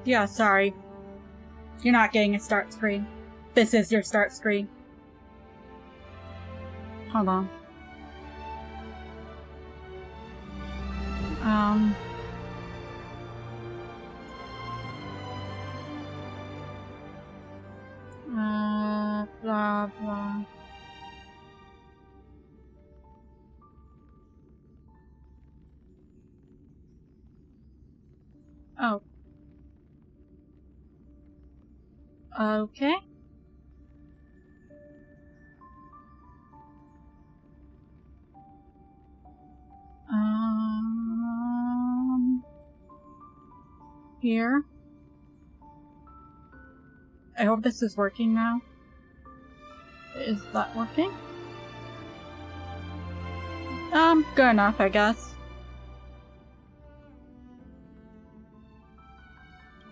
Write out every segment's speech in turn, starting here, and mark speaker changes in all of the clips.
Speaker 1: Yeah, sorry. You're not getting a start screen. This is your start screen. Hold on. Blah, blah. Oh. Okay. Here. I hope this is working now. Is that working? Good enough, I guess.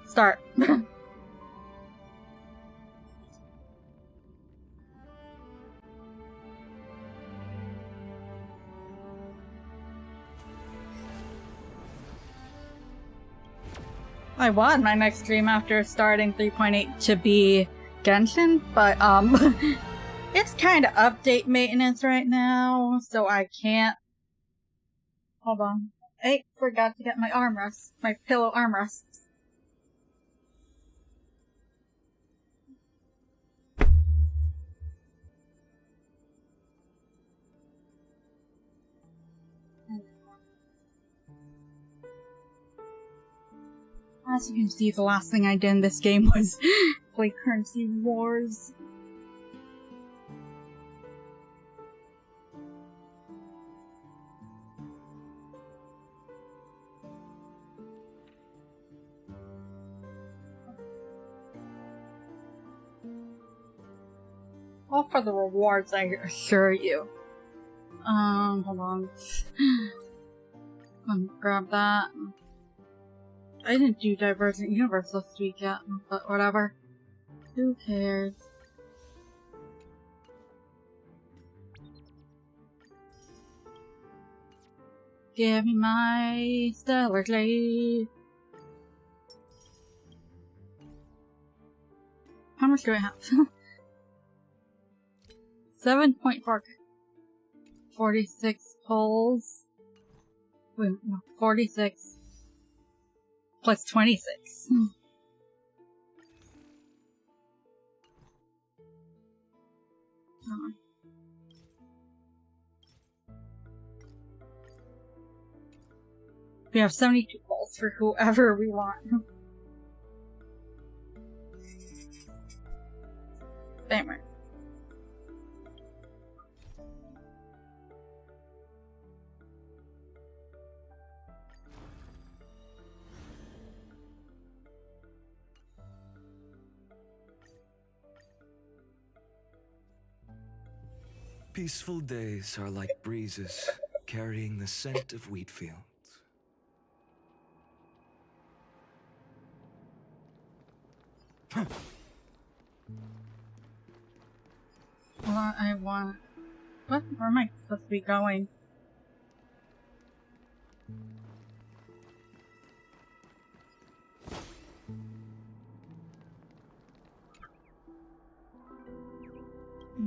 Speaker 1: Start. I want my next stream after starting 3.8 to be Genshin, but it's kind of update maintenance right now, so I can't. Hold on. I forgot to get my armrest, my pillow armrests. As you can see, the last thing I did in this game was play Currency Wars. All for the rewards, I assure you. Hold on. Grab that. I didn't do Divergent Universe this week yet, but whatever. Who cares? Give me my stellar glaive. How much do I have? 7.4. 46 pulls. Wait, no, 46. Plus 26. We have 72 balls for whoever we want. Bammer.
Speaker 2: Peaceful days are like breezes, carrying the scent of wheat fields.
Speaker 1: I want... What? Where am I supposed to be going?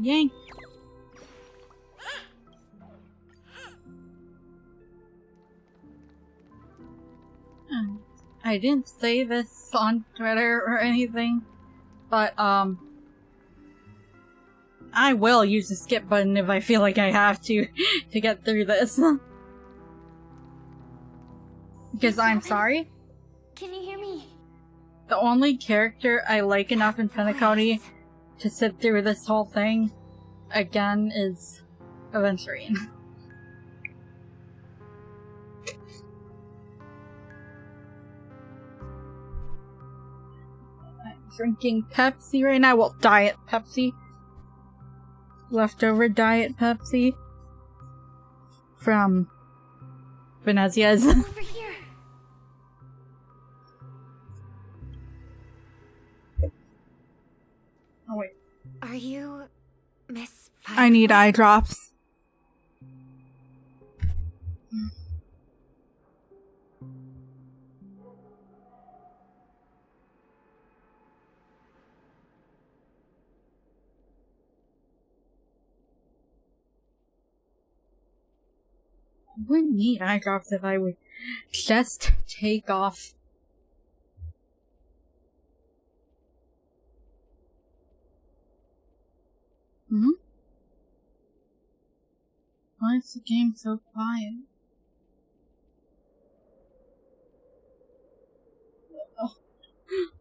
Speaker 1: Yank! I didn't say this on Twitter or anything, but I will use the skip button if I feel like I have to get through this. Because I'm sorry.
Speaker 3: Can you hear me?
Speaker 1: The only character I like enough in Pentacody to sit through this whole thing again is Aventurine. Drinking Pepsi right now. Well, Diet Pepsi. Leftover Diet Pepsi. From Venezia's.
Speaker 3: Over here.
Speaker 1: Oh wait.
Speaker 3: Are you Miss
Speaker 1: I need eye drops. wouldn't need eye drops if I would just take off. Hmm? Why is the game so quiet?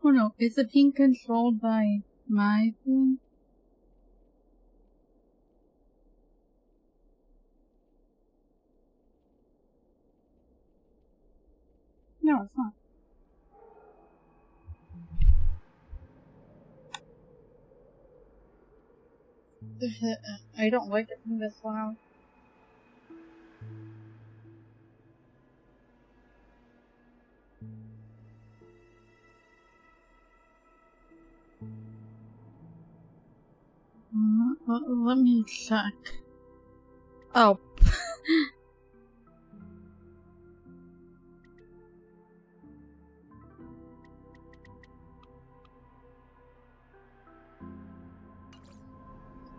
Speaker 1: Oh no, is it being controlled by my phone? No, it's not. I don't like it being this loud. Let me check. Oh.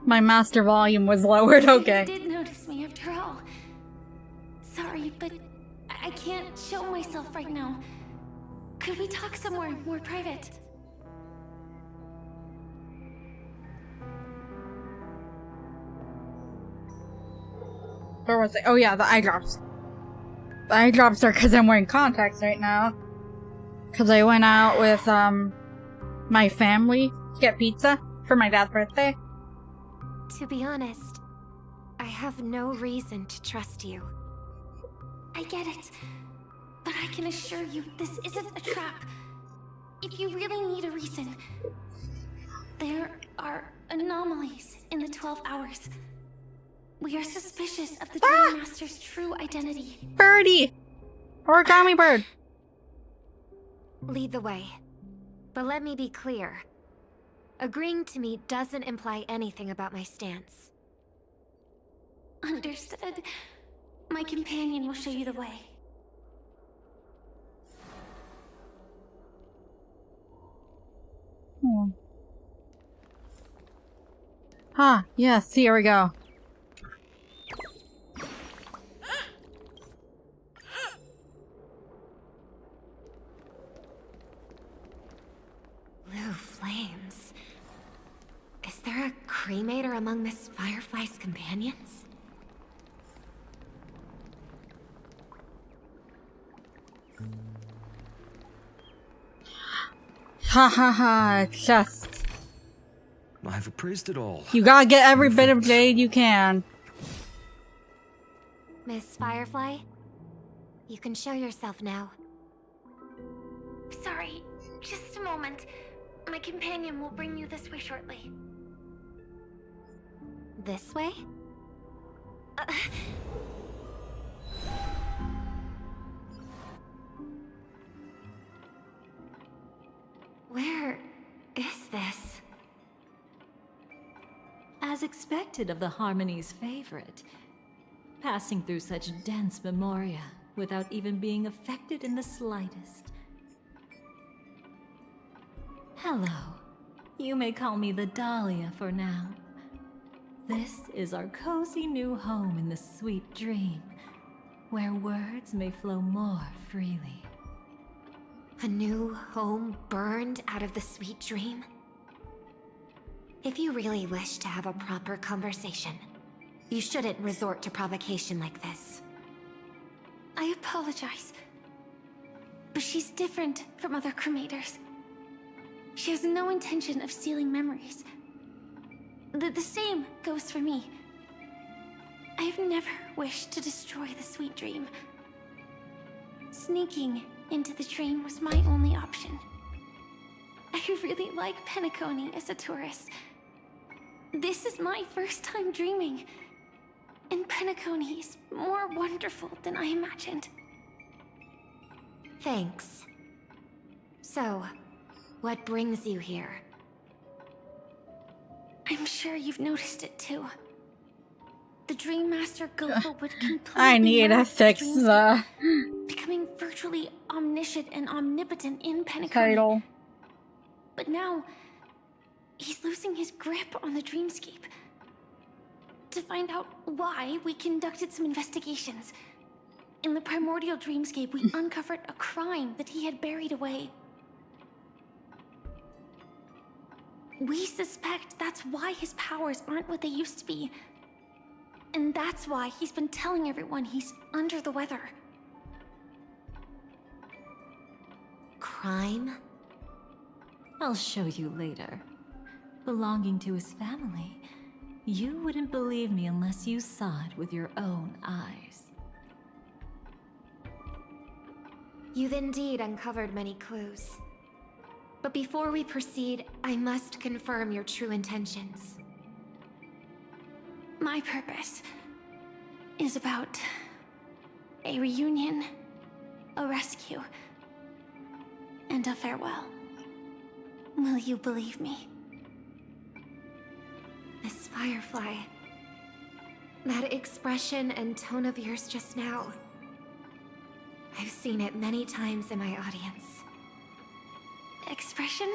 Speaker 1: My master volume was lowered, okay.
Speaker 3: You did notice me after all. Sorry, but I can't show myself right now. Could we talk somewhere more private?
Speaker 1: Where was it? Oh yeah, the eye drops. The eye drops are because I'm wearing contacts right now. Because I went out with, my family to get pizza for my dad's birthday.
Speaker 3: To be honest, I have no reason to trust you. I get it, but I can assure you this isn't a trap. If you really need a reason, there are anomalies in the 12 hours. We are suspicious of the Dream Master's true identity.
Speaker 1: Birdie! Origami bird!
Speaker 3: Lead the way. But let me be clear. Agreeing to me doesn't imply anything about my stance. Understood. My companion will show you the way.
Speaker 1: Ah, yes, here we go.
Speaker 3: Blue flames. Is there a cremator among Miss Firefly's companions?
Speaker 1: Ha ha ha, just.
Speaker 2: I've appraised it all.
Speaker 1: You gotta get every bit of jade you can.
Speaker 3: Miss Firefly, you can show yourself now. Sorry, just a moment. My companion will bring you this way shortly. This way? Where is this?
Speaker 4: As expected of the Harmony's favorite, passing through such dense memoria without even being affected in the slightest. Hello. You may call me the Dahlia for now. This is our cozy new home in the sweet dream, where words may flow more freely.
Speaker 3: A new home burned out of the sweet dream? If you really wish to have a proper conversation, you shouldn't resort to provocation like this. I apologize, but she's different from other cremators. She has no intention of stealing memories. The same goes for me. I have never wished to destroy the sweet dream. Sneaking into the dream was my only option. I really like Penacony as a tourist. This is my first time dreaming, and Penacony is more wonderful than I imagined. Thanks. So, what brings you here? I'm sure you've noticed it too. The Dream Master Gopher would completely
Speaker 1: I need to
Speaker 3: merge
Speaker 1: fix the
Speaker 3: becoming virtually omniscient and omnipotent in Penacony.
Speaker 1: title.
Speaker 3: But now, he's losing his grip on the dreamscape. To find out why, we conducted some investigations.
Speaker 5: in the primordial dreamscape, we uncovered a crime that he had buried away. We suspect that's why his powers aren't what they used to be. And that's why he's been telling everyone he's under the weather.
Speaker 3: Crime?
Speaker 4: I'll show you later. Belonging to his family, you wouldn't believe me unless you saw it with your own eyes.
Speaker 3: You've indeed uncovered many clues. But before we proceed, I must confirm your true intentions.
Speaker 5: My purpose is about a reunion, a rescue, and a farewell. Will you believe me?
Speaker 3: Miss Firefly, that expression and tone of yours just now, I've seen it many times in my audience.
Speaker 5: Expression?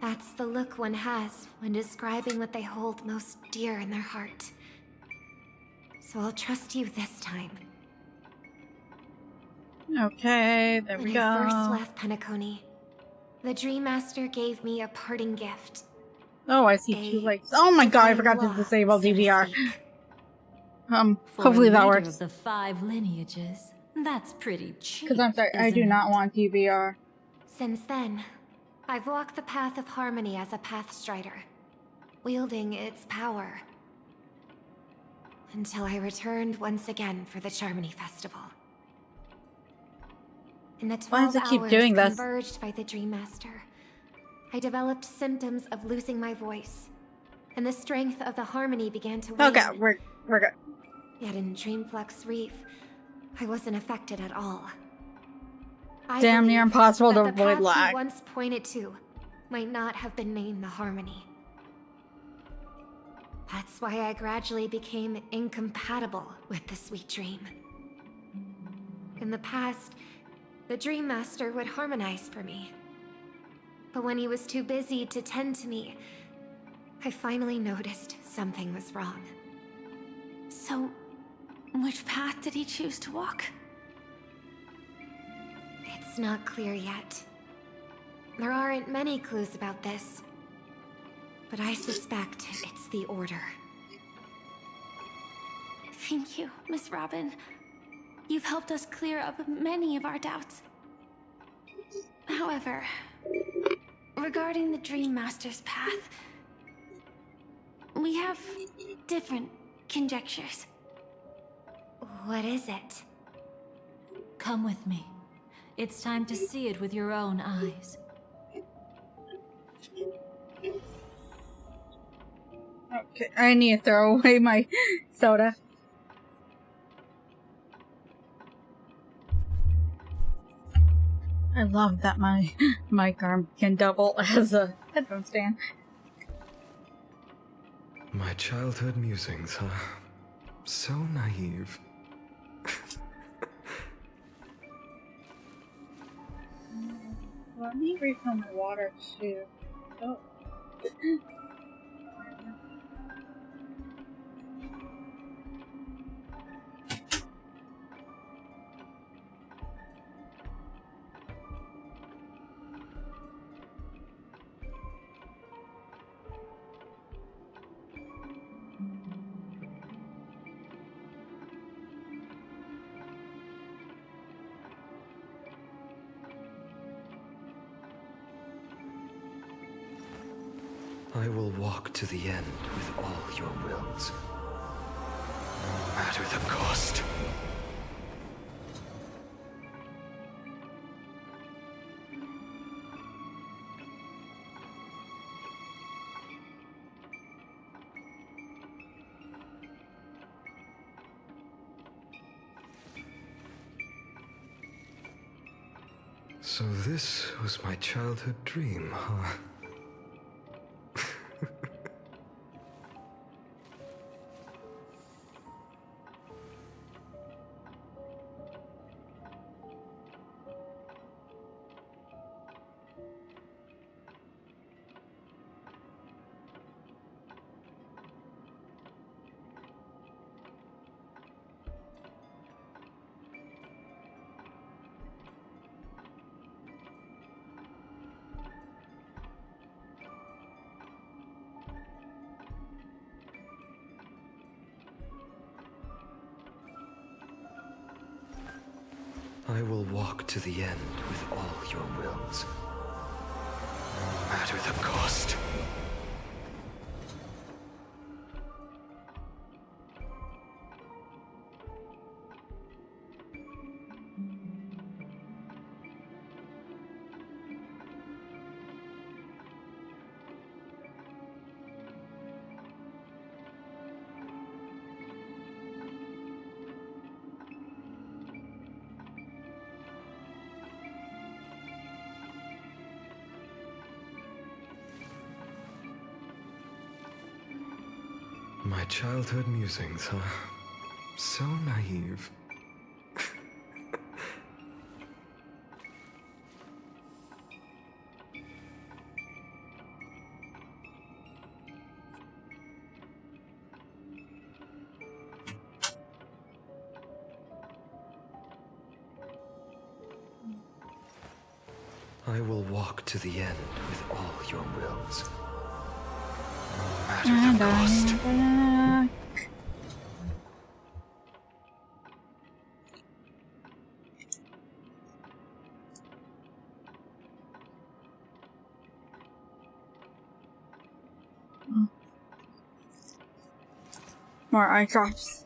Speaker 3: That's the look one has when describing what they hold most dear in their heart. So I'll trust you this time.
Speaker 1: Okay, there we
Speaker 3: When
Speaker 1: go.
Speaker 3: I first left Penacony, the Dream Master gave me a parting gift.
Speaker 1: Oh, I see 2 legs. Oh my god, I forgot to
Speaker 3: Law,
Speaker 1: disable
Speaker 3: so to
Speaker 1: DVR.
Speaker 3: speak.
Speaker 4: For
Speaker 1: Hopefully
Speaker 4: a
Speaker 1: that
Speaker 4: leader
Speaker 1: works.
Speaker 4: of the 5 lineages, that's pretty cheap.
Speaker 1: Because I'm sorry, I do
Speaker 4: isn't
Speaker 1: not
Speaker 4: it?
Speaker 1: want DVR.
Speaker 3: Since then, I've walked the path of harmony as a Pathstrider, wielding its power. Until I returned once again for the Charmony Festival. In the
Speaker 1: Why
Speaker 3: 12
Speaker 1: does it keep
Speaker 3: hours
Speaker 1: doing this?
Speaker 3: converged by the Dream Master, I developed symptoms of losing my voice, and the strength of the harmony began to wane.
Speaker 1: Okay, we're good.
Speaker 3: Yet in Dreamflux Reef, I wasn't affected at all. I
Speaker 1: Damn near
Speaker 3: believe
Speaker 1: impossible
Speaker 3: that
Speaker 1: to
Speaker 3: the
Speaker 1: avoid
Speaker 3: path
Speaker 1: lag.
Speaker 3: we once pointed to might not have been named the Harmony. That's why I gradually became incompatible with the sweet dream. In the past, the Dream Master would harmonize for me. But when he was too busy to tend to me, I finally noticed something was wrong.
Speaker 5: So, which path did he choose to walk?
Speaker 3: It's not clear yet. There aren't many clues about this, but I suspect it's the Order.
Speaker 5: Thank you, Miss Robin. You've helped us clear up many of our doubts. However, regarding the Dream Master's path, we have different conjectures.
Speaker 3: What is it?
Speaker 4: Come with me. It's time to see it with your own eyes.
Speaker 1: Okay, I need to throw away my soda. I love that my mic arm can double as a headphone stand.
Speaker 2: My childhood musings, huh? So naive.
Speaker 1: Let me refill my water too. Oh.
Speaker 2: I will walk to the end with all your wills. No matter the cost. So this was my childhood dream, huh? I will walk to the end with all your wills, no matter the cost. My childhood musings are so naive. I will walk to the end with all your wills, no matter the cost.
Speaker 1: More eye drops.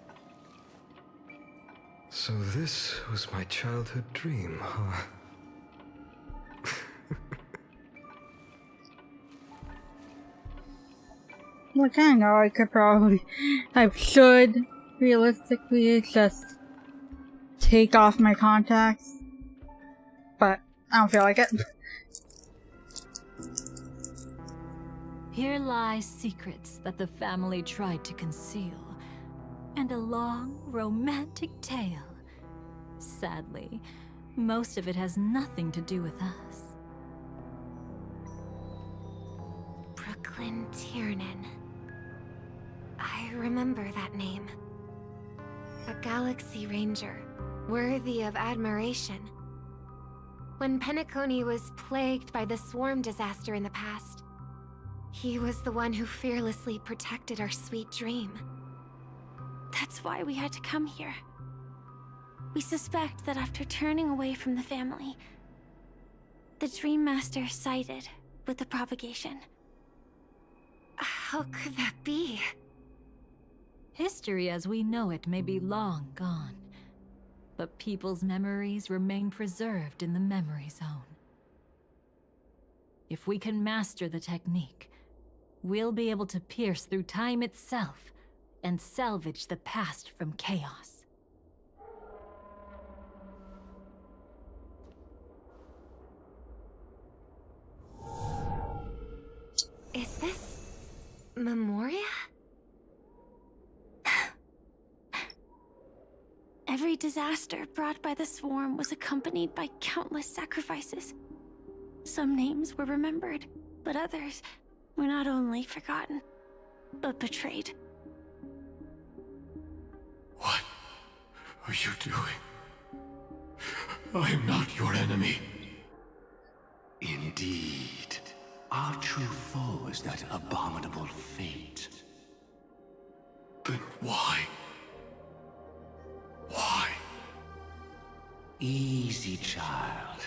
Speaker 2: So this was my childhood dream, huh?
Speaker 1: Look, I know I should realistically just take off my contacts, but I don't feel like it.
Speaker 4: Here lie secrets that the family tried to conceal, and a long, romantic tale. Sadly, most of it has nothing to do with us.
Speaker 3: Brooklyn Tiernan. I remember that name. A Galaxy Ranger, worthy of admiration. When Penacony was plagued by the swarm disaster in the past, he was the one who fearlessly protected our sweet dream.
Speaker 5: That's why we had to come here. We suspect that after turning away from the family, the Dream Master sided with the propagation.
Speaker 3: How could that be?
Speaker 4: History as we know it may be long gone, but people's memories remain preserved in the memory zone. If we can master the technique, we'll be able to pierce through time itself and salvage the past from chaos.
Speaker 3: Is this Memoria?
Speaker 5: Every disaster brought by the swarm was accompanied by countless sacrifices. Some names were remembered, but others were not only forgotten, but betrayed.
Speaker 6: What are you doing? I am not your enemy.
Speaker 7: Indeed. Our true foe is that abominable fate.
Speaker 6: Then why? Why?
Speaker 7: Easy, child.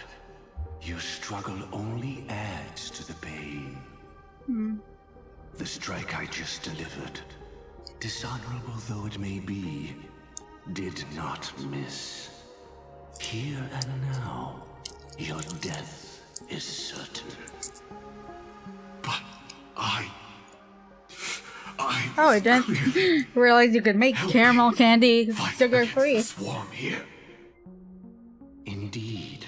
Speaker 7: Your struggle only adds to the pain. The strike I just delivered, dishonorable though it may be, did not miss. Here and now, your death is certain.
Speaker 6: But I
Speaker 1: Oh, I didn't realize you could make caramel candy sugar-free.
Speaker 6: Swarm here.
Speaker 7: Indeed.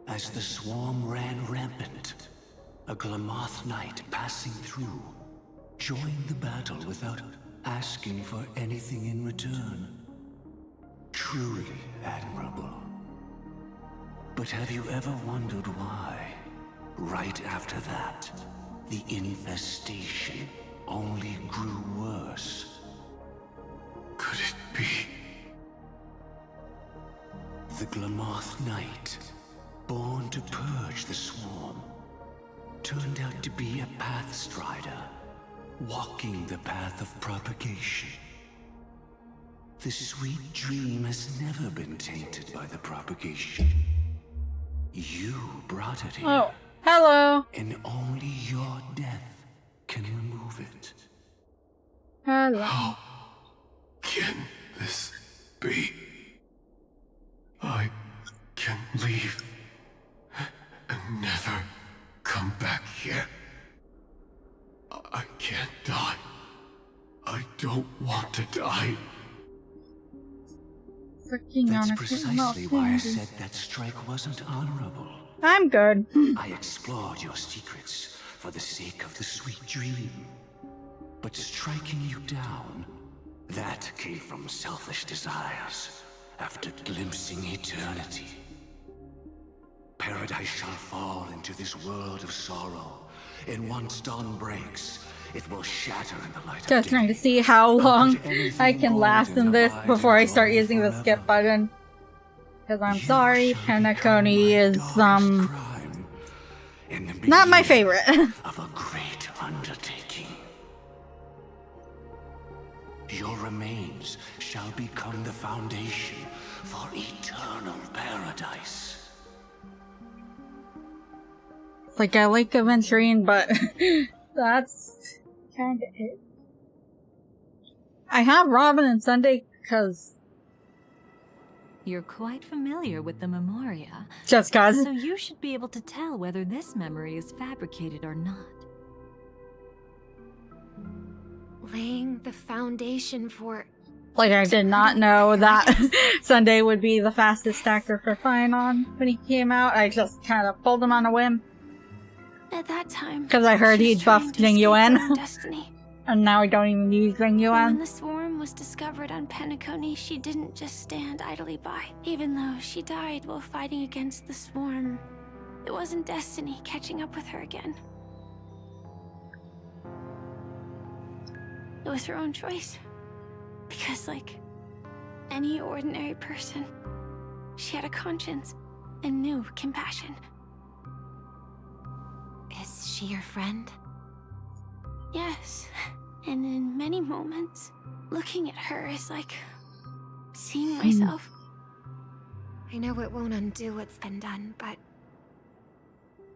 Speaker 7: As the swarm ran rampant, a Glamoth knight passing through joined the battle without asking for anything in return. Truly admirable. But have you ever wondered why, right after that, the infestation only grew worse?
Speaker 6: Could it be?
Speaker 7: The Glamoth Knight, born to purge the swarm, turned out to be a pathstrider, walking the path of propagation. The sweet dream has never been tainted by the propagation. You brought it here.
Speaker 1: Oh, hello.
Speaker 7: And only your death can remove it.
Speaker 1: Hello.
Speaker 6: How can this be? I can leave and never come back here. I can't die. I don't want to die.
Speaker 1: Freaking
Speaker 7: That's
Speaker 1: honestly, I'm not
Speaker 7: precisely why I
Speaker 1: thinking.
Speaker 7: said that strike wasn't honorable.
Speaker 1: I'm good.
Speaker 7: I explored your secrets for the sake of the sweet dream. But striking you down, that came from selfish desires after glimpsing eternity. Paradise shall fall into this world of sorrow, and once dawn breaks, it will shatter in the light of
Speaker 1: Just
Speaker 7: day.
Speaker 1: trying to see how long
Speaker 7: Could anything
Speaker 1: I can last in
Speaker 7: golden
Speaker 1: this
Speaker 7: abide
Speaker 1: before I
Speaker 7: in
Speaker 1: start
Speaker 7: glory
Speaker 1: using the skip
Speaker 7: forever?
Speaker 1: button. Because I'm
Speaker 7: You
Speaker 1: sorry,
Speaker 7: shall become
Speaker 1: Penacony
Speaker 7: my
Speaker 1: is,
Speaker 7: darkest crime in the
Speaker 1: not my
Speaker 7: beginning
Speaker 1: favorite.
Speaker 7: of a great undertaking. Your remains shall become the foundation for eternal paradise.
Speaker 1: Like, I like adventuring, but that's kind of it. I have Robin and Sunday because
Speaker 4: You're quite familiar with the Memoria,
Speaker 1: just cause.
Speaker 4: so you should be able to tell whether this memory is fabricated or not.
Speaker 3: Laying the foundation for...
Speaker 1: Like, I did not know that Sunday would be the fastest actor for Finon when he came out. I just kind of pulled him on a whim.
Speaker 5: At that time,
Speaker 1: 'Cause I heard
Speaker 5: she was
Speaker 1: he'd
Speaker 5: trying
Speaker 1: buffed
Speaker 5: to
Speaker 1: Jing
Speaker 5: escape
Speaker 1: Yuan.
Speaker 5: her own destiny.
Speaker 1: And now I don't even use Ring
Speaker 5: But when
Speaker 1: Yuan.
Speaker 5: the swarm was discovered on Penacony, she didn't just stand idly by. Even though she died while fighting against the swarm, it wasn't destiny catching up with her again. It was her own choice. Because, like any ordinary person, she had a conscience and knew compassion.
Speaker 3: Is she your friend?
Speaker 5: Yes, and in many moments, looking at her is like seeing myself.
Speaker 3: I know it won't undo what's been done, but...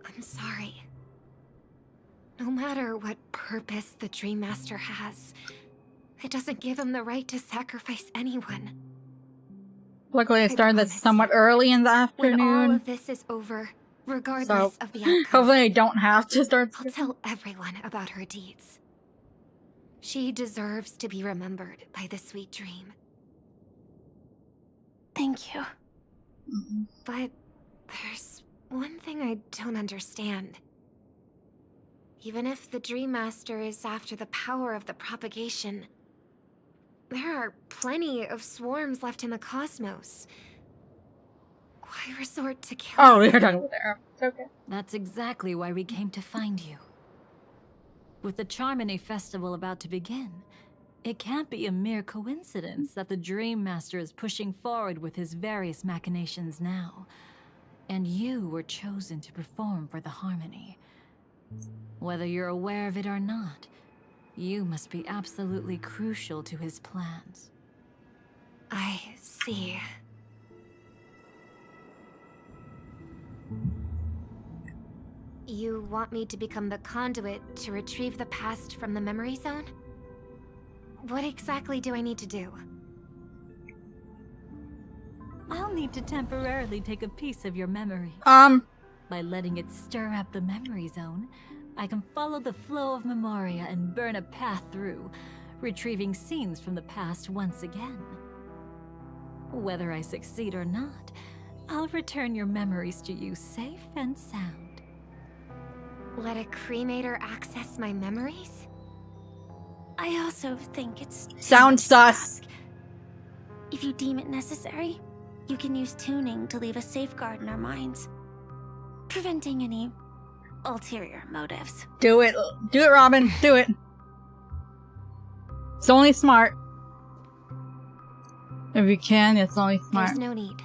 Speaker 3: I'm sorry. No matter what purpose the Dream Master has, it doesn't give him the right to sacrifice anyone.
Speaker 1: Luckily, I started this
Speaker 3: promise
Speaker 1: somewhat
Speaker 3: you,
Speaker 1: early in the
Speaker 3: When all
Speaker 1: afternoon.
Speaker 3: of this is over, regardless
Speaker 1: So,
Speaker 3: of the outcome,
Speaker 1: hopefully I don't have to start.
Speaker 3: I'll tell everyone about her deeds. She deserves to be remembered by the sweet dream.
Speaker 5: Thank you.
Speaker 3: But there's one thing I don't understand. Even if the Dream Master is after the power of the propagation, there are plenty of swarms left in the cosmos. Why resort to killing?
Speaker 1: Oh, you're done with there. Okay.
Speaker 4: That's exactly why we came to find you. With the Charmony Festival about to begin, it can't be a mere coincidence that the Dream Master is pushing forward with his various machinations now. And you were chosen to perform for the Harmony. Whether you're aware of it or not, you must be absolutely crucial to his plans.
Speaker 3: I see. You want me to become the conduit to retrieve the past from the memory zone? What exactly do I need to do?
Speaker 4: I'll need to temporarily take a piece of your memory.
Speaker 1: By
Speaker 4: By letting it stir up the memory zone, I can follow the flow of Memoria and burn a path through, retrieving scenes from the past once again. Whether I succeed or not, I'll return your memories to you safe and sound.
Speaker 3: Let a cremator access my memories?
Speaker 5: I also think it's
Speaker 1: Sounds sus.
Speaker 5: If you deem it necessary, you can use tuning to leave a safeguard in our minds, preventing any ulterior motives.
Speaker 1: Do it. Do it, Robin. Do it. It's only smart. If you can, it's only smart.
Speaker 3: There's no need.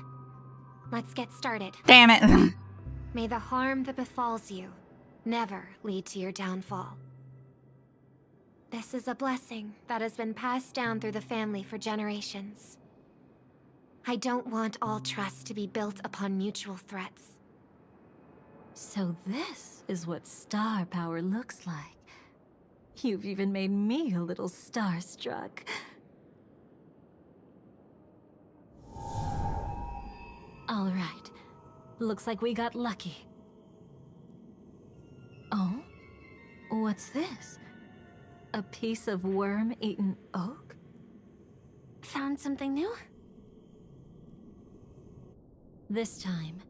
Speaker 3: Let's get started.
Speaker 1: Damn it.
Speaker 3: May the harm that befalls you never lead to your downfall. This is a blessing that has been passed down through the family for generations. I don't want all trust to be built upon mutual threats.
Speaker 4: So this is what star power looks like. You've even made me a little starstruck. All right. Looks like we got lucky. Oh? What's this? A piece of worm-eaten oak?
Speaker 5: Found something new?
Speaker 4: This time,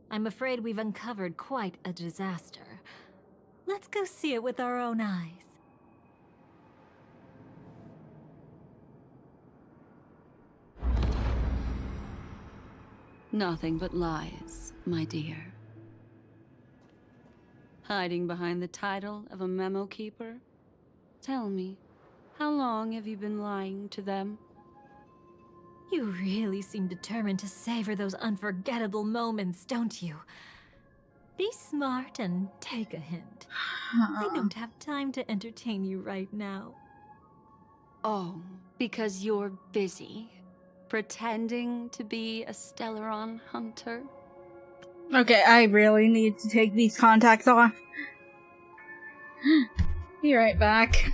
Speaker 4: I'm afraid we've uncovered quite a disaster. Let's go see it with our own eyes.
Speaker 8: Nothing but lies, my dear. Hiding behind the title of a memo keeper? Tell me, how long have you been lying to them?
Speaker 4: You really seem determined to savor those unforgettable moments, don't you? Be smart and take a hint. I don't have time to entertain you right now.
Speaker 8: Oh, because you're busy. Pretending to be a Stellaron hunter?
Speaker 1: Okay, I really need to take these contacts off. Be right back.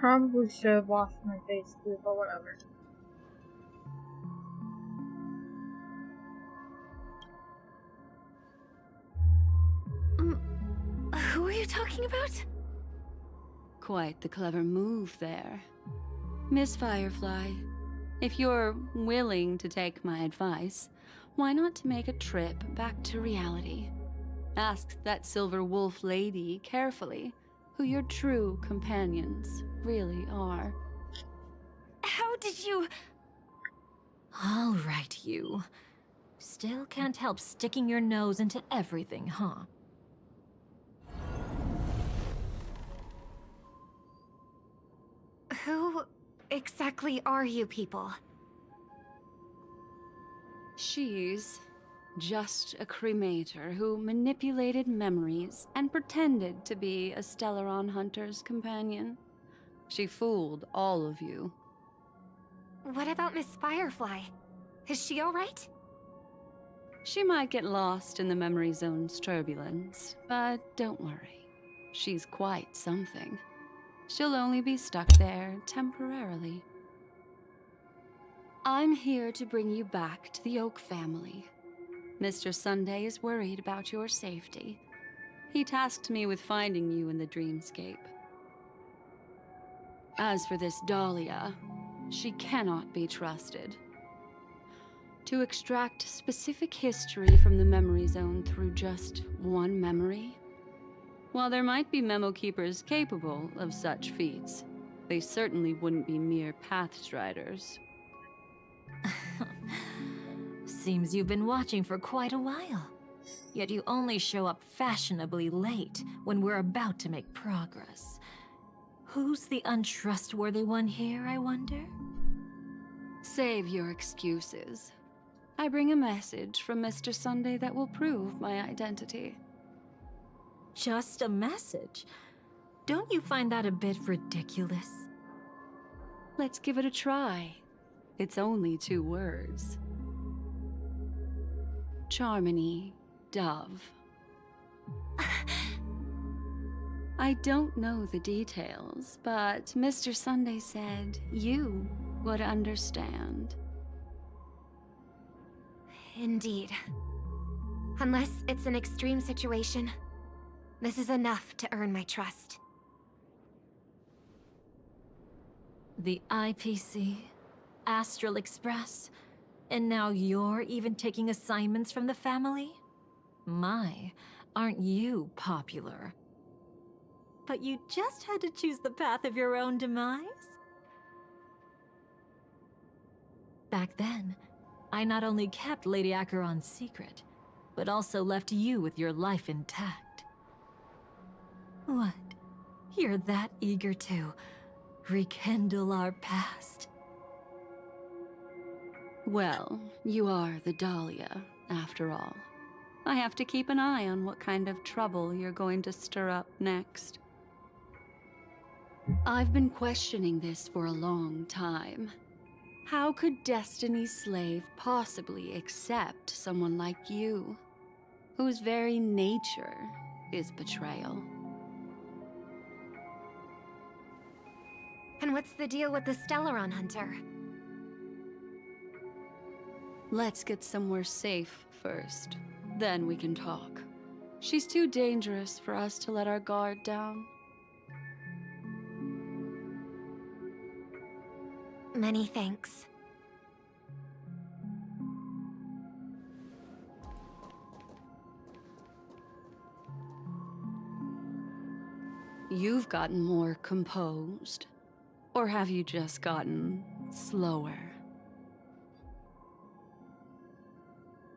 Speaker 1: Probably should have washed my face too, but whatever.
Speaker 5: Who are you talking about?
Speaker 8: Quite the clever move there. Miss Firefly, if you're willing to take my advice, why not make a trip back to reality? Ask that Silver Wolf lady carefully, who your true companions really are.
Speaker 5: How did you...
Speaker 4: All right, you. Still can't help sticking your nose into everything, huh?
Speaker 3: Who exactly are you people?
Speaker 8: She's just a cremator who manipulated memories and pretended to be a Stellaron hunter's companion. She fooled all of you.
Speaker 3: What about Miss Firefly? Is she alright?
Speaker 8: She might get lost in the memory zone's turbulence, but don't worry. She's quite something. She'll only be stuck there temporarily. I'm here to bring you back to the Oak family. Mr. Sunday is worried about your safety. He tasked me with finding you in the dreamscape. As for this Dahlia, she cannot be trusted. To extract specific history from the memory zone through just one memory? While there might be memo keepers capable of such feats, they certainly wouldn't be mere pathstriders.
Speaker 4: Seems you've been watching for quite a while. Yet you only show up fashionably late when we're about to make progress. Who's the untrustworthy one here, I wonder?
Speaker 8: Save your excuses. I bring a message from Mr. Sunday that will prove my identity.
Speaker 4: Just a message? Don't you find that a bit ridiculous?
Speaker 8: Let's give it a try. It's only 2 words. Charmony, Dove. I don't know the details, but Mr. Sunday said you would understand.
Speaker 3: Indeed. Unless it's an extreme situation, this is enough to earn my trust.
Speaker 4: The IPC, Astral Express, and now you're even taking assignments from the family? My, aren't you popular? But you just had to choose the path of your own demise? Back then, I not only kept Lady Acheron's secret, but also left you with your life intact. What? You're that eager to rekindle our past?
Speaker 8: Well, you are the Dahlia, after all. I have to keep an eye on what kind of trouble you're going to stir up next. I've been questioning this for a long time. How could Destiny's slave possibly accept someone like you, whose very nature is betrayal?
Speaker 3: And what's the deal with the Stellaron hunter?
Speaker 8: Let's get somewhere safe first. Then we can talk. She's too dangerous for us to let our guard down.
Speaker 3: Many thanks.
Speaker 8: You've gotten more composed. Or have you just gotten slower?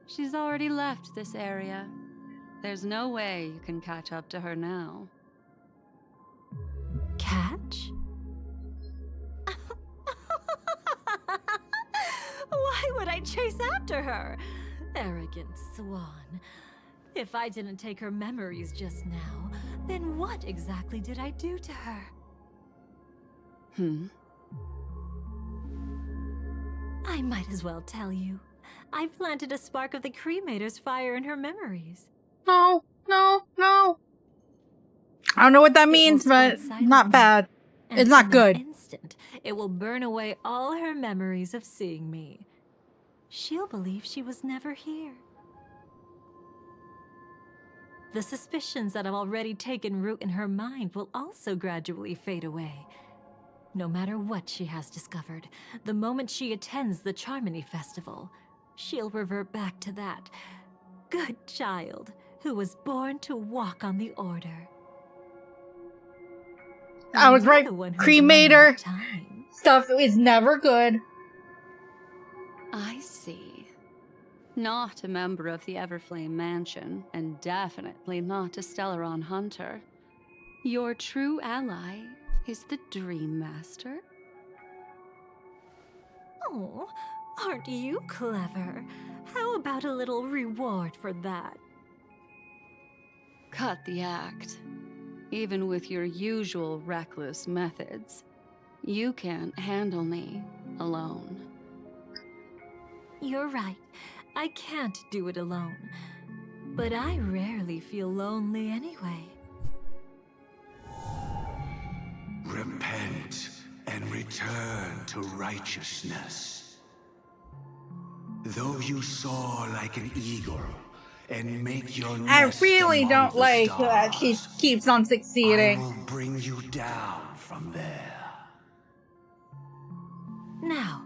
Speaker 8: She's already left this area. There's no way you can catch up to her now.
Speaker 4: Catch? Why would I chase after her? Arrogant swan. If I didn't take her memories just now, then what exactly did I do to her? I might as well tell you. I planted a spark of the cremator's fire in her memories.
Speaker 1: No. I don't know what that means, but not bad. It's not good.
Speaker 4: In an instant, it will burn away all her memories of seeing me. She'll believe she was never here. The suspicions that have already taken root in her mind will also gradually fade away. No matter what she has discovered, the moment she attends the Charmony Festival, she'll revert back to that good child who was born to walk on the Order.
Speaker 1: I was
Speaker 4: You're
Speaker 1: right.
Speaker 4: the one who's running
Speaker 1: Cremator
Speaker 4: the time.
Speaker 1: stuff is never good.
Speaker 8: I see. Not a member of the Everflame Mansion, and definitely not a Stellaron hunter. Your true ally is the Dream Master?
Speaker 4: Oh, aren't you clever? How about a little reward for that?
Speaker 8: Cut the act. Even with your usual reckless methods, you can't handle me alone.
Speaker 4: You're right. I can't do it alone. But I rarely feel lonely anyway.
Speaker 7: Repent and return to righteousness. Though you soar like an eagle and make your
Speaker 1: I
Speaker 7: nest
Speaker 1: really
Speaker 7: among
Speaker 1: don't
Speaker 7: the
Speaker 1: like that she
Speaker 7: stars,
Speaker 1: keeps on
Speaker 7: I
Speaker 1: succeeding.
Speaker 7: will bring you down from there.
Speaker 4: Now,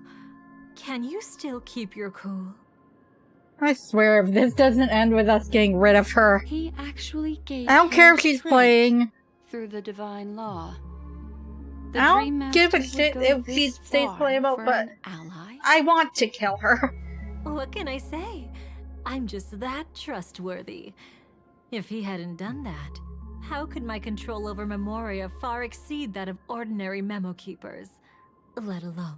Speaker 4: can you still keep your cool?
Speaker 1: I swear, if this doesn't end with us getting rid of her,
Speaker 8: He actually gave
Speaker 1: I don't care if
Speaker 8: his
Speaker 1: she's
Speaker 8: strength
Speaker 1: playing.
Speaker 8: through the divine law. The
Speaker 1: I
Speaker 8: Dream
Speaker 1: don't give a
Speaker 8: Master
Speaker 1: shit
Speaker 8: would go
Speaker 1: if
Speaker 8: this
Speaker 1: she stays
Speaker 8: far
Speaker 1: playable,
Speaker 8: for
Speaker 1: but
Speaker 8: an ally?
Speaker 1: I want to kill her.
Speaker 4: What can I say? I'm just that trustworthy. If he hadn't done that, how could my control over Memoria far exceed that of ordinary memo keepers? Let alone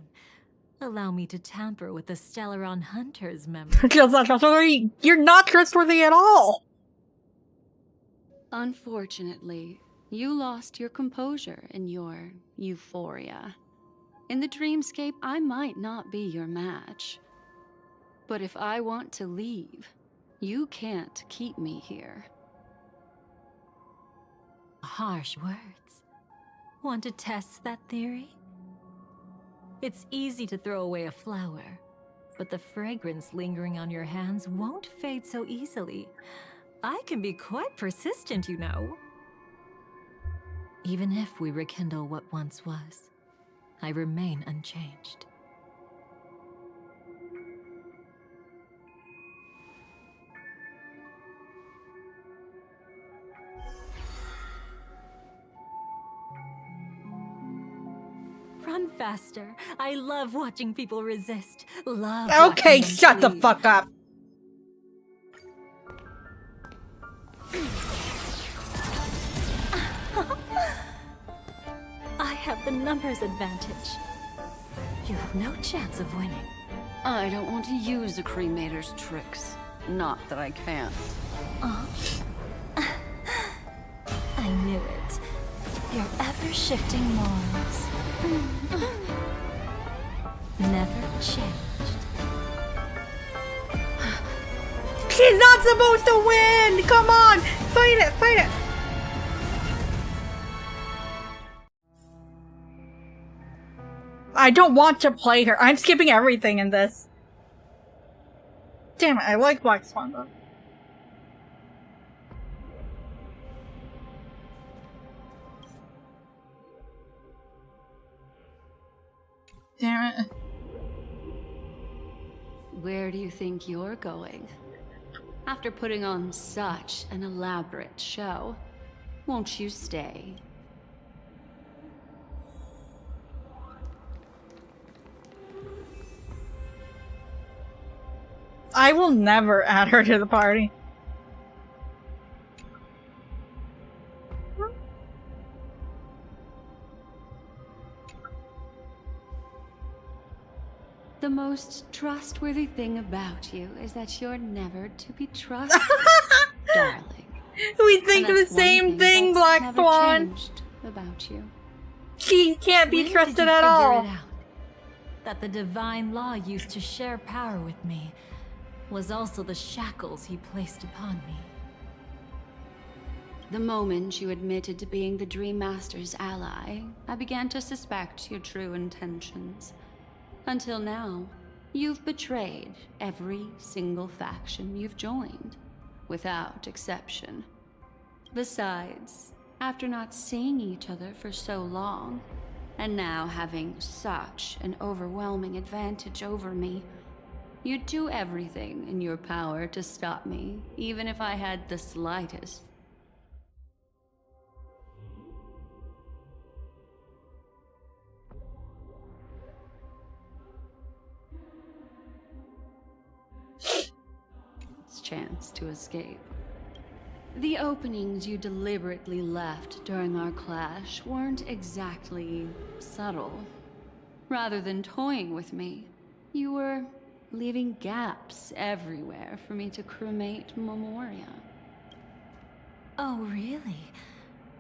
Speaker 4: allow me to tamper with the Stellaron Hunter's memory.
Speaker 1: You're not trustworthy at all.
Speaker 8: Unfortunately, you lost your composure in your euphoria. In the dreamscape, I might not be your match. But if I want to leave, you can't keep me here.
Speaker 4: Harsh words. Want to test that theory? It's easy to throw away a flower, but the fragrance lingering on your hands won't fade so easily. I can be quite persistent, you know. Even if we rekindle what once was, I remain unchanged. Run faster. I love watching people resist. Love
Speaker 1: Okay,
Speaker 4: watching them
Speaker 1: shut the
Speaker 4: flee.
Speaker 1: fuck up.
Speaker 4: I have the numbers advantage. You have no chance of winning.
Speaker 8: I don't want to use a cremator's tricks. Not that I can't.
Speaker 4: I knew it. Your ever-shifting morals. Never changed.
Speaker 1: She's not supposed to win! Come on! Fight it! Fight it! I don't want to play her. I'm skipping everything in this. Damn it, I like Black Swan though. Damn it.
Speaker 8: Where do you think you're going? After putting on such an elaborate show, won't you stay?
Speaker 1: I will never add her to the party.
Speaker 8: The most trustworthy thing about you is that you're never to be trusted, darling.
Speaker 1: We
Speaker 8: And
Speaker 1: think the
Speaker 8: that's one
Speaker 1: same thing,
Speaker 8: that's
Speaker 1: Black
Speaker 8: never
Speaker 1: Swan.
Speaker 8: changed about you.
Speaker 1: She can't be
Speaker 4: When
Speaker 1: trusted
Speaker 4: did you
Speaker 1: at
Speaker 4: figure
Speaker 1: all.
Speaker 4: it out? That the divine law used to share power with me was also the shackles he placed upon me.
Speaker 8: The moment you admitted to being the Dream Master's ally, I began to suspect your true intentions. Until now, you've betrayed every single faction you've joined, without exception. Besides, after not seeing each other for so long, and now having such an overwhelming advantage over me, you'd do everything in your power to stop me, even if I had the slightest. last chance to escape. The openings you deliberately left during our clash weren't exactly subtle. Rather than toying with me, you were leaving gaps everywhere for me to cremate Memoria.
Speaker 4: Oh, really?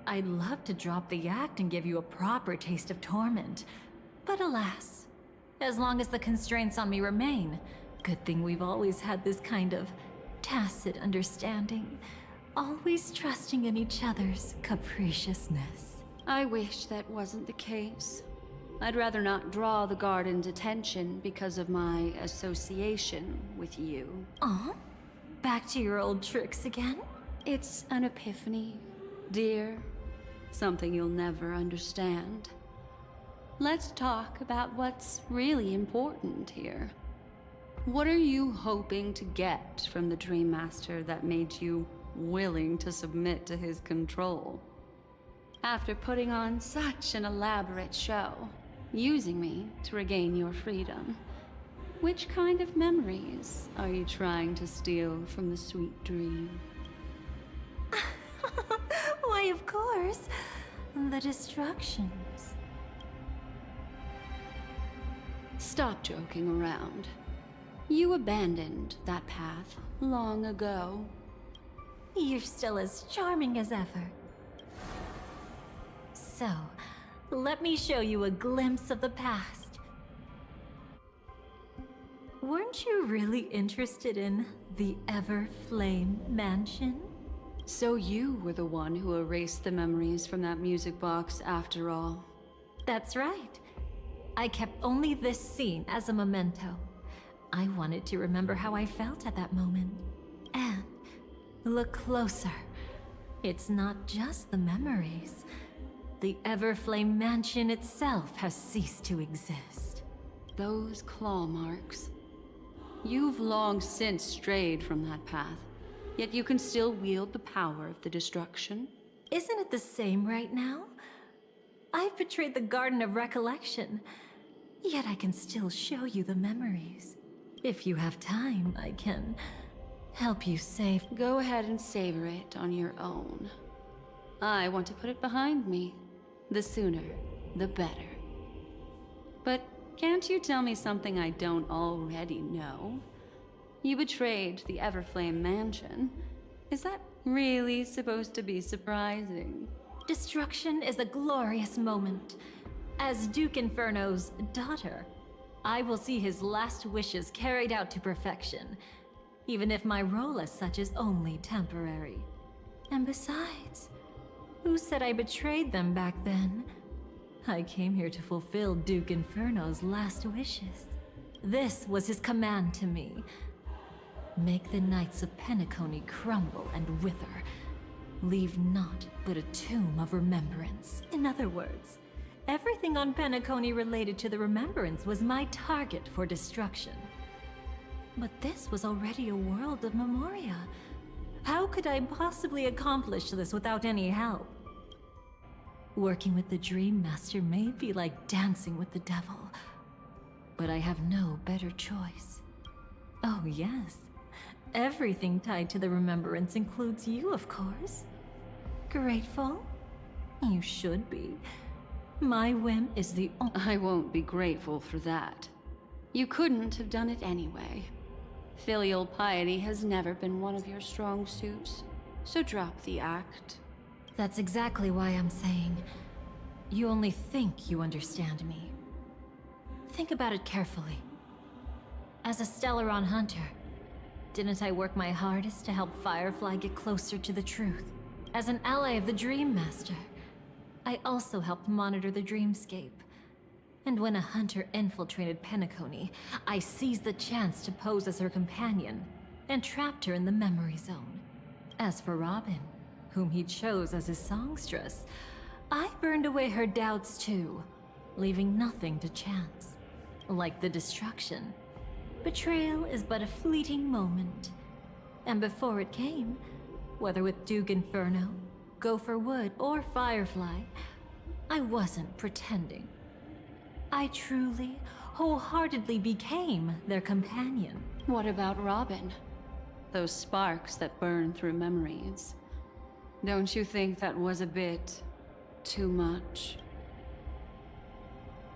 Speaker 4: I'd love to drop the act and give you a proper taste of torment. But alas, as long as the constraints on me remain, good thing we've always had this kind of tacit understanding, always trusting in each other's capriciousness.
Speaker 8: I wish that wasn't the case. I'd rather not draw the garden's attention because of my association with you.
Speaker 4: Aw? Back to your old tricks again?
Speaker 8: It's an epiphany, dear. Something you'll never understand. Let's talk about what's really important here. What are you hoping to get from the Dream Master that made you willing to submit to his control? After putting on such an elaborate show, using me to regain your freedom, which kind of memories are you trying to steal from the sweet dream?
Speaker 4: Why, of course. The destructions.
Speaker 8: Stop joking around. You abandoned that path long ago.
Speaker 4: You're still as charming as ever. So, let me show you a glimpse of the past. Weren't you really interested in the Everflame Mansion?
Speaker 8: So you were the one who erased the memories from that music box after all.
Speaker 4: That's right. I kept only this scene as a memento. I wanted to remember how I felt at that moment. And look closer. It's not just the memories. The Everflame Mansion itself has ceased to exist.
Speaker 8: Those claw marks. You've long since strayed from that path, yet you can still wield the power of the destruction.
Speaker 4: Isn't it the same right now? I've betrayed the Garden of Recollection, yet I can still show you the memories. If you have time, I can help you save.
Speaker 8: Go ahead and savor it on your own. I want to put it behind me. The sooner, the better. But can't you tell me something I don't already know? You betrayed the Everflame Mansion. Is that really supposed to be surprising?
Speaker 4: Destruction is a glorious moment. As Duke Inferno's daughter, I will see his last wishes carried out to perfection, even if my role as such is only temporary. And besides, who said I betrayed them back then? I came here to fulfill Duke Inferno's last wishes. This was his command to me. Make the Knights of Penacony crumble and wither. Leave naught but a tomb of remembrance. In other words, everything on Penacony related to the remembrance was my target for destruction. But this was already a world of Memoria. How could I possibly accomplish this without any help? Working with the Dream Master may be like dancing with the devil, but I have no better choice. Oh yes, everything tied to the remembrance includes you, of course. Grateful? You should be. My whim is the only—
Speaker 8: I won't be grateful for that. You couldn't have done it anyway. Filial piety has never been one of your strong suits, so drop the act.
Speaker 4: That's exactly why I'm saying, you only think you understand me. Think about it carefully. As a Stellaron hunter, didn't I work my hardest to help Firefly get closer to the truth? As an ally of the Dream Master, I also helped monitor the dreamscape. And when a hunter infiltrated Penacony, I seized the chance to pose as her companion and trapped her in the memory zone. As for Robin, whom he chose as his songstress, I burned away her doubts too, leaving nothing to chance. Like the destruction, betrayal is but a fleeting moment. And before it came, whether with Duke Inferno, Gopher Wood, or Firefly, I wasn't pretending. I truly, wholeheartedly became their companion.
Speaker 8: What about Robin? Those sparks that burn through memories. Don't you think that was a bit too much?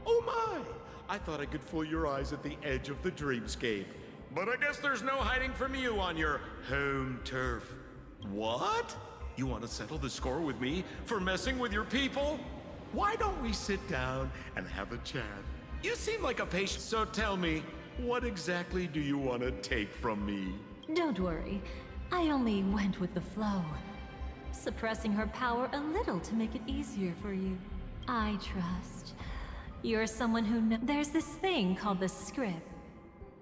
Speaker 9: Oh my! I thought I could fool your eyes at the edge of the dreamscape. But I guess there's no hiding from you on your home turf. What? You want to settle the score with me for messing with your people? Why don't we sit down and have a chat? You seem like a patient, so tell me, what exactly do you want to take from me?
Speaker 4: Don't worry. I only went with the flow. Suppressing her power a little to make it easier for you. I trust. You're someone who knows. There's this thing called the script.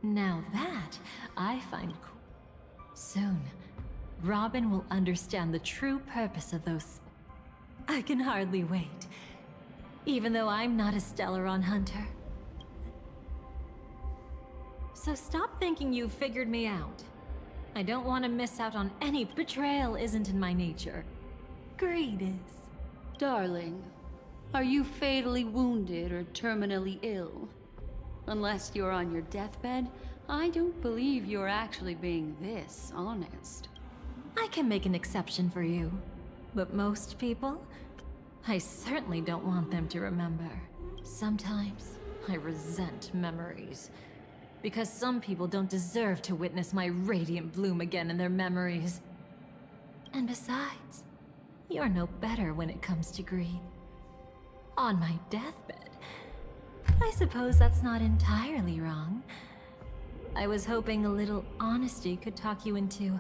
Speaker 4: Now that, I find cool. Soon, Robin will understand the true purpose of those. I can hardly wait. Even though I'm not a Stellaron hunter. So stop thinking you've figured me out. I don't want to miss out on any. Betrayal isn't in my nature. Greed is.
Speaker 8: Darling, are you fatally wounded or terminally ill? Unless you're on your deathbed, I don't believe you're actually being this honest.
Speaker 4: I can make an exception for you. But most people, I certainly don't want them to remember. Sometimes, I resent memories. Because some people don't deserve to witness my radiant bloom again in their memories. And besides, you're no better when it comes to greed. On my deathbed, I suppose that's not entirely wrong. I was hoping a little honesty could talk you into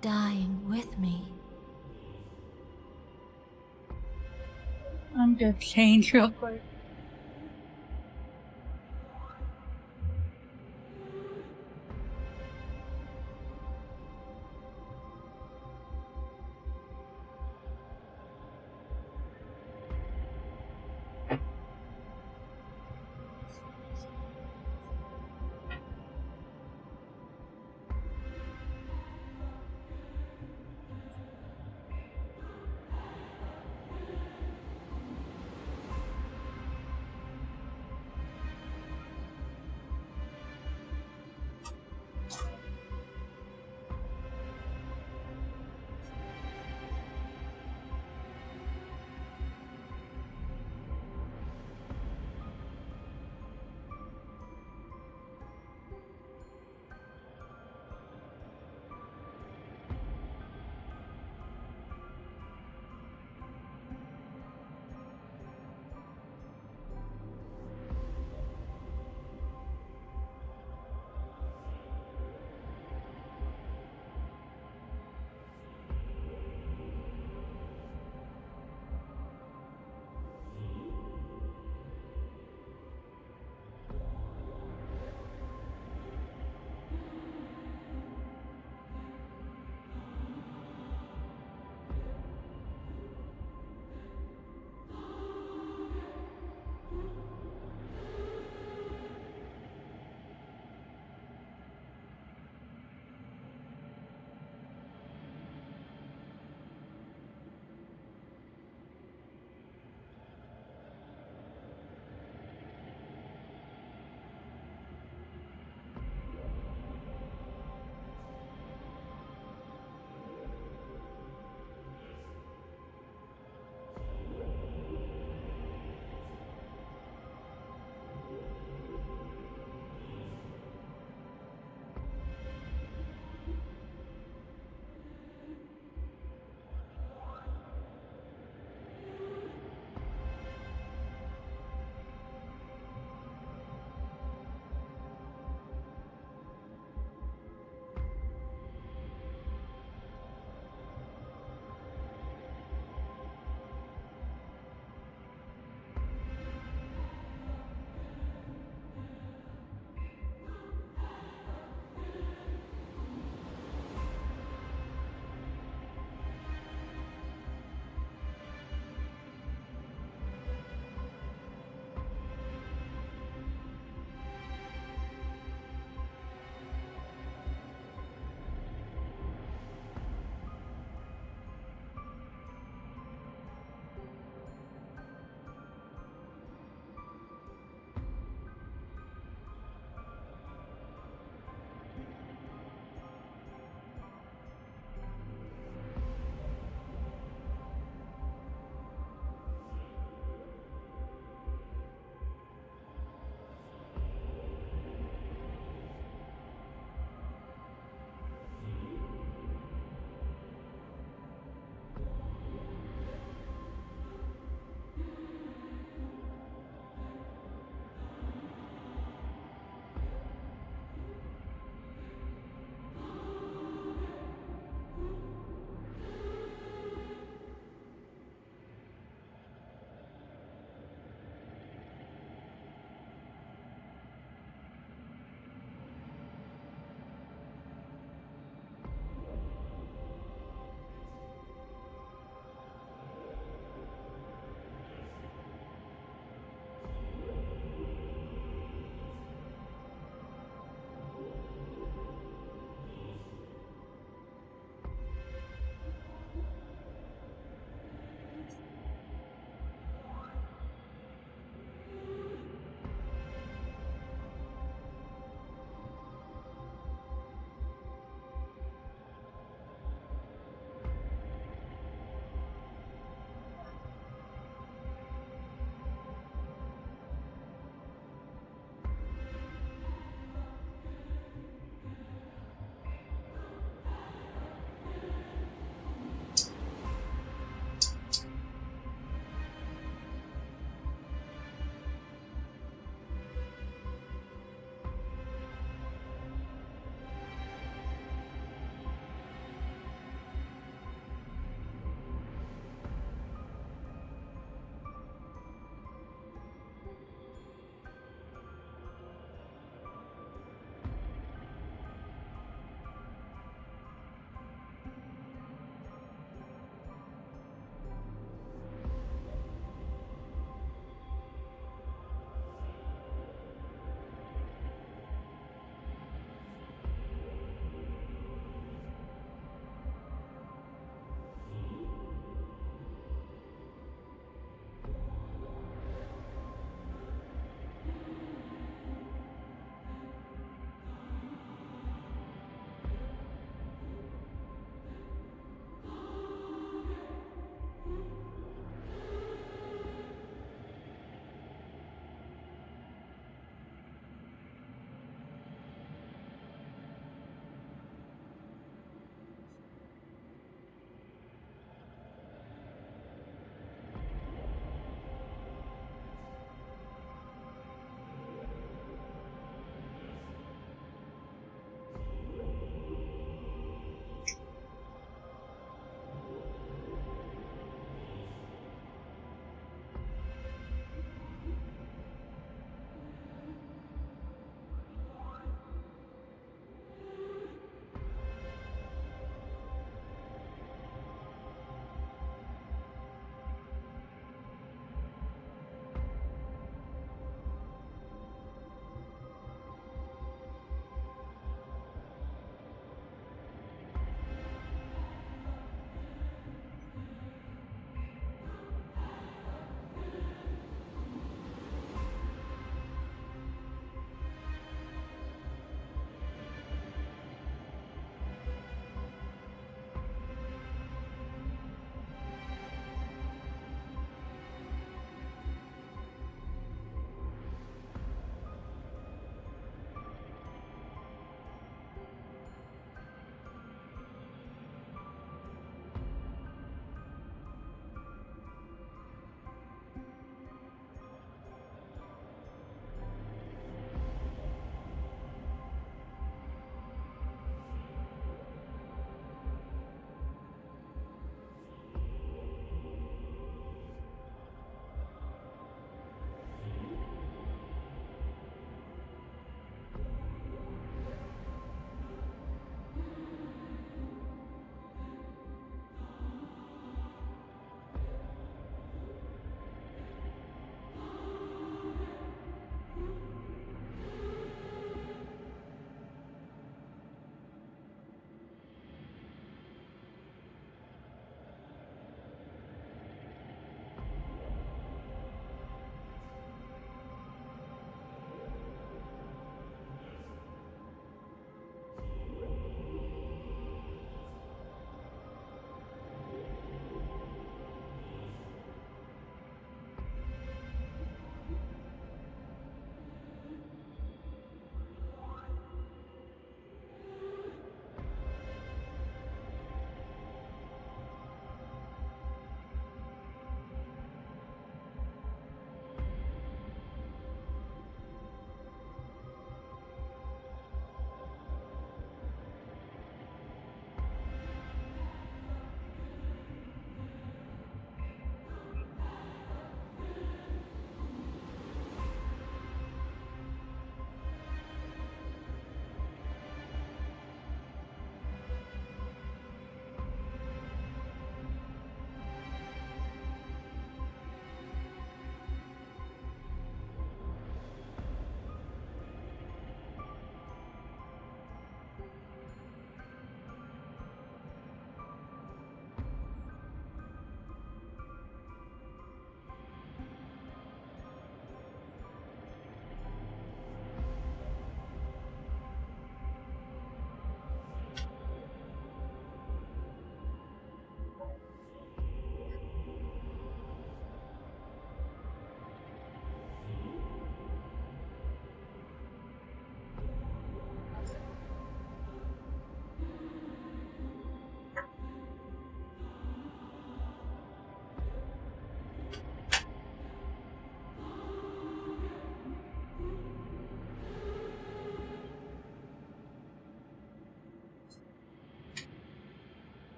Speaker 4: dying with me.
Speaker 1: I'm gonna change real quick.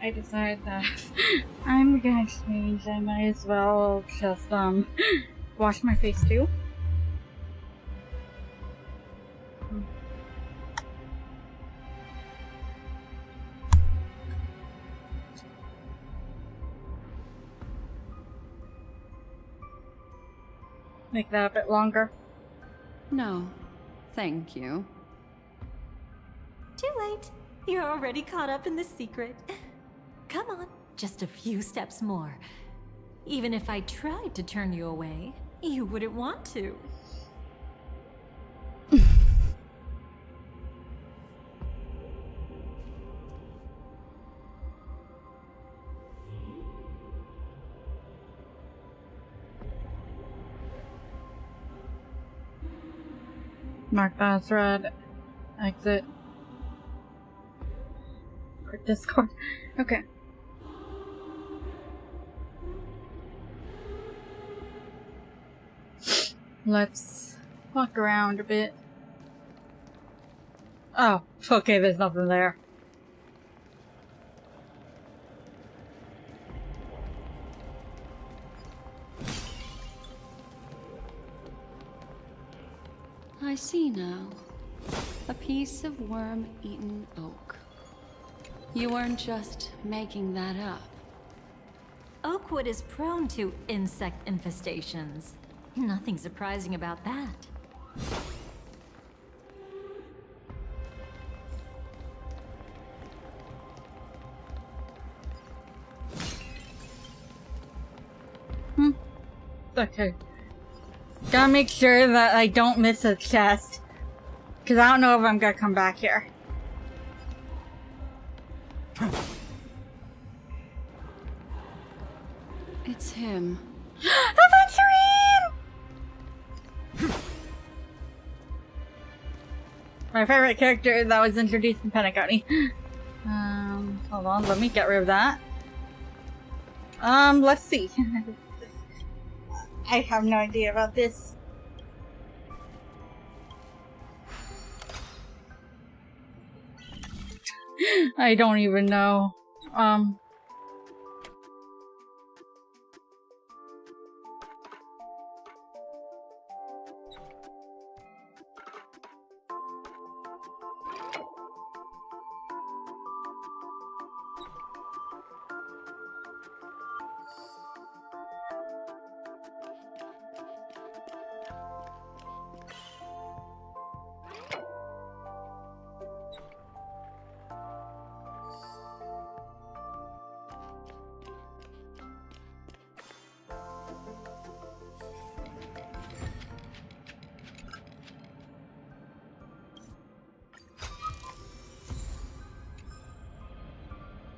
Speaker 1: I decided that I'm gonna change, I might as well just, wash my face too. Make that a bit longer.
Speaker 8: No, thank you.
Speaker 4: Too late. You're already caught up in the secret. Come on, just a few steps more. Even if I tried to turn you away, you wouldn't want to.
Speaker 1: Mark that as red. Exit. Or Discord. Okay. Let's walk around a bit. Oh, okay, there's nothing there.
Speaker 8: I see now. A piece of worm-eaten oak. You weren't just making that up.
Speaker 4: Oakwood is prone to insect infestations. Nothing surprising about that.
Speaker 1: Okay. Gotta make sure that I don't miss a chest. Because I don't know if I'm gonna come back here.
Speaker 8: It's him.
Speaker 1: Aventurine! My favorite character that was introduced in Penacony. Hold on, let me get rid of that. Let's see. I have no idea about this. I don't even know.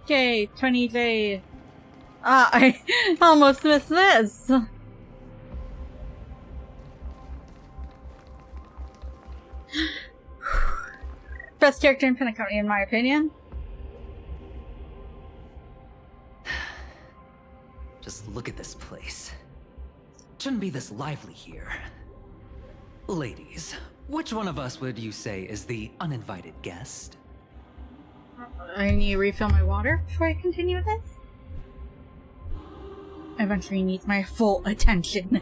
Speaker 1: Okay, 20 days. Ah, I almost missed this. Best character in Penacony, in my opinion.
Speaker 10: Just look at this place. Shouldn't be this lively here. Ladies, which one of us would you say is the uninvited guest?
Speaker 1: I need to refill my water before I continue with this. Eventually needs my full attention.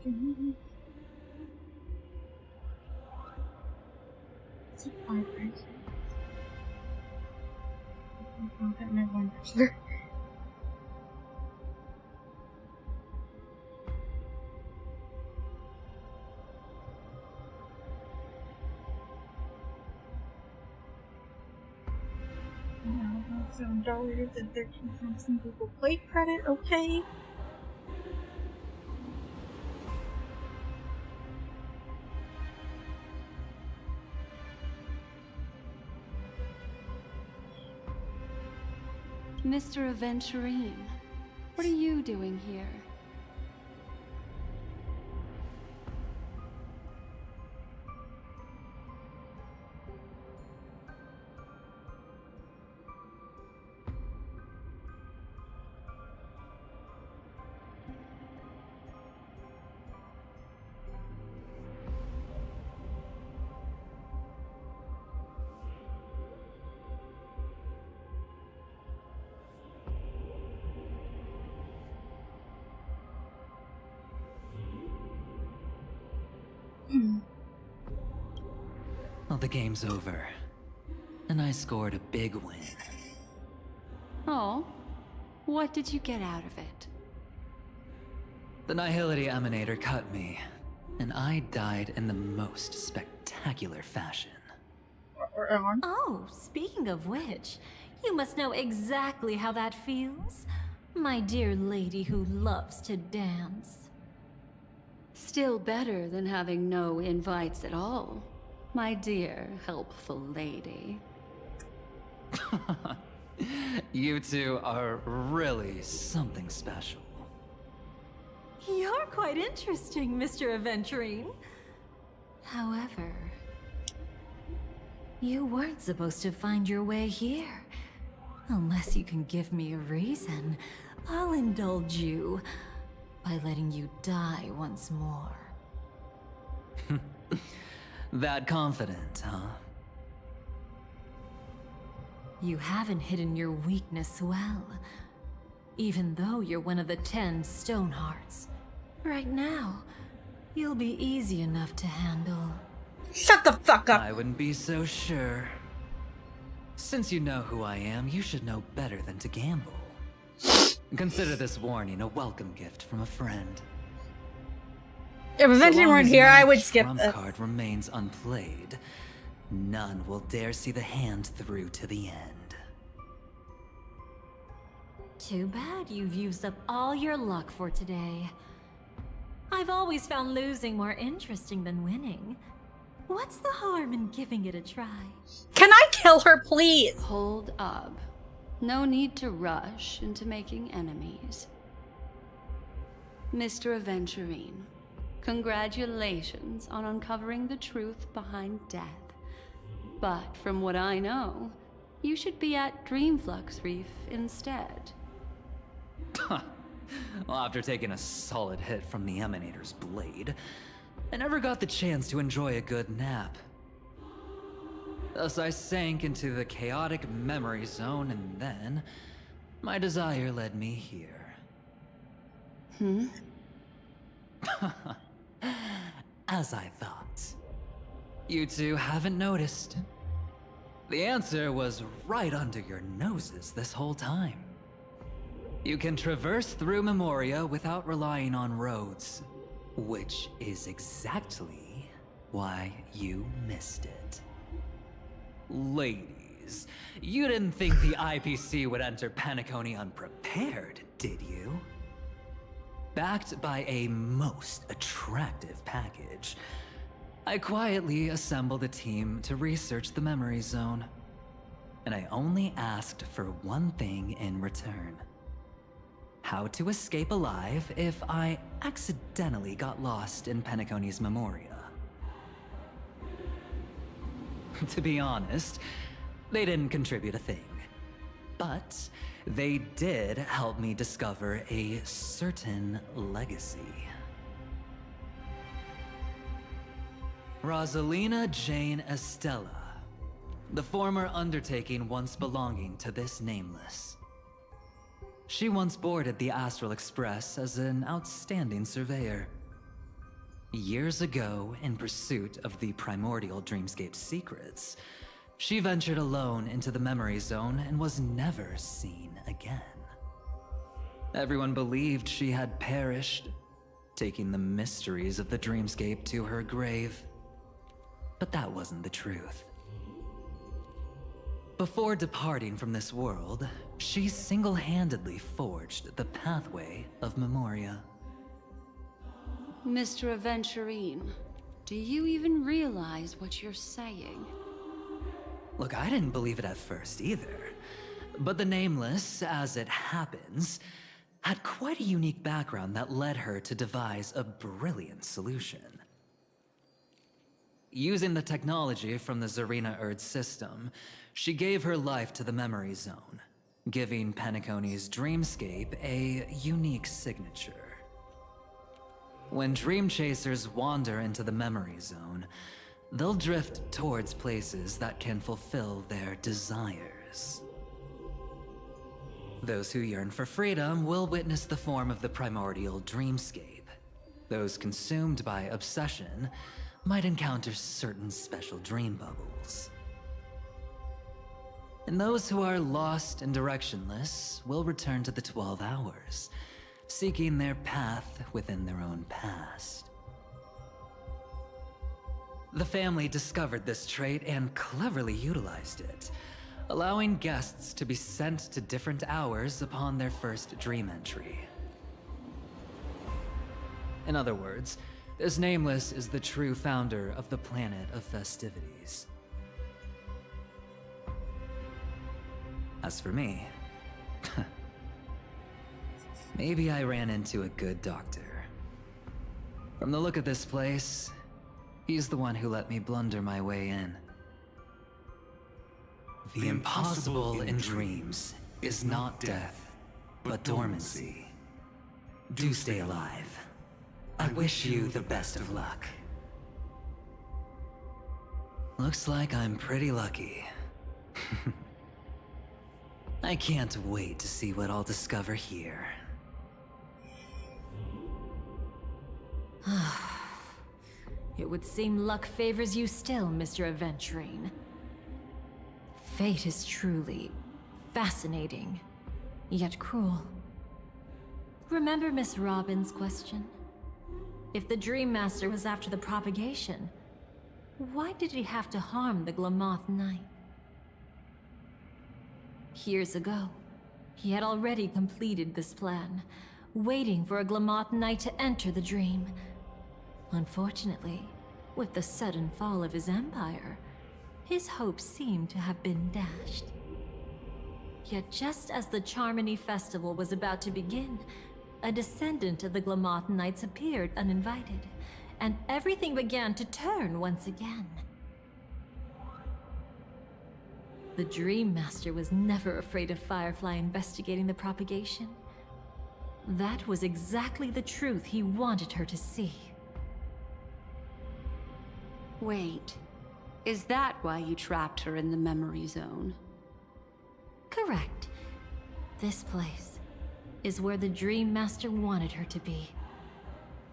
Speaker 1: It's a vibrator. I'll get my wonder. $7 and 13 cents in Google Play credit, okay.
Speaker 8: Mr. Aventurine, what are you doing here?
Speaker 10: Well, the game's over. And I scored a big win.
Speaker 8: Oh, what did you get out of it?
Speaker 10: The Nihility Emanator cut me, and I died in the most spectacular fashion.
Speaker 4: Oh, speaking of which, you must know exactly how that feels. My dear lady who loves to dance.
Speaker 8: Still better than having no invites at all, my dear helpful lady.
Speaker 10: You two are really something special.
Speaker 4: You're quite interesting, Mr. Aventurine. However, you weren't supposed to find your way here. Unless you can give me a reason, I'll indulge you by letting you die once more.
Speaker 10: That confident, huh?
Speaker 4: You haven't hidden your weakness well, even though you're one of the 10 Stonehearts. Right now, you'll be easy enough to handle.
Speaker 1: Shut the fuck up!
Speaker 10: I wouldn't be so sure. Since you know who I am, you should know better than to gamble. Consider this warning a welcome gift from a friend.
Speaker 1: If eventually weren't here, I would skip
Speaker 10: this.
Speaker 1: this.
Speaker 10: Trump card remains unplayed. None will dare see the hand through to the end.
Speaker 4: Too bad you've used up all your luck for today. I've always found losing more interesting than winning. What's the harm in giving it a try?
Speaker 1: Can I kill her, please?
Speaker 8: Hold up. No need to rush into making enemies. Mr. Aventurine, congratulations on uncovering the truth behind death. But from what I know, you should be at Dreamflux Reef instead.
Speaker 10: Well, after taking a solid hit from the Emanator's blade, I never got the chance to enjoy a good nap. Thus I sank into the chaotic memory zone, and then my desire led me here. As I thought. You two haven't noticed. The answer was right under your noses this whole time. You can traverse through Memoria without relying on roads, which is exactly why you missed it. Ladies, you didn't think the IPC would enter Penacony unprepared, did you? Backed by a most attractive package, I quietly assembled a team to research the memory zone. And I only asked for one thing in return. How to escape alive if I accidentally got lost in Penacony's Memoria. To be honest, they didn't contribute a thing. But they did help me discover a certain legacy. Rosalina Jane Estella, the former undertaking once belonging to this nameless. She once boarded the Astral Express as an outstanding surveyor. Years ago, in pursuit of the primordial dreamscape secrets, she ventured alone into the memory zone and was never seen again. Everyone believed she had perished, taking the mysteries of the dreamscape to her grave. But that wasn't the truth. Before departing from this world, she single-handedly forged the pathway of Memoria.
Speaker 8: Mr. Aventurine, do you even realize what you're saying?
Speaker 10: Look, I didn't believe it at first either. But the Nameless, as it happens, had quite a unique background that led her to devise a brilliant solution. Using the technology from the Zarina Erd system, she gave her life to the Memory Zone, giving Penacony's dreamscape a unique signature. When dream chasers wander into the Memory Zone, they'll drift towards places that can fulfill their desires. Those who yearn for freedom will witness the form of the primordial dreamscape. Those consumed by obsession might encounter certain special dream bubbles. And those who are lost and directionless will return to the 12 hours, seeking their path within their own past. The family discovered this trait and cleverly utilized it, allowing guests to be sent to different hours upon their first dream entry. In other words, this Nameless is the true founder of the planet of festivities. As for me, maybe I ran into a good doctor. From the look of this place, he's the one who let me blunder my way in. The impossible in dreams is not death, but dormancy. Do stay alive. I wish you the best of luck. Looks like I'm pretty lucky. I can't wait to see what I'll discover here.
Speaker 4: It would seem luck favors you still, Mr. Aventurine. Fate is truly fascinating, yet cruel. Remember Miss Robin's question? If the Dream Master was after the propagation, why did he have to harm the Glamoth Knight? Years ago, he had already completed this plan, waiting for a Glamoth Knight to enter the dream. Unfortunately, with the sudden fall of his empire, his hopes seemed to have been dashed. Yet just as the Charmony Festival was about to begin, a descendant of the Glamoth Knights appeared uninvited, and everything began to turn once again. The Dream Master was never afraid of Firefly investigating the propagation. That was exactly the truth he wanted her to see.
Speaker 8: Wait, is that why you trapped her in the memory zone?
Speaker 4: Correct. This place is where the Dream Master wanted her to be.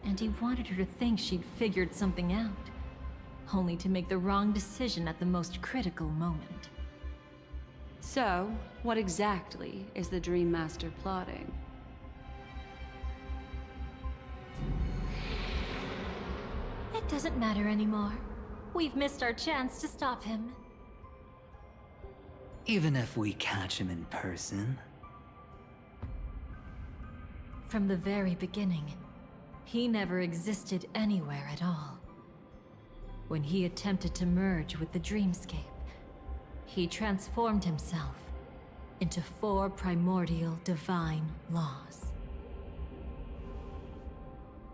Speaker 4: And he wanted her to think she'd figured something out, only to make the wrong decision at the most critical moment.
Speaker 8: So, what exactly is the Dream Master plotting?
Speaker 4: It doesn't matter anymore. We've missed our chance to stop him.
Speaker 10: Even if we catch him in person?
Speaker 4: From the very beginning, he never existed anywhere at all. When he attempted to merge with the dreamscape, he transformed himself into 4 primordial divine laws.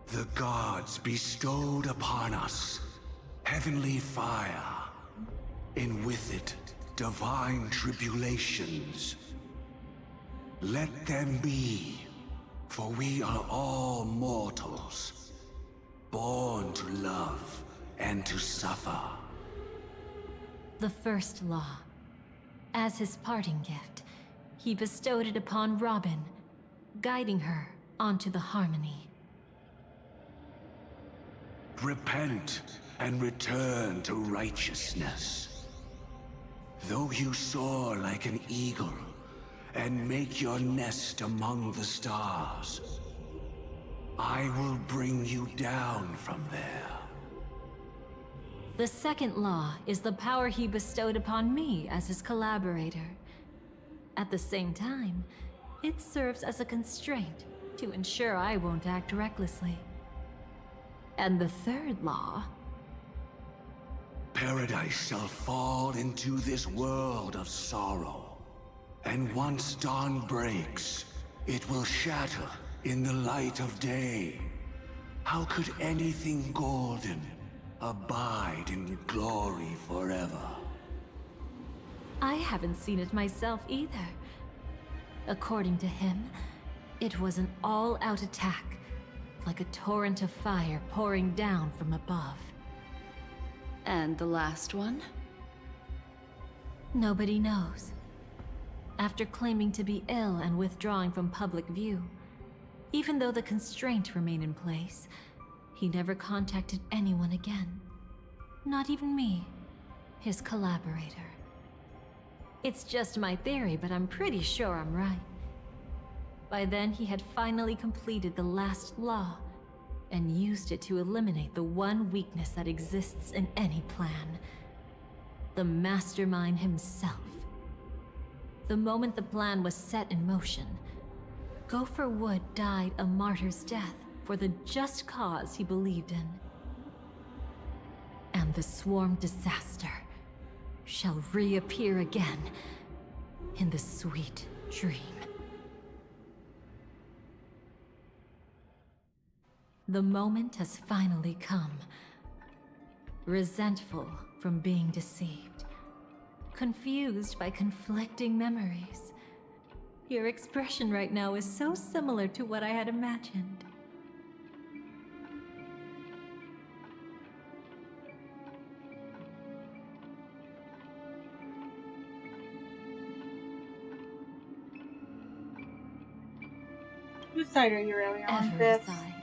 Speaker 7: The gods bestowed upon us heavenly fire, and with it, divine tribulations. Let them be, for we are all mortals, born to love and to suffer.
Speaker 4: The first law. As his parting gift, he bestowed it upon Robin, guiding her onto the harmony.
Speaker 7: Repent and return to righteousness. Though you soar like an eagle and make your nest among the stars, I will bring you down from there.
Speaker 4: The second law is the power he bestowed upon me as his collaborator. At the same time, it serves as a constraint to ensure I won't act recklessly. And the third law...
Speaker 7: Paradise shall fall into this world of sorrow. And once dawn breaks, it will shatter in the light of day. How could anything golden abide in glory forever?
Speaker 4: I haven't seen it myself either. According to him, it was an all-out attack, like a torrent of fire pouring down from above.
Speaker 8: And the last one?
Speaker 4: Nobody knows. After claiming to be ill and withdrawing from public view, even though the constraint remained in place, he never contacted anyone again. Not even me, his collaborator. It's just my theory, but I'm pretty sure I'm right. By then, he had finally completed the last law, and used it to eliminate the one weakness that exists in any plan. The mastermind himself. The moment the plan was set in motion, Gopher Wood died a martyr's death for the just cause he believed in. And the swarm disaster shall reappear again in the sweet dream. The moment has finally come. Resentful from being deceived. Confused by conflicting memories. Your expression right now is so similar to what I had imagined.
Speaker 1: Whose side are you really on,
Speaker 4: Every
Speaker 1: Fitz?
Speaker 4: side.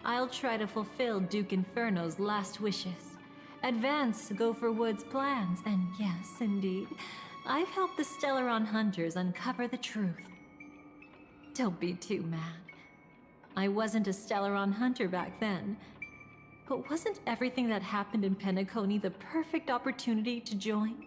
Speaker 4: I'll try to fulfill Duke Inferno's last wishes. Advance Gopher Wood's plans, and yes, indeed, I've helped the Stellaron Hunters uncover the truth. Don't be too mad. I wasn't a Stellaron Hunter back then. But wasn't everything that happened in Penacony the perfect opportunity to join?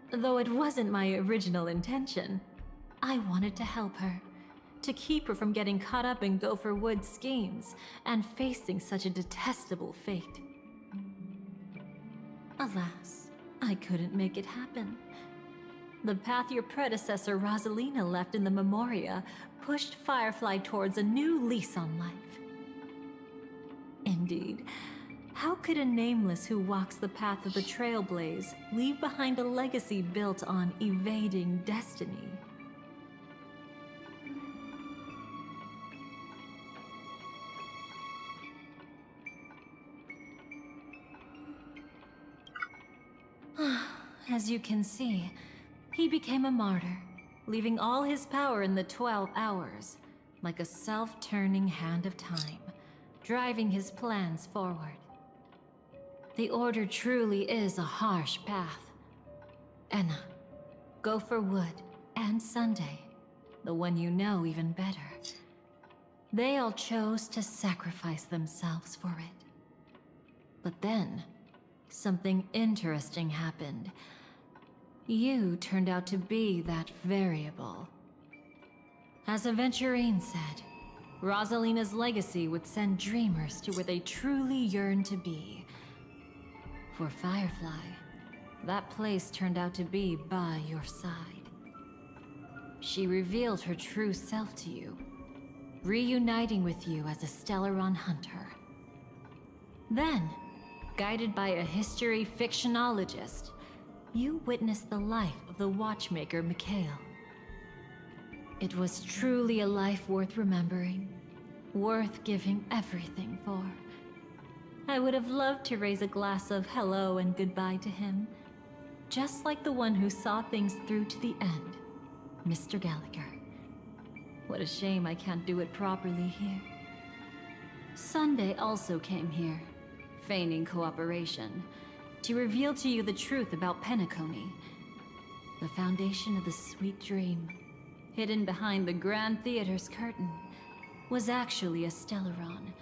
Speaker 4: Though it wasn't my original intention, I wanted to help her. To keep her from getting caught up in Gopher Wood's schemes and facing such a detestable fate. Alas, I couldn't make it happen. The path your predecessor Rosalina left in the Memoria pushed Firefly towards a new lease on life. Indeed, how could a nameless who walks the path of the Trailblaze leave behind a legacy built on evading destiny? As you can see, he became a martyr, leaving all his power in the 12 hours, like a self-turning hand of time, driving his plans forward. The Order truly is a harsh path. Enna, Gopher Wood, and Sunday, the one you know even better. They all chose to sacrifice themselves for it. But then, something interesting happened. You turned out to be that variable. As Aventurine said, Rosalina's legacy would send dreamers to where they truly yearn to be. For Firefly, that place turned out to be by your side. She revealed her true self to you, reuniting with you as a Stellaron hunter. Then, guided by a history fictionologist, you witnessed the life of the watchmaker Mikhail. It was truly a life worth remembering, worth giving everything for. I would have loved to raise a glass of hello and goodbye to him, just like the one who saw things through to the end, Mr. Gallagher. What a shame I can't do it properly here. Sunday also came here, feigning cooperation, to reveal to you the truth about Penacony, the foundation of the sweet dream. Hidden behind the Grand Theater's curtain was actually a Stellaron,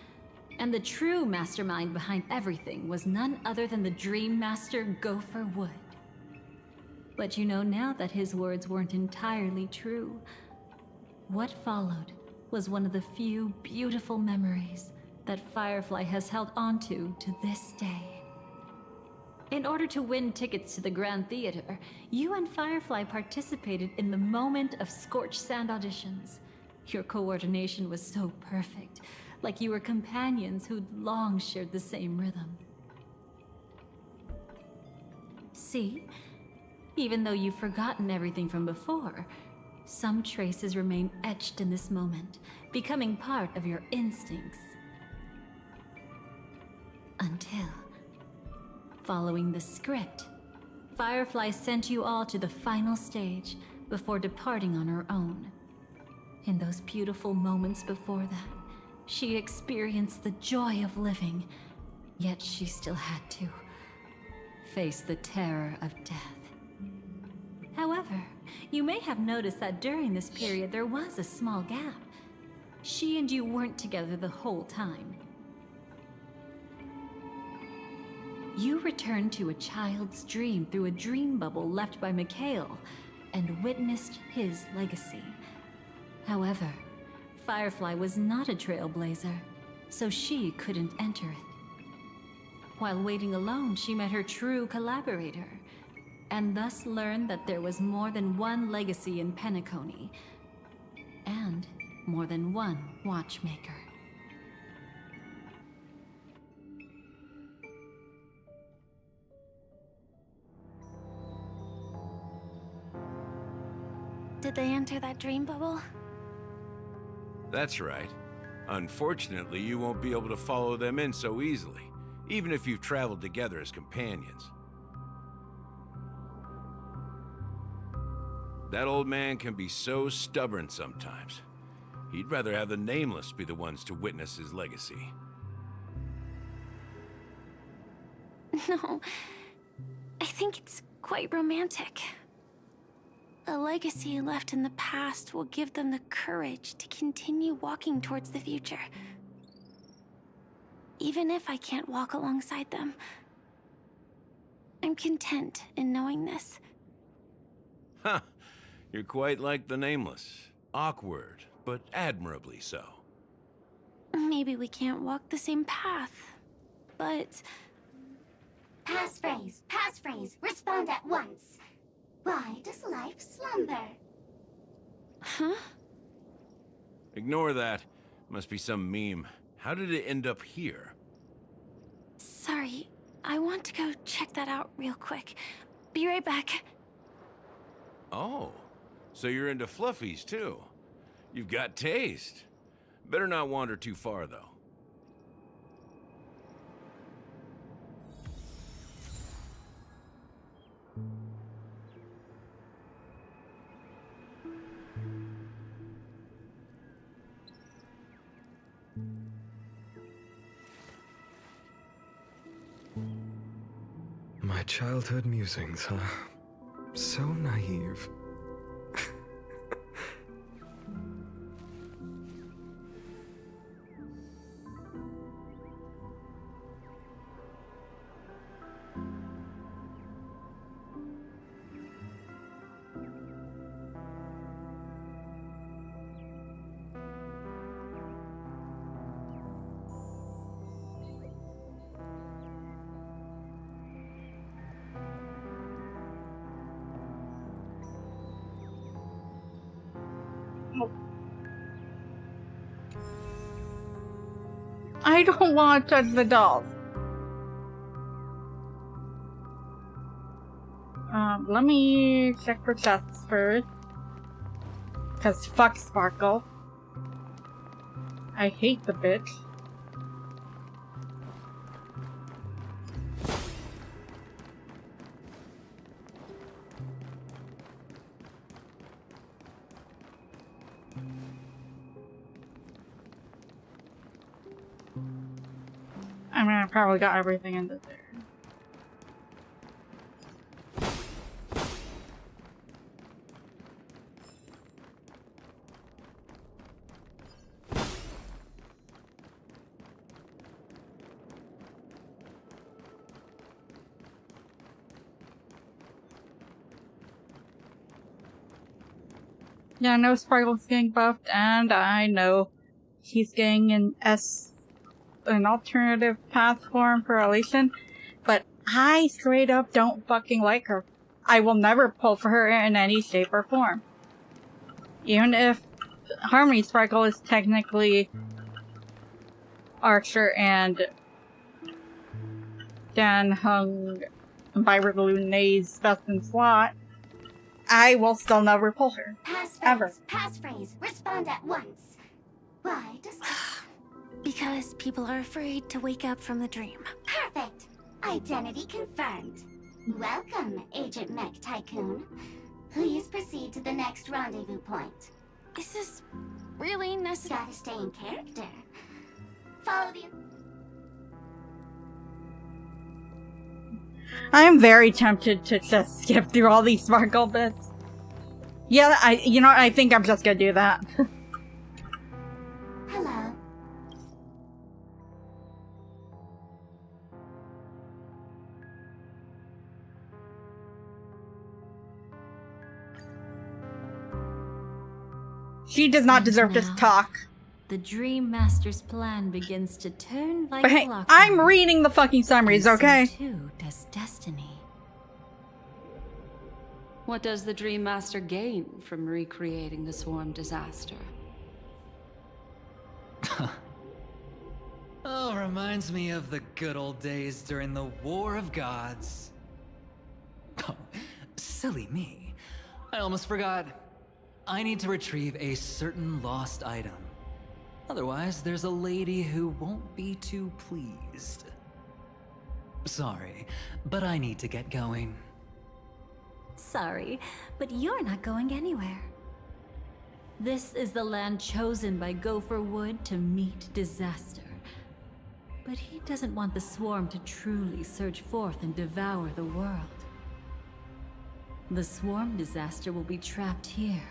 Speaker 4: and the true mastermind behind everything was none other than the Dream Master Gopher Wood. But you know now that his words weren't entirely true. What followed was one of the few beautiful memories that Firefly has held onto to this day. In order to win tickets to the Grand Theater, you and Firefly participated in the moment of scorched sand auditions. Your coordination was so perfect, like you were companions who'd long shared the same rhythm. See? Even though you've forgotten everything from before, some traces remain etched in this moment, becoming part of your instincts. Until, following the script, Firefly sent you all to the final stage before departing on her own. In those beautiful moments before that, she experienced the joy of living, yet she still had to face the terror of death. However, you may have noticed that during this period there was a small gap. She and you weren't together the whole time. You returned to a child's dream through a dream bubble left by Mikhail and witnessed his legacy. However, Firefly was not a trailblazer, so she couldn't enter it. While waiting alone, she met her true collaborator, and thus learned that there was more than one legacy in Penacony, and more than one watchmaker.
Speaker 5: Did they enter that dream bubble?
Speaker 11: That's right. Unfortunately, you won't be able to follow them in so easily, even if you've traveled together as companions. That old man can be so stubborn sometimes. He'd rather have the Nameless be the ones to witness his legacy.
Speaker 5: No, I think it's quite romantic. A legacy left in the past will give them the courage to continue walking towards the future. Even if I can't walk alongside them, I'm content in knowing this.
Speaker 11: Huh. You're quite like the Nameless. Awkward, but admirably so.
Speaker 5: Maybe we can't walk the same path, but...
Speaker 12: Passphrase, respond at once. Why does life slumber?
Speaker 5: Huh?
Speaker 11: Ignore that. Must be some meme. How did it end up here?
Speaker 5: Sorry, I want to go check that out real quick. Be right back.
Speaker 11: Oh, so you're into fluffies too. You've got taste. Better not wander too far though.
Speaker 2: My childhood musings, huh? So naive.
Speaker 1: I don't want to touch the dolls. Let me check for chests first. Cause fuck Sparkle. I hate the bitch. I mean, I probably got everything into there. Yeah, I know Sparkle's getting buffed, and I know he's getting an alternative path form for Elation, but I straight up don't fucking like her. I will never pull for her in any shape or form. Even if Harmony Sparkle is technically Archer and Dan Hung by Lunae's best in slot, I will still never pull her.
Speaker 12: Pass phrase.
Speaker 1: Ever.
Speaker 12: Pass phrase. Respond at once. Why does...
Speaker 5: Because people are afraid to wake up from the dream.
Speaker 12: Perfect. Identity confirmed. Welcome, Agent Mech Tycoon. Please proceed to the next rendezvous point.
Speaker 5: Is this really necessary?
Speaker 12: Gotta stay in character. Follow the...
Speaker 1: I am very tempted to just skip through all these Sparkle bits. Yeah, I think I'm just gonna do that.
Speaker 12: Hello.
Speaker 1: She does not deserve to talk.
Speaker 4: The Dream Master's plan begins to turn like
Speaker 1: But hey,
Speaker 4: clockwork.
Speaker 1: I'm reading the fucking summaries,
Speaker 4: And
Speaker 1: okay?
Speaker 4: so too does destiny.
Speaker 8: What does the Dream Master gain from recreating the swarm disaster?
Speaker 10: Oh, reminds me of the good old days during the War of Gods. Oh, silly me. I almost forgot. I need to retrieve a certain lost item. Otherwise, there's a lady who won't be too pleased. Sorry, but I need to get going.
Speaker 4: Sorry, but you're not going anywhere. This is the land chosen by Gopher Wood to meet disaster. But he doesn't want the swarm to truly surge forth and devour the world. The swarm disaster will be trapped here,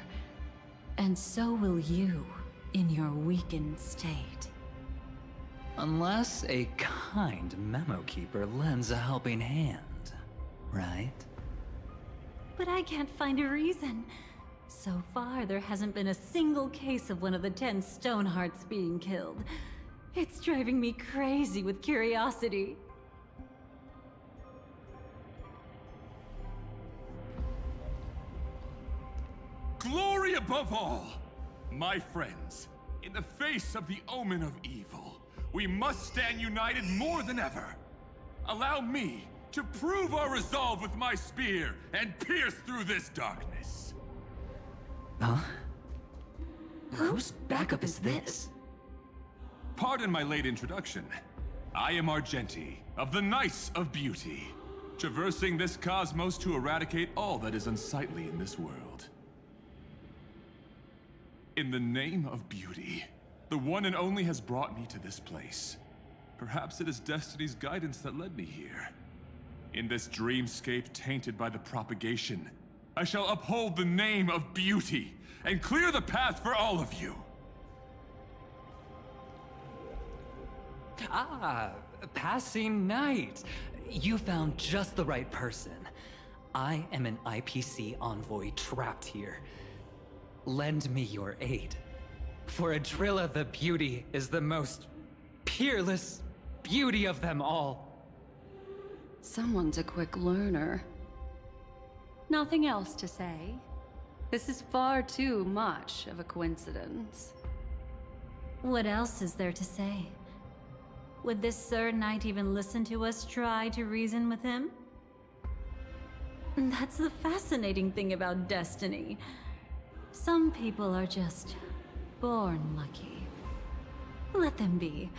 Speaker 4: and so will you in your weakened state.
Speaker 10: Unless a kind memo keeper lends a helping hand, right?
Speaker 4: But I can't find a reason. So far, there hasn't been a single case of one of the 10 Stonehearts being killed. It's driving me crazy with curiosity.
Speaker 6: Glory above all! My friends, in the face of the omen of evil, we must stand united more than ever. Allow me to prove our resolve with my spear and pierce through this darkness.
Speaker 10: Huh? Whose backup is this?
Speaker 6: Pardon my late introduction. I am Argenti, of the Knights of Beauty, traversing this cosmos to eradicate all that is unsightly in this world. In the name of beauty, the one and only has brought me to this place. Perhaps it is destiny's guidance that led me here. In this dreamscape tainted by the propagation, I shall uphold the name of beauty and clear the path for all of you.
Speaker 10: Ah, passing knight. You found just the right person. I am an IPC envoy trapped here. Lend me your aid. For Adrilla the Beauty is the most peerless beauty of them all.
Speaker 8: Someone's a quick learner. Nothing else to say? This is far too much of a coincidence.
Speaker 4: What else is there to say? Would this Sir Knight even listen to us try to reason with him? That's the fascinating thing about destiny. Some people are just born lucky. Let them be.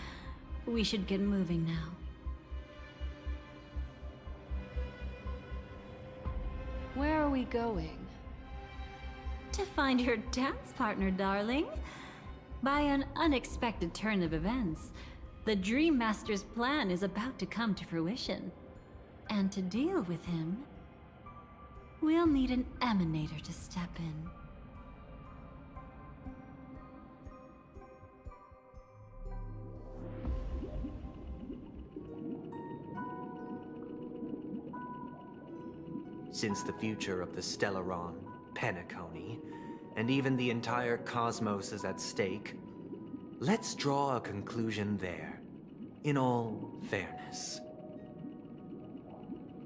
Speaker 4: We should get moving now.
Speaker 8: Where are we going?
Speaker 4: To find your dance partner, darling. By an unexpected turn of events, the Dream Master's plan is about to come to fruition. And to deal with him, we'll need an emanator to step in.
Speaker 13: Since the future of the Stellaron, Penacony, and even the entire cosmos is at stake, let's draw a conclusion there, in all fairness.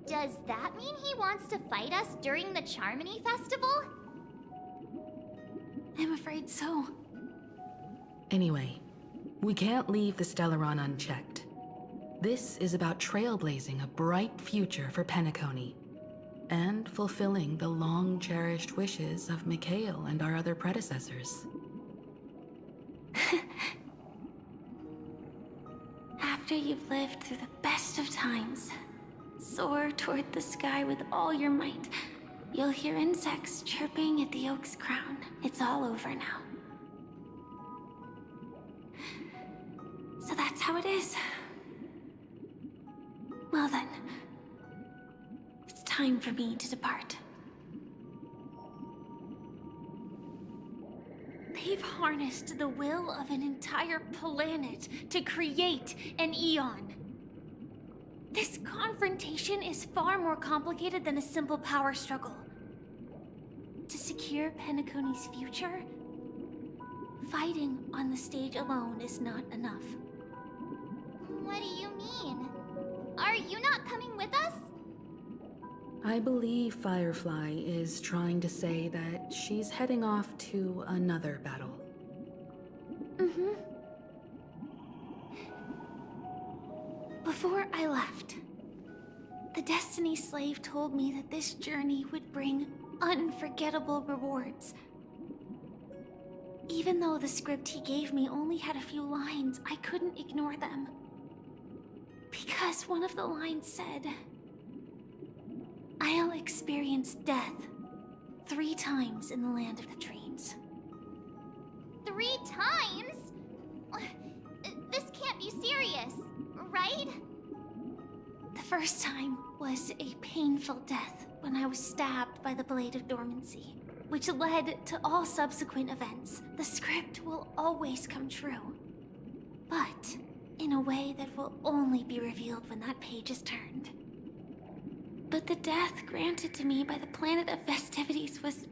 Speaker 12: Does that mean he wants to fight us during the Charmony Festival?
Speaker 5: I'm afraid so.
Speaker 14: Anyway, we can't leave the Stellaron unchecked. This is about trailblazing a bright future for Penacony, and fulfilling the long-cherished wishes of Mikhail and our other predecessors.
Speaker 5: After you've lived through the best of times, soar toward the sky with all your might. You'll hear insects chirping at the oak's crown. It's all over now. So that's how it is. Well then, it's time for me to depart. They've harnessed the will of an entire planet to create an Eon. This confrontation is far more complicated than a simple power struggle. To secure Penacony's future, fighting on the stage alone is not enough.
Speaker 12: What do you mean? Are you not coming with us?
Speaker 14: I believe Firefly is trying to say that she's heading off to another battle.
Speaker 5: Mm-hmm. Before I left, the Destiny Slave told me that this journey would bring unforgettable rewards. Even though the script he gave me only had a few lines, I couldn't ignore them. Because one of the lines said, "I'll experience death 3 times in the land of the dreams."
Speaker 12: 3 times? This can't be serious, right?
Speaker 5: The first time was a painful death when I was stabbed by the Blade of Dormancy, which led to all subsequent events. The script will always come true, but in a way that will only be revealed when that page is turned. But the death granted to me by the planet of festivities was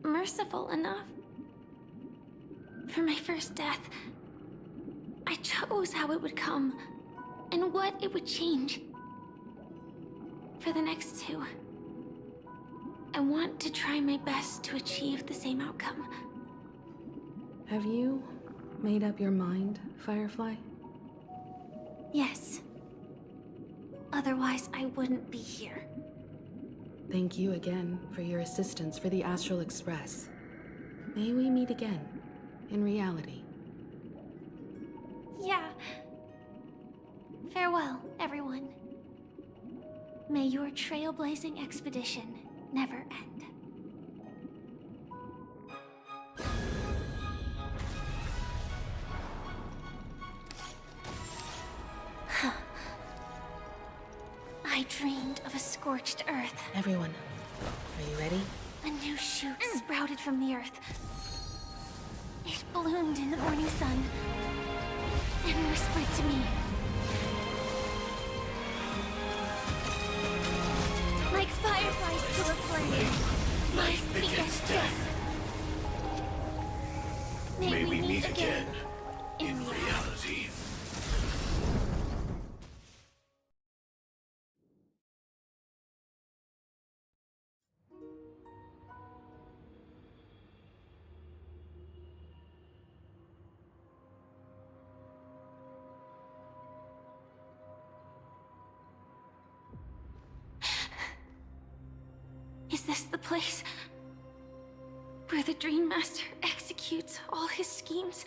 Speaker 5: merciful enough. For my first death, I chose how it would come and what it would change. For the next 2, I want to try my best to achieve the same outcome.
Speaker 14: Have you made up your mind, Firefly?
Speaker 5: Yes. Otherwise, I wouldn't be here.
Speaker 14: Thank you again for your assistance for the Astral Express. May we meet again, in reality.
Speaker 5: Yeah. Farewell, everyone. May your trailblazing expedition never end. I dreamed of a scorched earth.
Speaker 14: Everyone, are you ready?
Speaker 5: A new shoot sprouted from the earth. It bloomed in the morning sun and whispered to me. Like fireflies to a flame, life begets death. May we meet again in reality. Is this the place where the Dream Master executes all his schemes?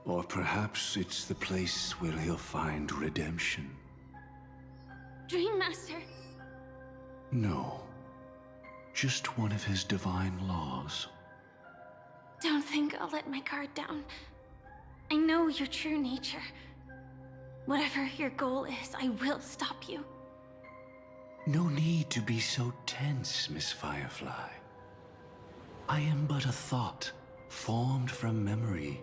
Speaker 7: Or perhaps it's the place where he'll find redemption.
Speaker 5: Dream Master!
Speaker 7: No. Just one of his divine laws.
Speaker 5: Don't think I'll let my guard down. I know your true nature. Whatever your goal is, I will stop you.
Speaker 7: No need to be so tense, Miss Firefly. I am but a thought, formed from memory.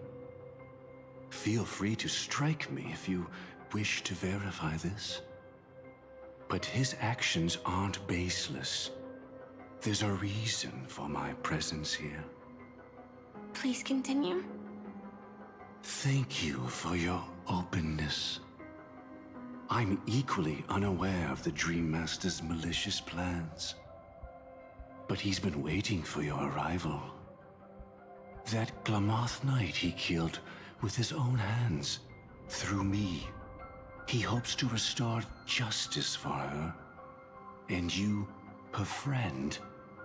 Speaker 7: Feel free to strike me if you wish to verify this. But his actions aren't baseless. There's a reason for my presence here.
Speaker 5: Please continue.
Speaker 7: Thank you for your openness. I'm equally unaware of the Dream Master's malicious plans. But he's been waiting for your arrival. That Glamoth Knight he killed with his own hands, through me. He hopes to restore justice for her. And you, her friend,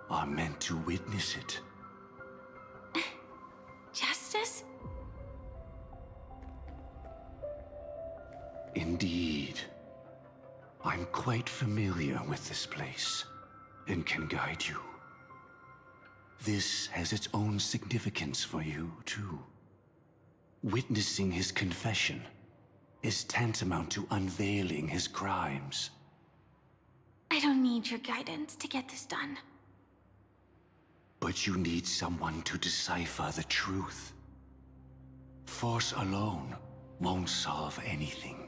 Speaker 7: are meant to witness it.
Speaker 5: Justice?
Speaker 7: Indeed. I'm quite familiar with this place, and can guide you. This has its own significance for you, too. Witnessing his confession is tantamount to unveiling his crimes.
Speaker 5: I don't need your guidance to get this done.
Speaker 7: But you need someone to decipher the truth. Force alone won't solve anything.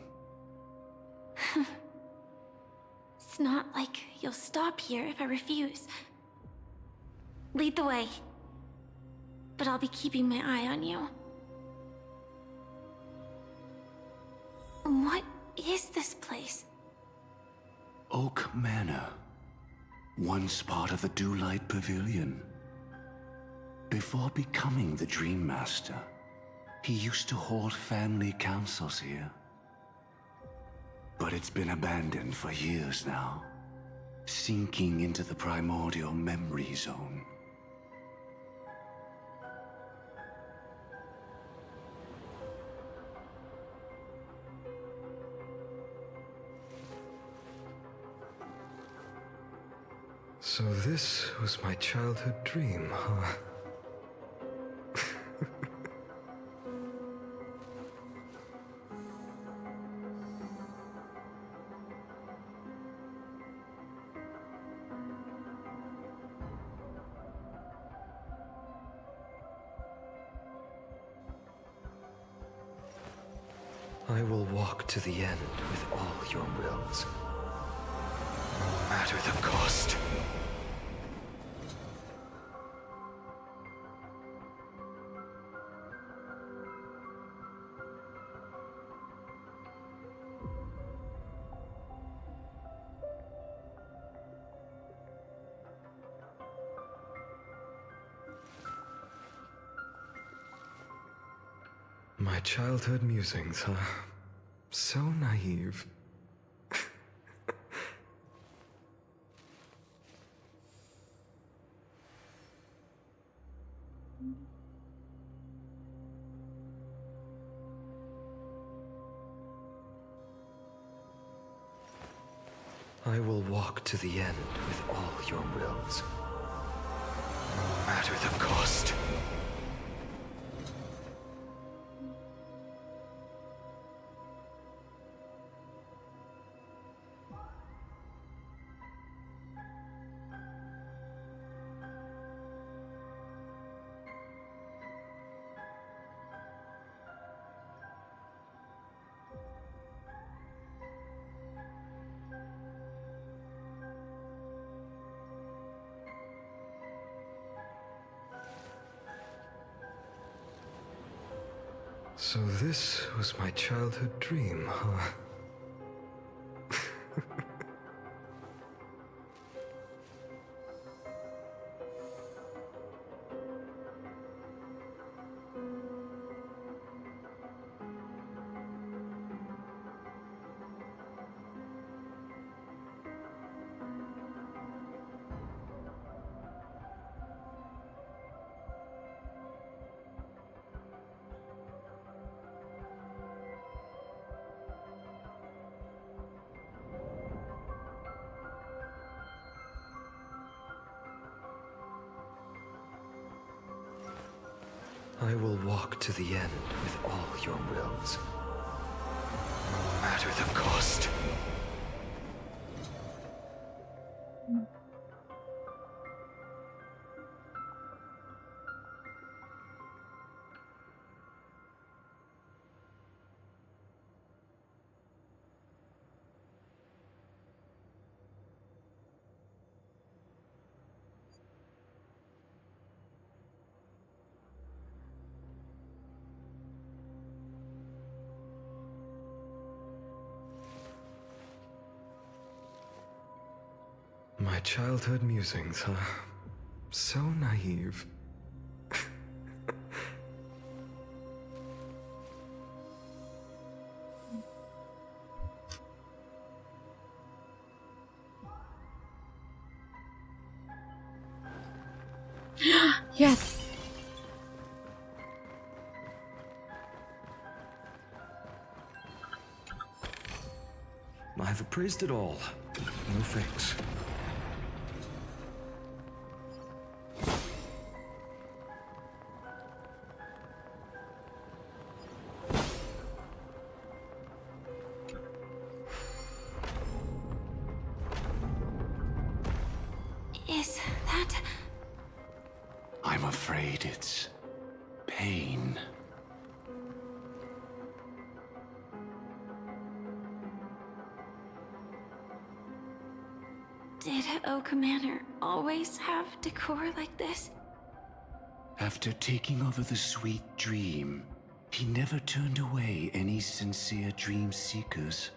Speaker 5: It's not like you'll stop here if I refuse. Lead the way. But I'll be keeping my eye on you. What is this place?
Speaker 7: Oak Manor. Once part of the Dewlight Pavilion. Before becoming the Dream Master, he used to hold family councils here. But it's been abandoned for years now, sinking into the primordial memory zone.
Speaker 2: So this was my childhood dream, huh? I will walk to the end with all your wills, no matter the cost. My childhood musings, huh? So naive. I will walk to the end with all your wills, no matter the cost. So this was my childhood dream, huh? I will walk to the end with all your wills, no matter the cost. My childhood musings, huh? So naive.
Speaker 1: Yes!
Speaker 2: I've appraised it all. No thanks.
Speaker 5: Is that...
Speaker 7: I'm afraid it's pain.
Speaker 5: Did Oak Manor always have decor like this?
Speaker 7: After taking over the Sweet Dream, he never turned away any sincere dream seekers,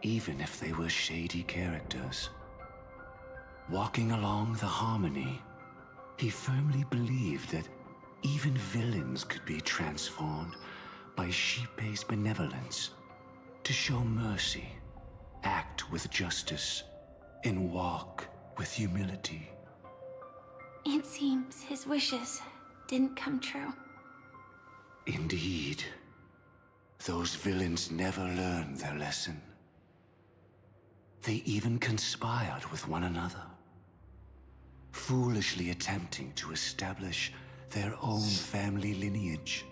Speaker 7: even if they were shady characters. Walking along the Harmony, he firmly believed that even villains could be transformed by Shipei's benevolence to show mercy, act with justice, and walk with humility.
Speaker 5: It seems his wishes didn't come true.
Speaker 7: Indeed, those villains never learned their lesson. They even conspired with one another, foolishly attempting to establish their own family lineage.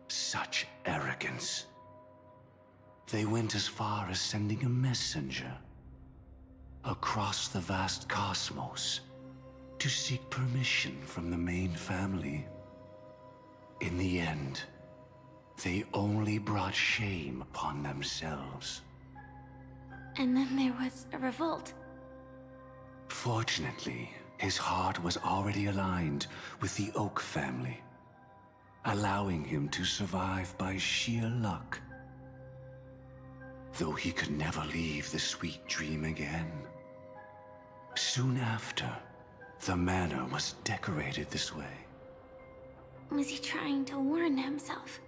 Speaker 7: Such arrogance. They went as far as sending a messenger across the vast cosmos to seek permission from the main family. In the end, they only brought shame upon themselves.
Speaker 5: And then there was a revolt.
Speaker 7: Fortunately, his heart was already aligned with the Oak family, allowing him to survive by sheer luck. Though he could never leave the Sweet Dream again. Soon after, the manor was decorated this way.
Speaker 5: Was he trying to warn himself?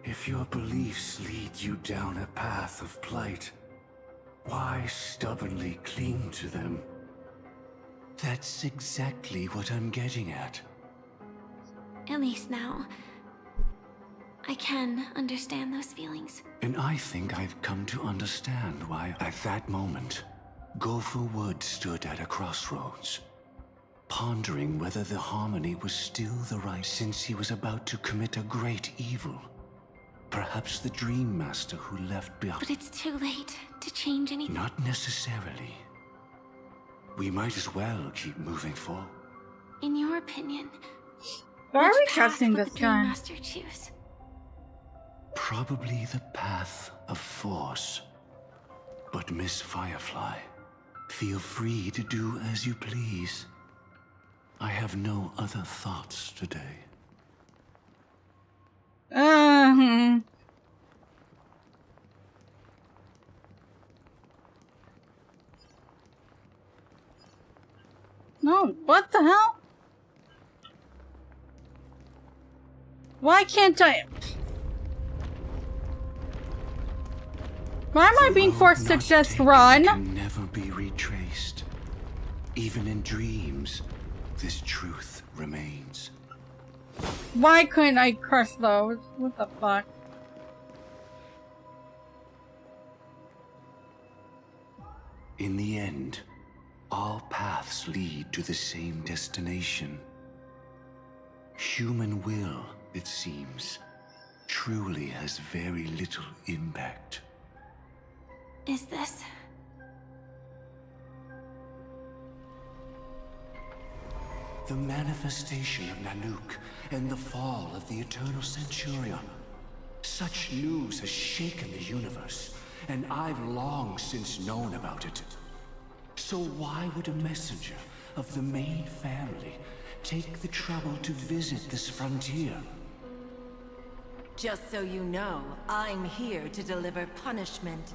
Speaker 7: If your beliefs lead you down a path of plight, why stubbornly cling to them? That's exactly what I'm getting at.
Speaker 5: At least now, I can understand those feelings.
Speaker 7: And I think I've come to understand why, at that moment, Gopher Wood stood at a crossroads, pondering whether the Harmony was still the right, since he was about to commit a great evil. Perhaps the Dream Master who left behind.
Speaker 5: But it's too late to change anything.
Speaker 7: Not necessarily. We might as well keep moving forward.
Speaker 5: In your opinion,
Speaker 1: why are we
Speaker 5: which path
Speaker 1: casting
Speaker 5: would
Speaker 1: this
Speaker 5: the
Speaker 1: guy?
Speaker 5: Dream Master choose?
Speaker 7: Probably the path of force. But Miss Firefly, feel free to do as you please. I have no other thoughts today.
Speaker 1: No, what the hell? Why can't I? Why am I being forced to just run?
Speaker 7: Can never be retraced. Even in dreams, this truth remains.
Speaker 1: Why couldn't I crush those? What the fuck?
Speaker 7: In the end, all paths lead to the same destination. Human will, it seems, truly has very little impact.
Speaker 5: Is this...
Speaker 7: The manifestation of Nanook and the fall of the Eternal Centurion. Such news has shaken the universe, and I've long since known about it. So why would a messenger of the main family take the trouble to visit this frontier?
Speaker 15: Just so you know, I'm here to deliver punishment,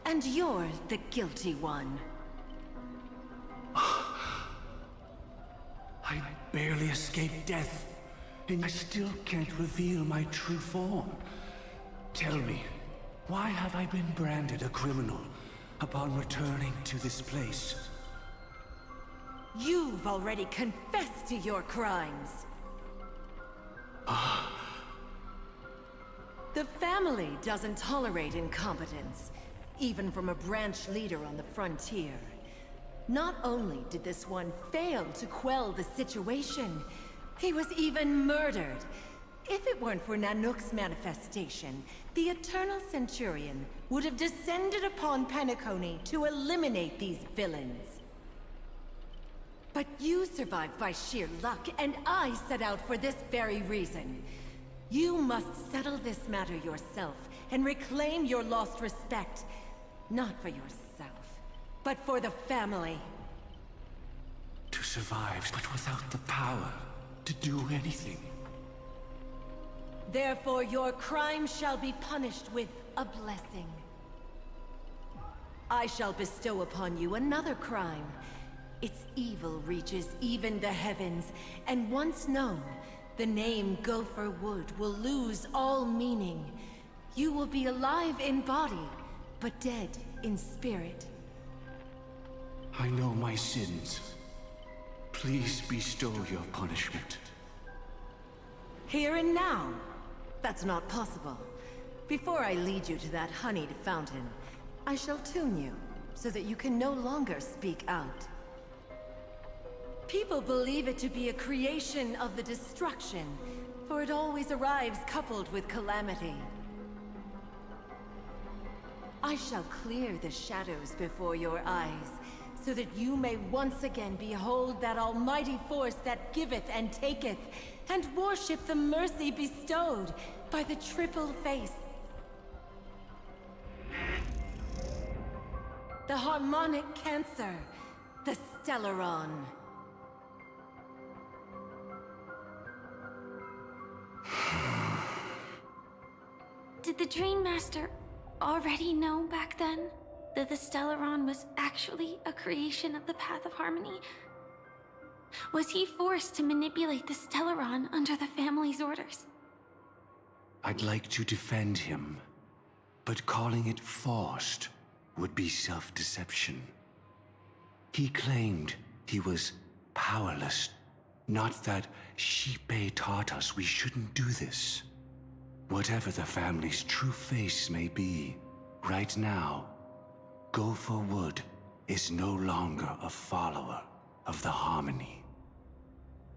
Speaker 15: and you're the guilty one.
Speaker 7: I barely escaped death, and I still can't reveal my true form. Tell me, why have I been branded a criminal upon returning to this place?
Speaker 15: You've already confessed to your crimes. The family doesn't tolerate incompetence, even from a branch leader on the frontier. Not only did this one fail to quell the situation, he was even murdered. If it weren't for Nanook's manifestation, the Eternal Centurion would have descended upon Penacony to eliminate these villains. But you survived by sheer luck, and I set out for this very reason. You must settle this matter yourself and reclaim your lost respect. Not for yourself, but for the family.
Speaker 7: To survive, but without the power to do anything.
Speaker 15: Therefore, your crime shall be punished with a blessing. I shall bestow upon you another crime. Its evil reaches even the heavens, and once known, the name Gopher Wood will lose all meaning. You will be alive in body, but dead in spirit.
Speaker 7: I know my sins. Please bestow your punishment.
Speaker 15: Here and now? That's not possible. Before I lead you to that honeyed fountain, I shall tune you, so that you can no longer speak out. People believe it to be a creation of the destruction, for it always arrives coupled with calamity. I shall clear the shadows before your eyes, so that you may once again behold that almighty force that giveth and taketh, and worship the mercy bestowed by the triple face. The harmonic cancer, the Stellaron.
Speaker 5: Did the Dream Master already know back then that the Stellaron was actually a creation of the Path of Harmony? Was he forced to manipulate the Stellaron under the family's orders?
Speaker 7: I'd like to defend him, but calling it forced would be self-deception. He claimed he was powerless, not that Xipe taught us we shouldn't do this. Whatever the family's true face may be, right now, Gopher Wood is no longer a follower of the Harmony.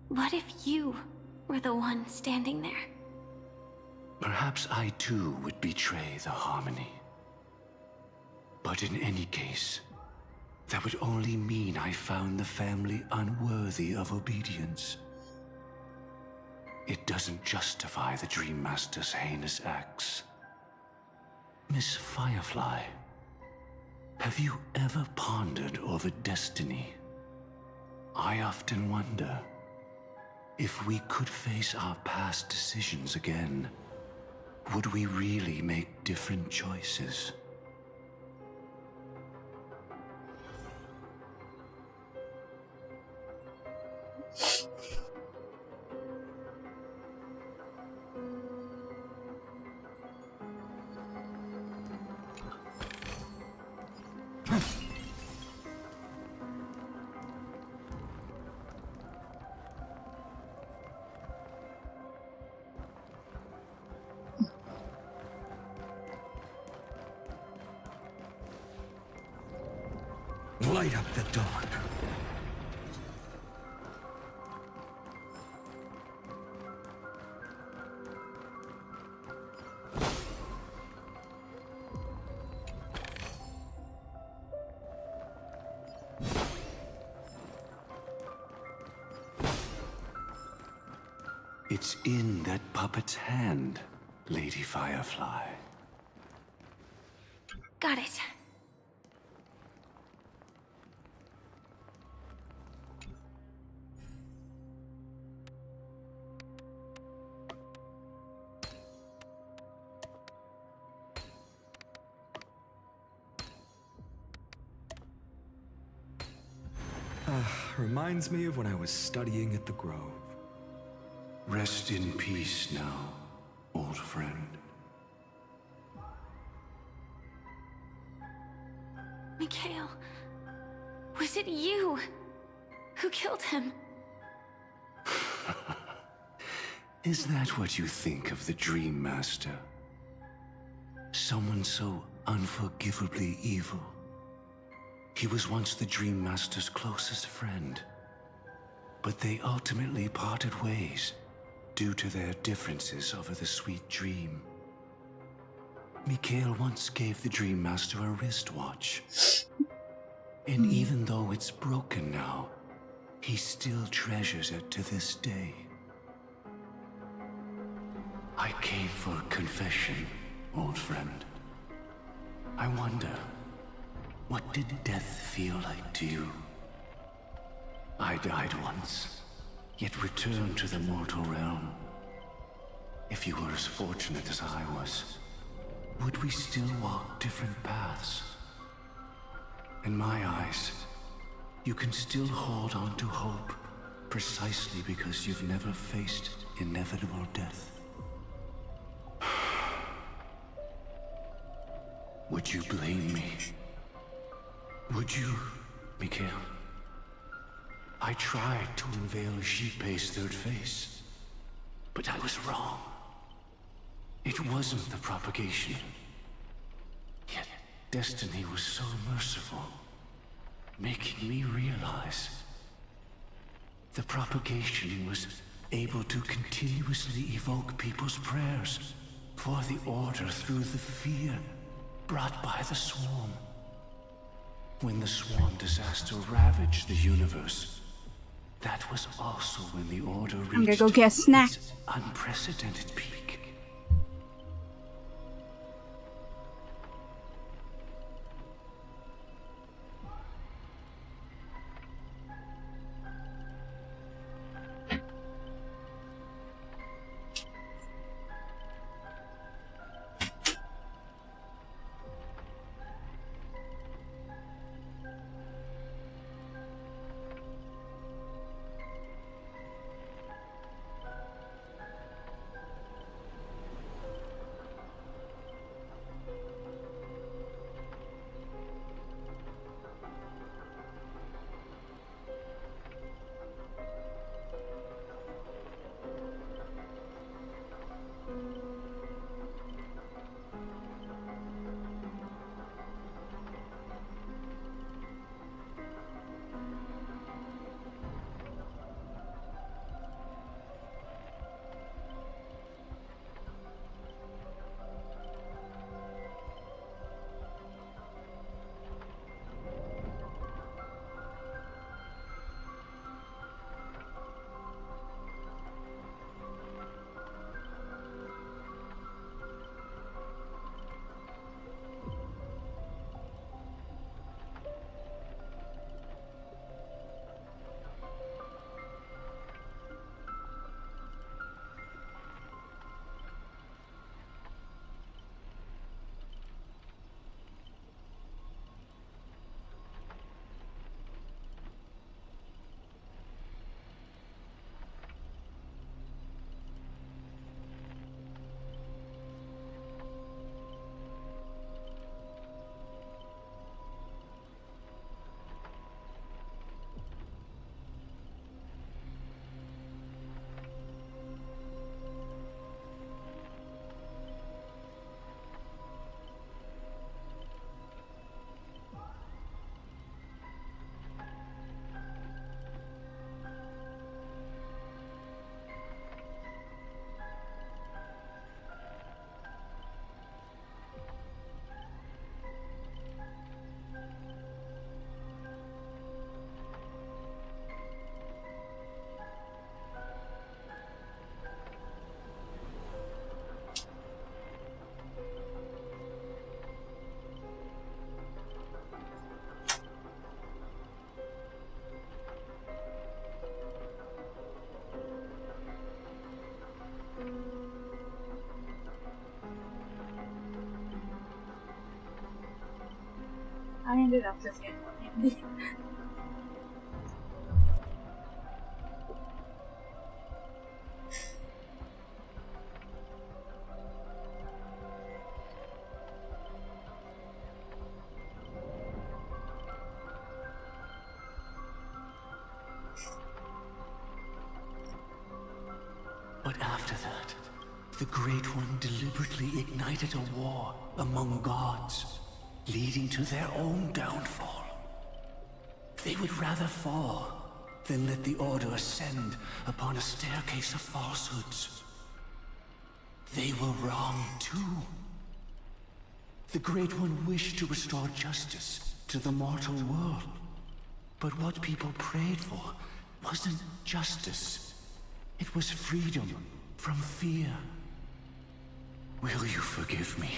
Speaker 5: What if you were the one standing there?
Speaker 7: Perhaps I too would betray the Harmony. But in any case, that would only mean I found the family unworthy of obedience. It doesn't justify the Dream Master's heinous acts. Miss Firefly, have you ever pondered over destiny? I often wonder if we could face our past decisions again, would we really make different choices?
Speaker 2: Light up the dawn.
Speaker 7: It's in that puppet's hand, Lady Firefly.
Speaker 5: Got it.
Speaker 2: Reminds me of when I was studying at the Grove.
Speaker 7: Rest in peace now, old friend.
Speaker 5: Mikhail, was it you who killed him?
Speaker 7: Is that what you think of the Dream Master? Someone so unforgivably evil? He was once the Dream Master's closest friend, but they ultimately parted ways due to their differences over the sweet dream. Mikhail once gave the Dream Master a wristwatch, and even though it's broken now, he still treasures it to this day. I came for confession, old friend. I wonder, what did death feel like to you? I died once, yet returned to the mortal realm. If you were as fortunate as I was, would we still walk different paths? In my eyes, you can still hold on to hope precisely because you've never faced inevitable death. Would you blame me? Would you, Mikhail? I tried to unveil Xipe's third face, but I was wrong. It wasn't the propagation. Yet destiny was so merciful, making me realize the propagation was able to continuously evoke people's prayers for the Order through the fear brought by the Swarm. When the Swarm disaster ravaged the universe, that was also when the Order reached
Speaker 1: I'm gonna go get a snack.
Speaker 7: its unprecedented peak.
Speaker 1: ended up this game.
Speaker 7: But after that, the Great One deliberately ignited a war among gods, leading to their own downfall. They would rather fall than let the Order ascend upon a staircase of falsehoods. They were wrong too. The Great One wished to restore justice to the mortal world. But what people prayed for wasn't justice. It was freedom from fear. Will you forgive me?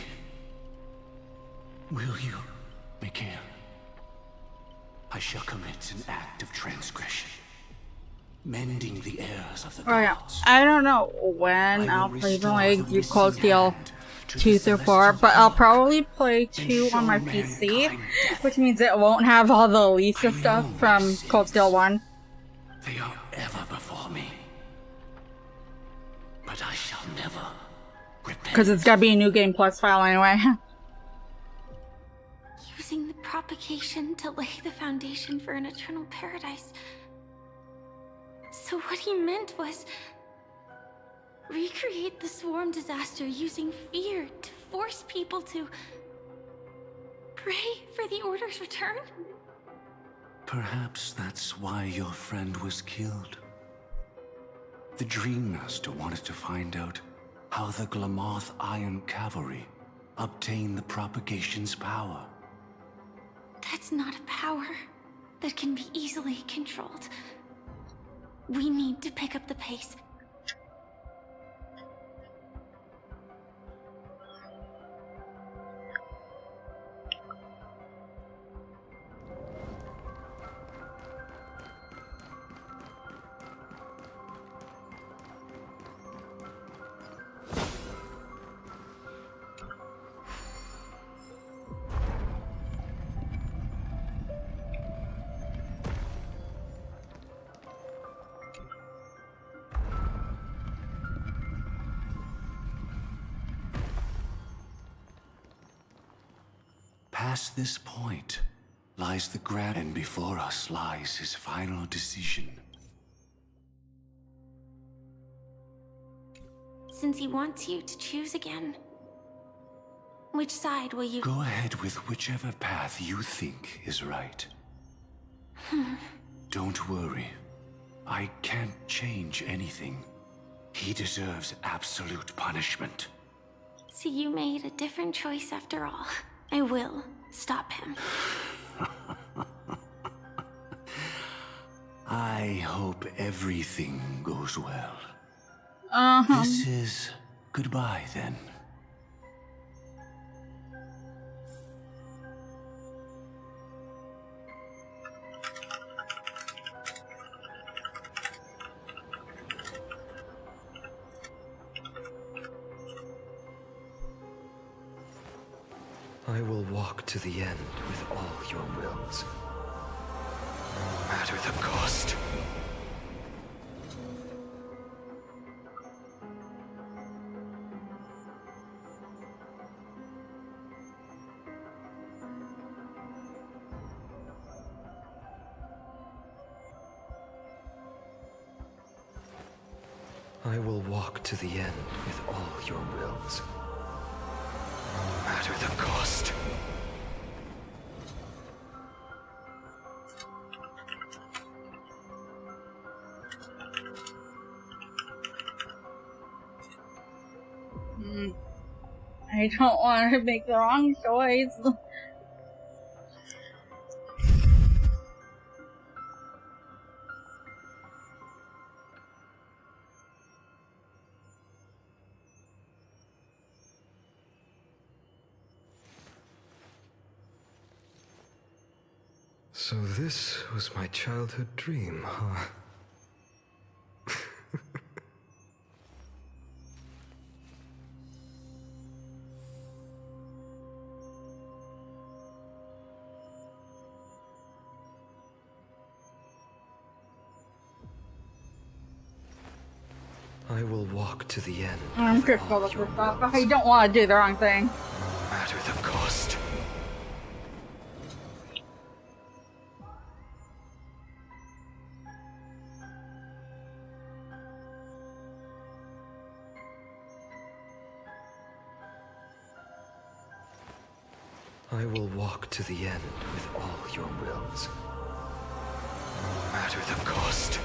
Speaker 7: Will you, Mikhail? I shall commit an act of transgression, mending the errors of the gods.
Speaker 1: I don't know when I'll play the like do Cold Steel 2 through 4, but I'll probably play 2 on my PC, which means it won't have all the Lisa stuff from Cold Steel 1.
Speaker 7: They are ever before me. But I shall never repent.
Speaker 1: Because it's gotta be a New Game Plus file anyway.
Speaker 5: Using the propagation to lay the foundation for an eternal paradise. So what he meant was recreate the swarm disaster using fear to force people to pray for the Order's return?
Speaker 7: Perhaps that's why your friend was killed. The Dream Master wanted to find out how the Glamoth Iron Cavalry obtained the propagation's power.
Speaker 5: That's not a power that can be easily controlled. We need to pick up the pace.
Speaker 7: Past this point lies the grand, and before us lies his final decision.
Speaker 5: Since he wants you to choose again, which side will you—
Speaker 7: Go ahead with whichever path you think is right. Don't worry. I can't change anything. He deserves absolute punishment.
Speaker 5: So you made a different choice after all. I will stop him.
Speaker 7: I hope everything goes well. This is goodbye then.
Speaker 2: I will walk to the end with all your wills, no matter the cost. I will walk to the end with all your wills, no matter the cost.
Speaker 1: I don't want to make the wrong choice.
Speaker 2: So this was my childhood dream, huh? I will walk to the end.
Speaker 1: I'm critical of this stuff. I don't want to do the wrong thing.
Speaker 2: No matter the cost. I will walk to the end with all your wills. No matter the cost.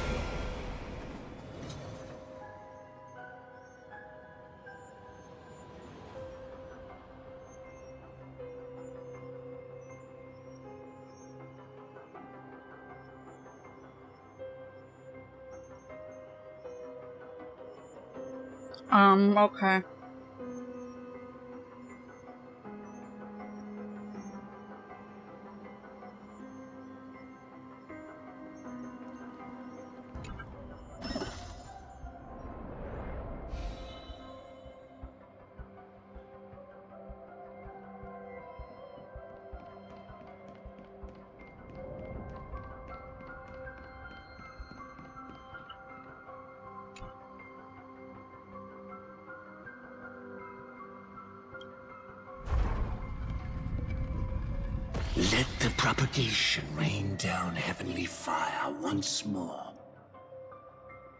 Speaker 1: Okay.
Speaker 7: Let the propagation rain down heavenly fire once more,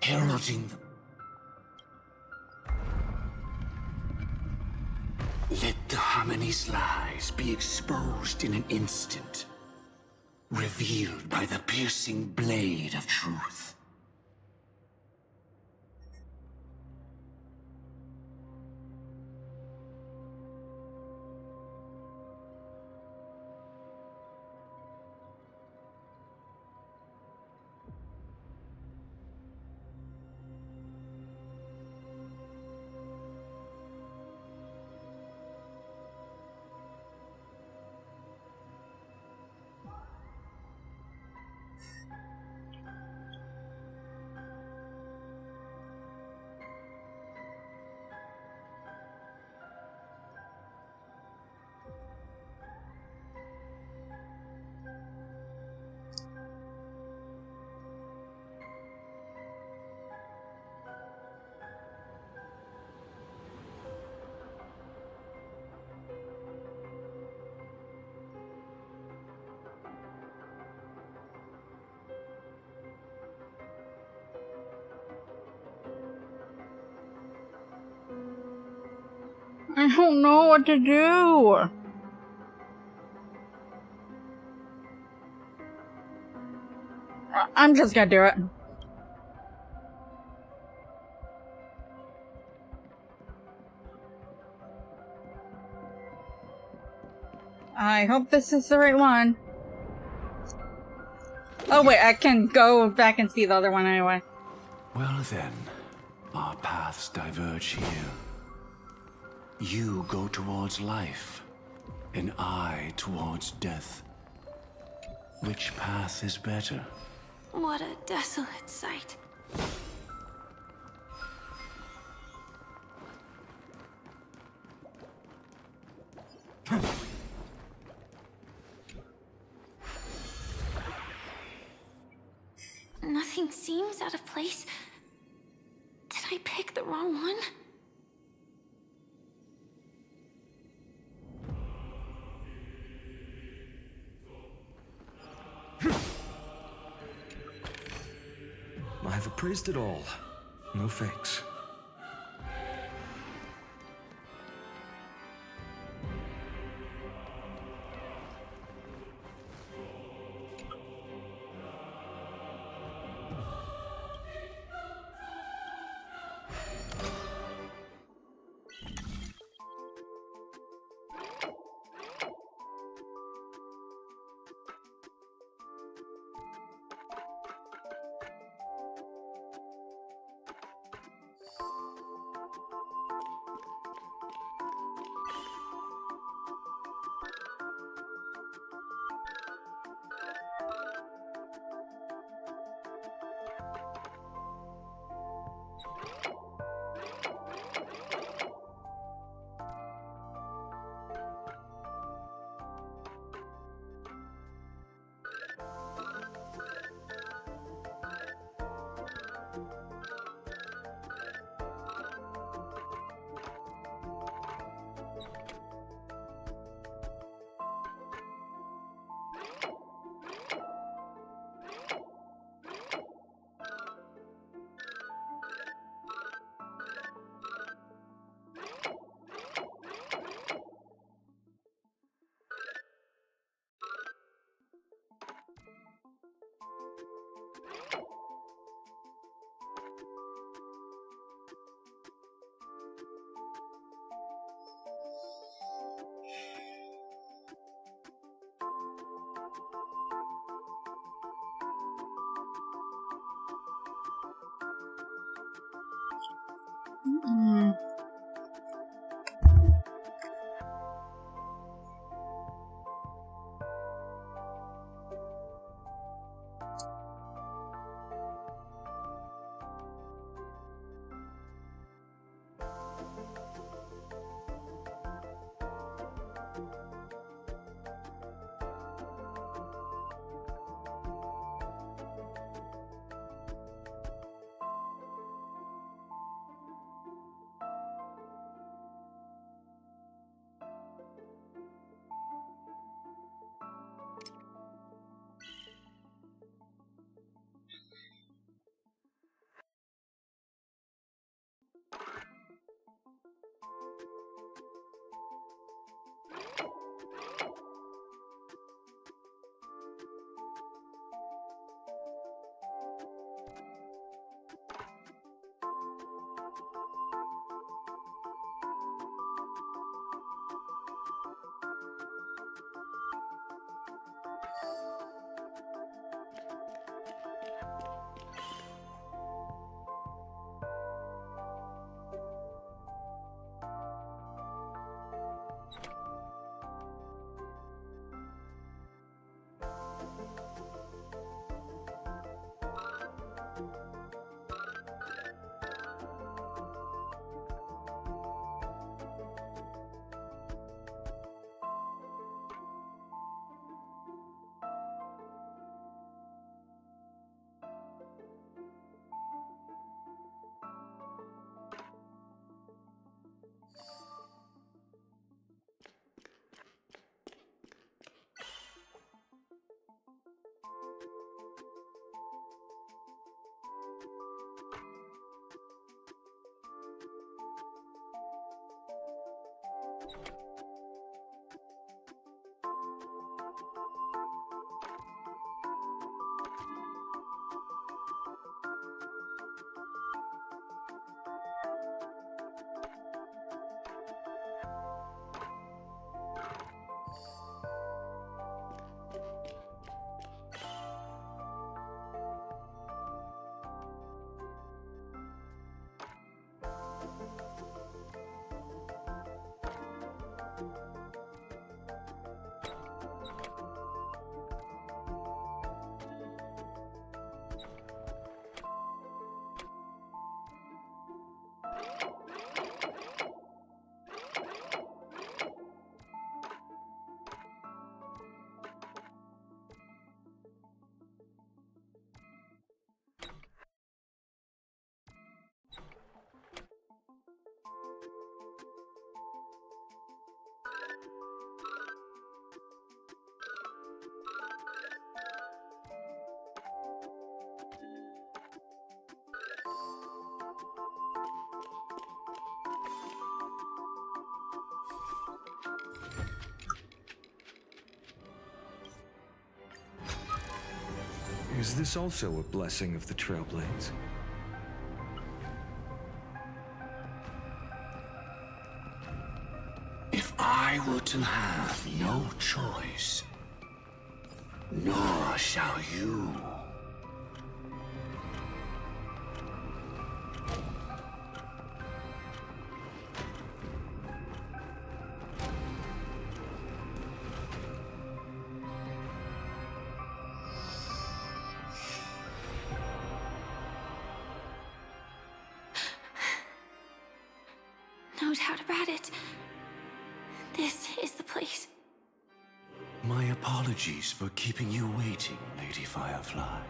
Speaker 7: heralding the... Let the harmony's lies be exposed in an instant, revealed by the piercing blade of truth.
Speaker 1: I don't know what to do. I'm just gonna do it. I hope this is the right one. Oh wait, I can go back and see the other one anyway.
Speaker 7: Well then, our paths diverge here. You go towards life, and I towards death. Which path is better?
Speaker 5: What a desolate sight. Nothing seems out of place. Did I pick the wrong one?
Speaker 2: I've appraised it all. No fakes.
Speaker 1: Mm.
Speaker 2: Is this also a blessing of the Trailblades?
Speaker 7: If I were to have no choice, nor shall you.
Speaker 5: No doubt about it. This is the place.
Speaker 7: My apologies for keeping you waiting, Lady Firefly.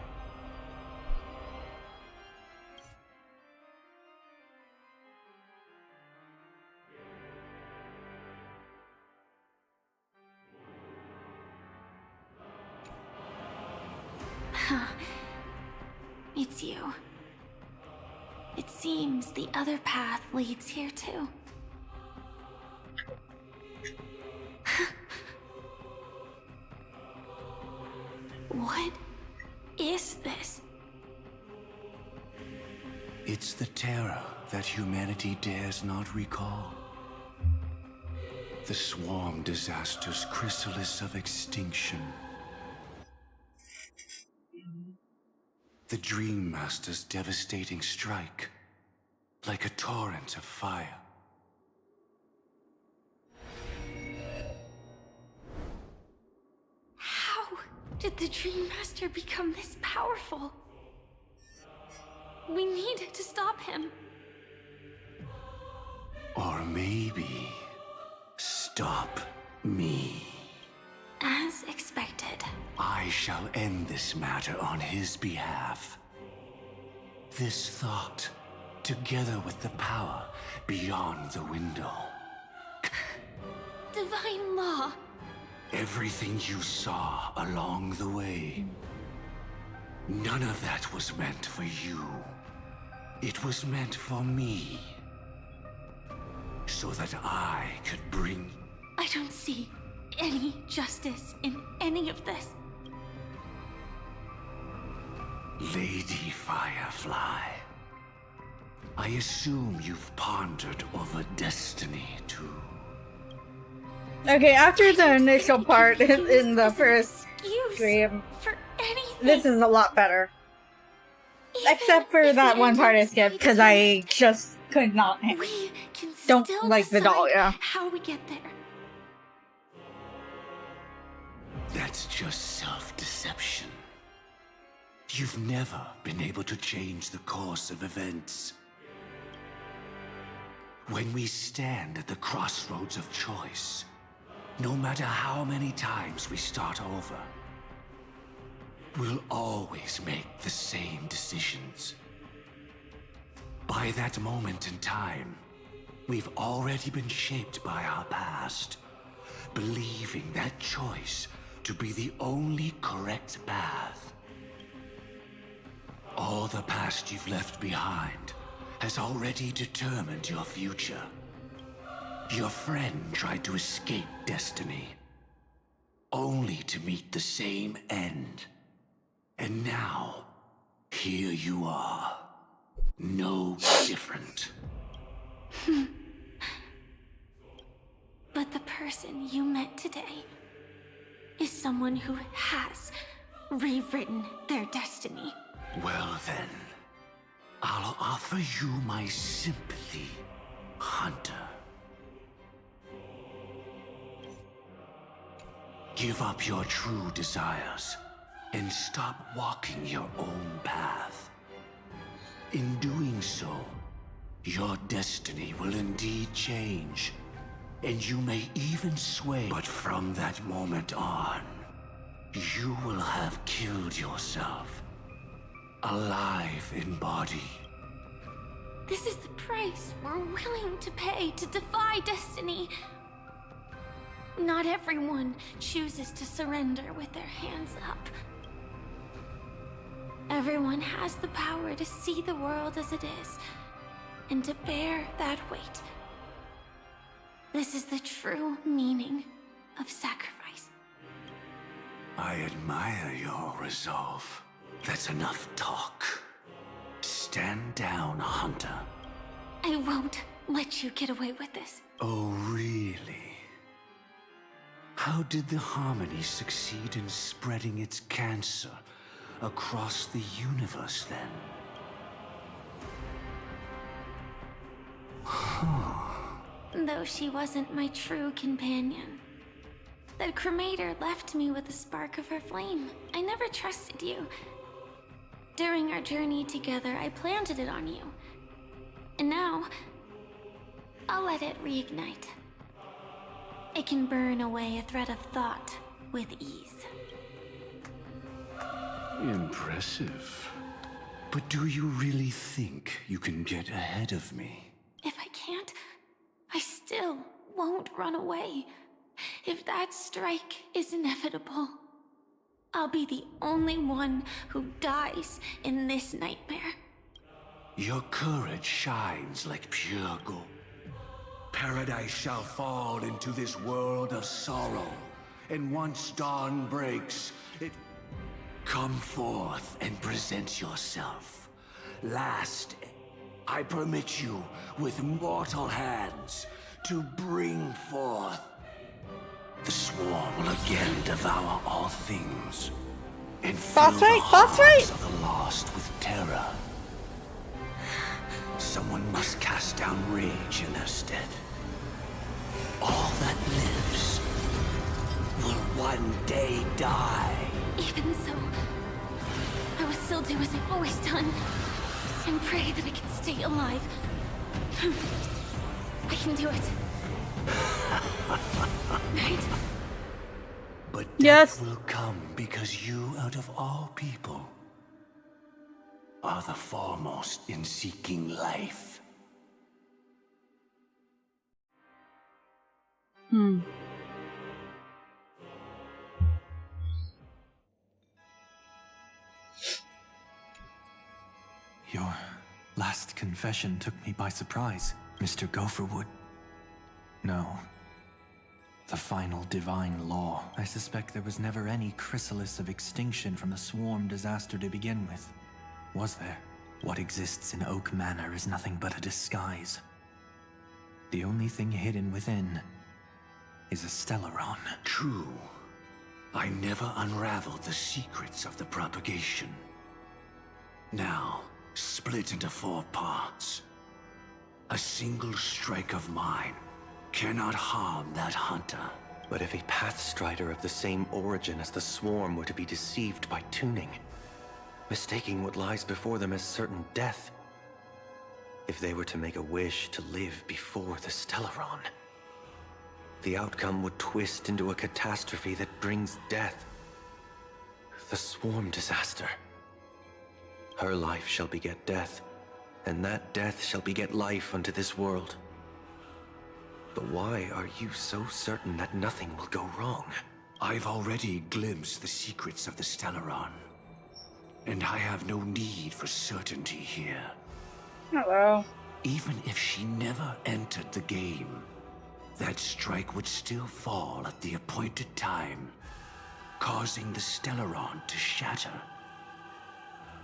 Speaker 5: It's you. It seems the other path leads here too. What is this?
Speaker 7: It's the terror that humanity dares not recall. The Swarm Disaster's chrysalis of extinction. The Dream Master's devastating strike. like a torrent of fire.
Speaker 5: How did the Dream Master become this powerful? We need to stop him.
Speaker 7: Or maybe stop me.
Speaker 5: As expected.
Speaker 7: I shall end this matter on his behalf. This thought, together with the power beyond the window.
Speaker 5: Divine law.
Speaker 7: Everything you saw along the way. None of that was meant for you. It was meant for me. So that I could bring...
Speaker 5: I don't see any justice in any of this.
Speaker 7: Lady Firefly, I assume you've pondered over destiny too.
Speaker 1: Okay, after the initial part in the first stream, this is a lot better. Except for that one part I skipped, because I just could not don't like the Dahlia.
Speaker 5: How we get there.
Speaker 7: That's just self-deception. You've never been able to change the course of events. When we stand at the crossroads of choice, no matter how many times we start over, we'll always make the same decisions. By that moment in time, we've already been shaped by our past, believing that choice to be the only correct path. All the past you've left behind has already determined your future. Your friend tried to escape destiny, only to meet the same end. And now, here you are, no different.
Speaker 5: But the person you met today is someone who has rewritten their destiny.
Speaker 7: Well then, I'll offer you my sympathy, Hunter. Give up your true desires and stop walking your own path. In doing so, your destiny will indeed change, and you may even sway. But from that moment on, you will have killed yourself, alive in body.
Speaker 5: This is the price we're willing to pay to defy destiny. Not everyone chooses to surrender with their hands up. Everyone has the power to see the world as it is, and to bear that weight. This is the true meaning of sacrifice.
Speaker 7: I admire your resolve. That's enough talk. Stand down, Hunter.
Speaker 5: I won't let you get away with this.
Speaker 7: Oh, really? How did the Harmony succeed in spreading its cancer across the universe, then?
Speaker 5: Though she wasn't my true companion. That cremator left me with a spark of her flame. I never trusted you. During our journey together, I planted it on you. And now, I'll let it reignite. It can burn away a thread of thought with ease.
Speaker 7: Impressive. But do you really think you can get ahead of me?
Speaker 5: If I can't, I still won't run away. If that strike is inevitable, I'll be the only one who dies in this nightmare.
Speaker 7: Your courage shines like pure gold. Paradise shall fall into this world of sorrow, and once dawn breaks, it... Come forth and present yourself. Last, I permit you with mortal hands to bring forth. The swarm will again devour all things, and fill the hearts of the lost with terror. someone must cast down rage in their stead. All that lives will one day die.
Speaker 5: Even so, I will still do as I've always done, and pray that I can stay alive. I can do it. Right?
Speaker 7: But
Speaker 1: yes,
Speaker 7: death will come because you, out of all people, are the foremost in seeking life.
Speaker 13: Your last confession took me by surprise, Mr. Gopherwood. No. The final divine law. I suspect there was never any chrysalis of extinction from the swarm disaster to begin with. Was there? What exists in Oak Manor is nothing but a disguise. The only thing hidden within is a Stellaron.
Speaker 7: True. I never unraveled the secrets of the propagation. Now, split into 4 parts. A single strike of mine cannot harm that hunter.
Speaker 13: But if a Pathstrider of the same origin as the Swarm were to be deceived by tuning, mistaking what lies before them as certain death, if they were to make a wish to live before the Stellaron, the outcome would twist into a catastrophe that brings death. The Swarm disaster. Her life shall beget death, and that death shall beget life unto this world. But why are you so certain that nothing will go wrong?
Speaker 7: I've already glimpsed the secrets of the Stellaron, and I have no need for certainty here.
Speaker 1: Hello.
Speaker 7: Even if she never entered the game, that strike would still fall at the appointed time, causing the Stellaron to shatter.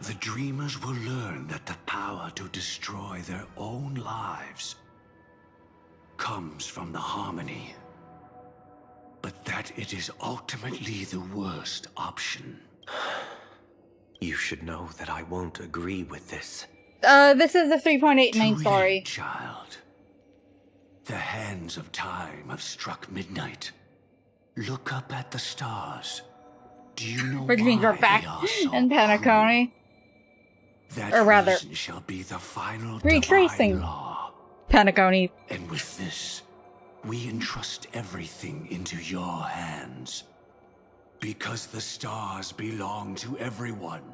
Speaker 7: The Dreamers will learn that the power to destroy their own lives comes from the harmony, but that it is ultimately the worst option.
Speaker 13: You should know that I won't agree with this.
Speaker 1: This is the 3.8 main
Speaker 7: Too
Speaker 1: story.
Speaker 7: late, child. The hands of time have struck midnight. Look up at the stars. Do you know
Speaker 1: Which means we're
Speaker 7: why
Speaker 1: back
Speaker 7: they are so
Speaker 1: in Penacony.
Speaker 7: That
Speaker 1: Or rather,
Speaker 7: reason shall be the final
Speaker 1: retracing
Speaker 7: divine law.
Speaker 1: Penacony.
Speaker 7: And with this, we entrust everything into your hands. Because the stars belong to everyone.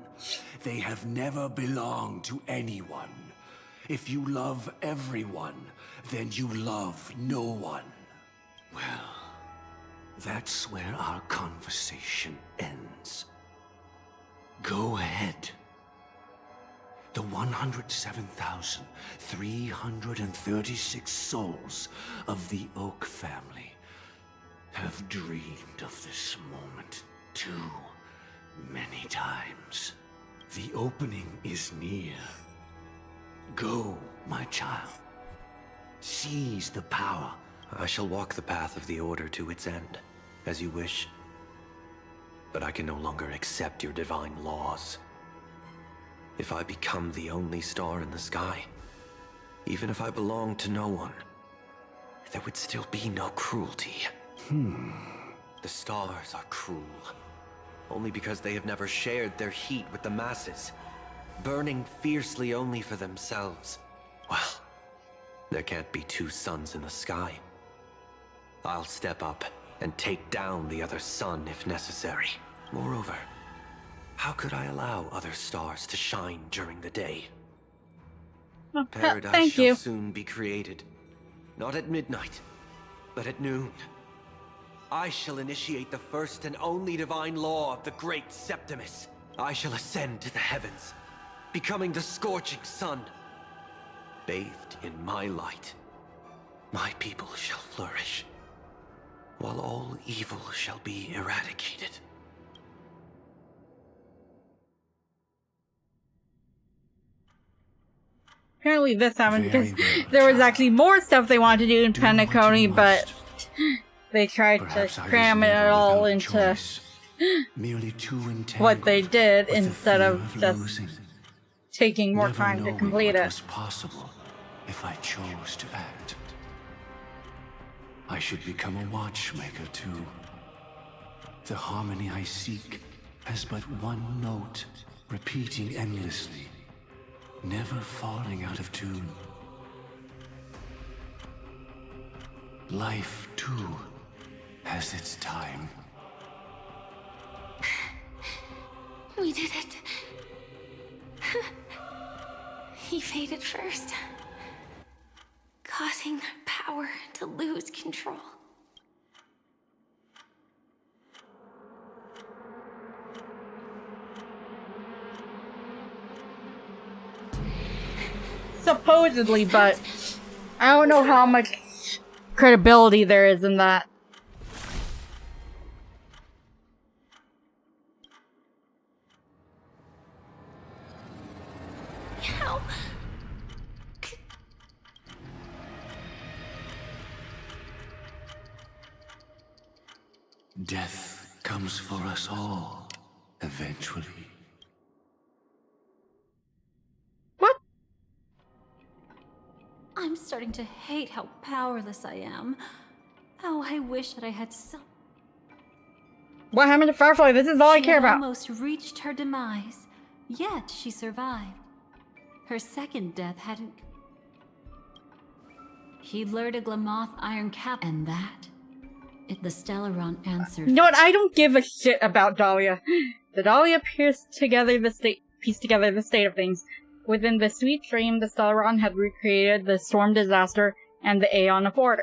Speaker 7: They have never belonged to anyone. If you love everyone, then you love no one. Well, that's where our conversation ends. Go ahead. The 107,336 souls of the Oak family have dreamed of this moment too many times. The opening is near. Go, my child. Seize the power.
Speaker 13: I shall walk the path of the Order to its end, as you wish. But I can no longer accept your divine laws. If I become the only star in the sky, even if I belong to no one, there would still be no cruelty. The stars are cruel, only because they have never shared their heat with the masses, burning fiercely only for themselves. Well, there can't be 2 suns in the sky. I'll step up and take down the other sun if necessary. Moreover, how could I allow other stars to shine during the day? Paradise
Speaker 1: thank
Speaker 13: shall
Speaker 1: you.
Speaker 13: soon be created. Not at midnight, but at noon. I shall initiate the first and only divine law of the great Septimus. I shall ascend to the heavens, becoming the scorching sun. Bathed in my light, my people shall flourish, while all evil shall be eradicated.
Speaker 1: Apparently this happened because there was actually more stuff they wanted to do in Penacony, but they tried to cram it all into what they did instead of just taking more time to complete it.
Speaker 7: Possible if I chose to act. I should become a watchmaker too. The harmony I seek has but one note, repeating endlessly, never falling out of tune. Life, too, has its time.
Speaker 5: We did it. He faded first, causing their power to lose control.
Speaker 1: Supposedly, but I don't know how much credibility there is in that.
Speaker 5: How?
Speaker 7: Death comes for us all, eventually.
Speaker 4: I'm starting to hate how powerless I am. Oh, I wish that I had some.
Speaker 1: What happened to Firefly? This is all I care about.
Speaker 4: She almost reached her demise, yet she survived. Her second death hadn't. He lured a Glamoth iron cap, and that. The Stellaron answered.
Speaker 1: You know what? I don't give a shit about Dahlia. The Dahlia pieced together the state of things. Within the sweet dream, the Stellaron had recreated the storm disaster and the Aeon of Order.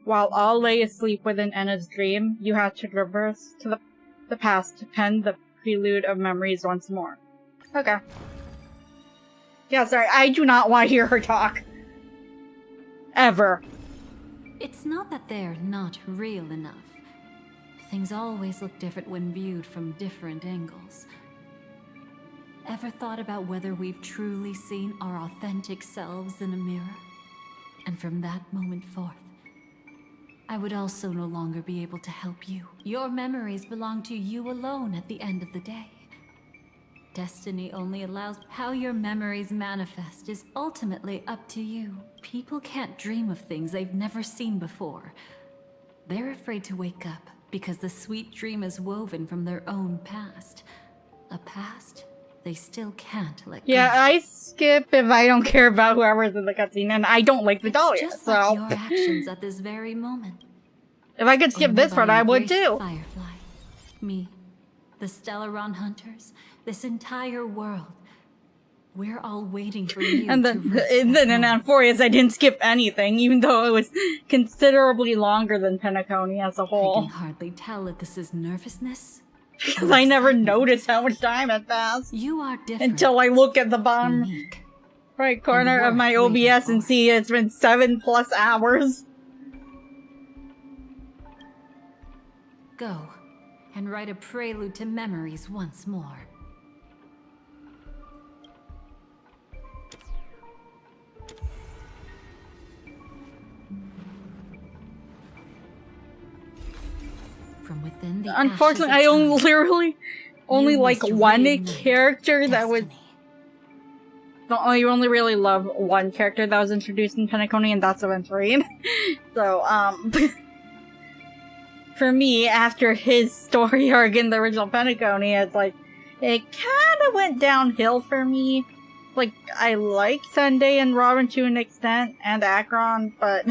Speaker 1: While all lay asleep within Enna's dream, you had to traverse to the past to pen the prelude of memories once more. Okay. Yeah, sorry, I do not want to hear her talk. Ever.
Speaker 4: It's not that they're not real enough. Things always look different when viewed from different angles. Ever thought about whether we've truly seen our authentic selves in a mirror? And from that moment forth, I would also no longer be able to help you. Your memories belong to you alone at the end of the day. Destiny only allows how your memories manifest is ultimately up to you. People can't dream of things they've never seen before. They're afraid to wake up because the sweet dream is woven from their own past. A past they still can't let go.
Speaker 1: Yeah, I skip if I don't care about whoever's in the cutscene, and I don't like the Dahlia,
Speaker 4: just
Speaker 1: so...
Speaker 4: like your actions at this very moment.
Speaker 1: If I could skip this part, I would too.
Speaker 4: Firefly, me, the Stellaron hunters, this entire world. We're all waiting for you
Speaker 1: And then in Amphorius, I didn't skip anything, even though it was considerably longer than Penacony as a whole.
Speaker 4: I can hardly tell if this is nervousness.
Speaker 1: Because I never noticed how much time had passed.
Speaker 4: You are different.
Speaker 1: Until I look at the bottom right corner of my OBS and see it's been 7+ hours.
Speaker 4: Go, and write a prelude to memories once more. From within the
Speaker 1: Unfortunately, I literally only like one character that was... You only really love one character that was introduced in Penacony, and that's Aventurine. So, for me, after his story arc in the original Penacony, it's like, it kinda went downhill for me. Like, I like Sunday and Robin to an extent, and Akron, but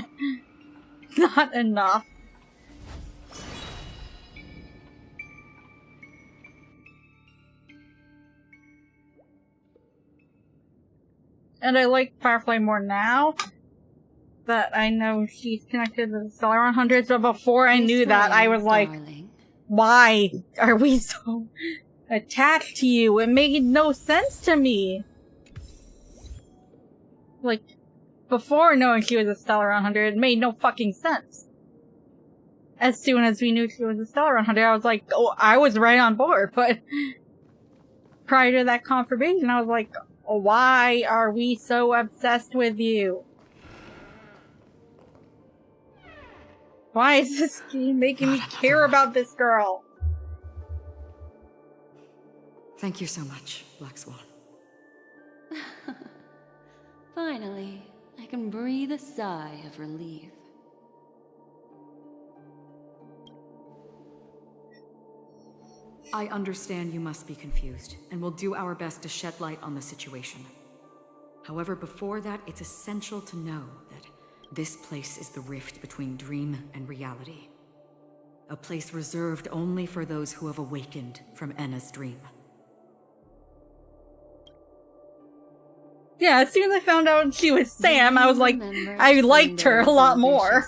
Speaker 1: not enough. And I like Firefly more now that I know she's connected to the Stellaron Hundreds, but before I knew that, I was like, why are we so attached to you? It made no sense to me. Like, before knowing she was a Stellaron Hunter, it made no fucking sense. As soon as we knew she was a Stellaron Hunter, I was like, oh, I was right on board, but prior to that confirmation, I was like, why are we so obsessed with you? Why is this game making me care about this girl?
Speaker 16: Thank you so much, Black Swan.
Speaker 8: Finally, I can breathe a sigh of relief.
Speaker 16: I understand you must be confused, and will do our best to shed light on the situation. However, before that, it's essential to know that this place is the rift between dream and reality. A place reserved only for those who have awakened from Enna's dream.
Speaker 1: Yeah, as soon as I found out she was Sam, I was like, I liked her a lot more.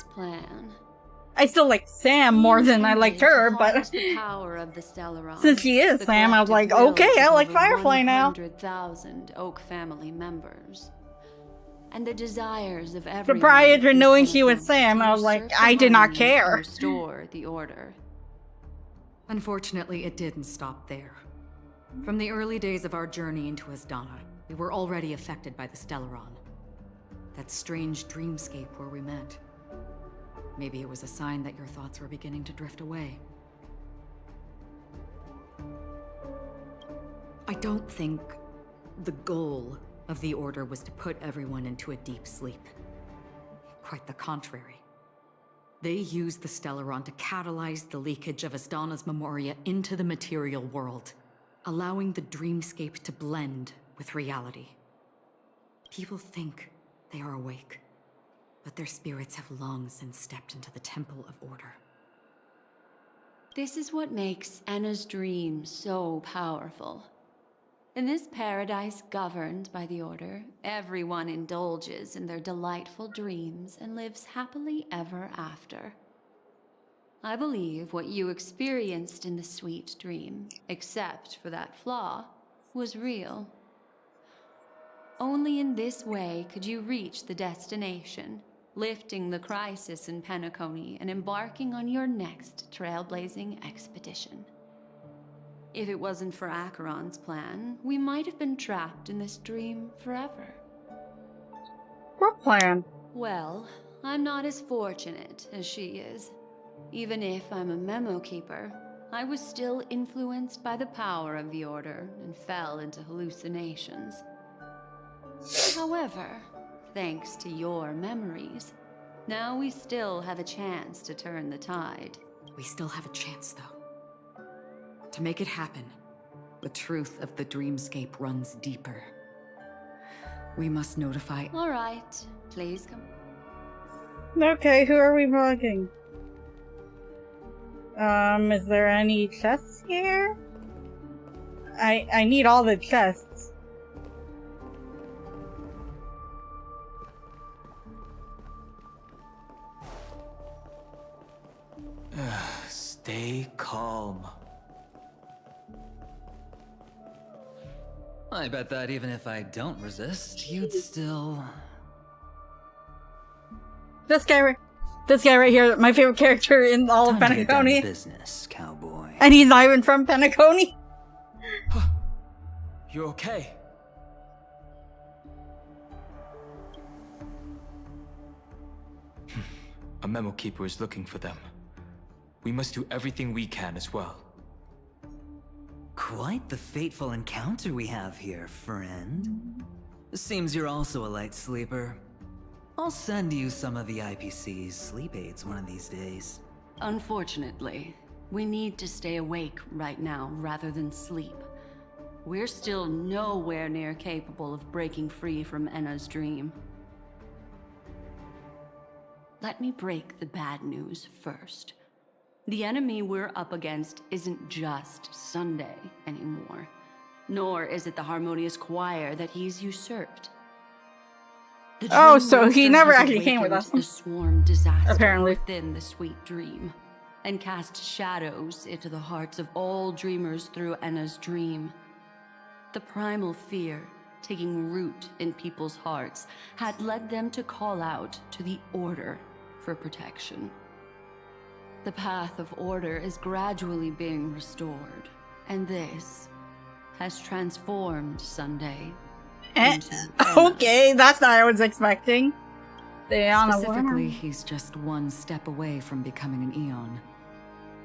Speaker 1: I still like Sam more than I liked her, but since she is Sam, I was like, okay, I like Firefly now.
Speaker 8: 100,000 Oak family members. And the desires of
Speaker 1: But
Speaker 8: everyone.
Speaker 1: prior to knowing she was Sam, I was like, I did not care.
Speaker 8: Restore the order.
Speaker 16: Unfortunately, it didn't stop there. From the early days of our journey into Asdana, we were already affected by the Stellaron. That strange dreamscape where we met. Maybe it was a sign that your thoughts were beginning to drift away. I don't think the goal of the Order was to put everyone into a deep sleep. Quite the contrary. They used the Stellaron to catalyze the leakage of Asdana's memoria into the material world, allowing the dreamscape to blend with reality. People think they are awake, but their spirits have long since stepped into the Temple of Order.
Speaker 8: This is what makes Enna's dream so powerful. In this paradise governed by the Order, everyone indulges in their delightful dreams and lives happily ever after. I believe what you experienced in the sweet dream, except for that flaw, was real. Only in this way could you reach the destination, lifting the crisis in Penacony and embarking on your next trailblazing expedition. If it wasn't for Acheron's plan, we might have been trapped in this dream forever.
Speaker 1: What plan?
Speaker 8: Well, I'm not as fortunate as she is. Even if I'm a memo keeper, I was still influenced by the power of the Order and fell into hallucinations. However, thanks to your memories, now we still have a chance to turn the tide.
Speaker 16: We still have a chance, though. To make it happen, the truth of the dreamscape runs deeper. We must notify—
Speaker 8: All right, please come.
Speaker 1: Okay, who are we bugging? Is there any chests here? I need all the chests.
Speaker 10: Stay calm. I bet that even if I don't resist, you'd still...
Speaker 1: This guy right here, my favorite character in all of Penacony.
Speaker 10: Business, cowboy.
Speaker 1: And he's not even from Penacony.
Speaker 17: You okay? A memo keeper is looking for them. We must do everything we can as well.
Speaker 10: Quite the fateful encounter we have here, friend. Seems you're also a light sleeper. I'll send you some of the IPC's sleep aids one of these days.
Speaker 8: Unfortunately, we need to stay awake right now rather than sleep. We're still nowhere near capable of breaking free from Enna's dream. Let me break the bad news first. The enemy we're up against isn't just Sunday anymore, nor is it the harmonious choir that he's usurped.
Speaker 1: Oh, so he never actually came with us.
Speaker 8: The swarm disaster
Speaker 1: apparently
Speaker 8: within the sweet dream, and cast shadows into the hearts of all dreamers through Enna's dream. The primal fear taking root in people's hearts had led them to call out to the Order for protection. The path of order is gradually being restored, and this has transformed Sunday into
Speaker 1: okay, that's not what I was expecting.
Speaker 16: Specifically, he's just one step away from becoming an Eon.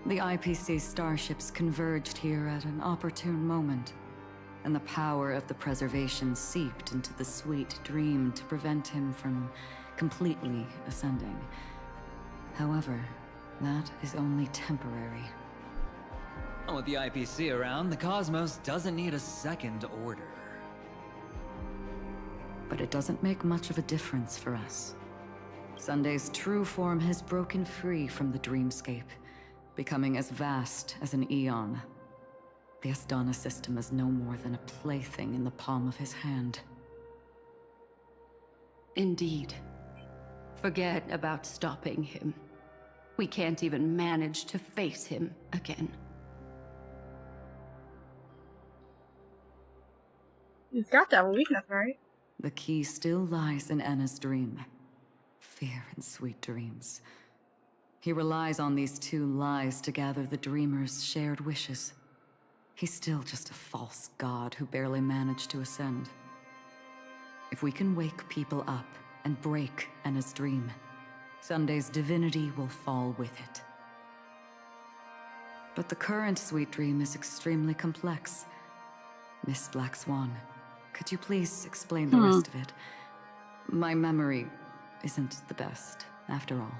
Speaker 16: The IPC starships converged here at an opportune moment. and the power of the preservation seeped into the sweet dream to prevent him from completely ascending. However, that is only temporary.
Speaker 10: With the IPC around, the cosmos doesn't need a second order.
Speaker 16: But it doesn't make much of a difference for us. Sunday's true form has broken free from the dreamscape, becoming as vast as an eon. The Astana system is no more than a plaything in the palm of his hand.
Speaker 8: Indeed. Forget about stopping him. We can't even manage to face him again.
Speaker 1: He's got to have a weakness, right?
Speaker 16: The key still lies in Enna's dream. Fear and sweet dreams. He relies on these two lies to gather the dreamer's shared wishes. He's still just a false god who barely managed to ascend. If we can wake people up and break Enna's dream, Sunday's divinity will fall with it. But the current sweet dream is extremely complex. Miss Black Swan, could you please explain the rest of it? My memory isn't the best, after all.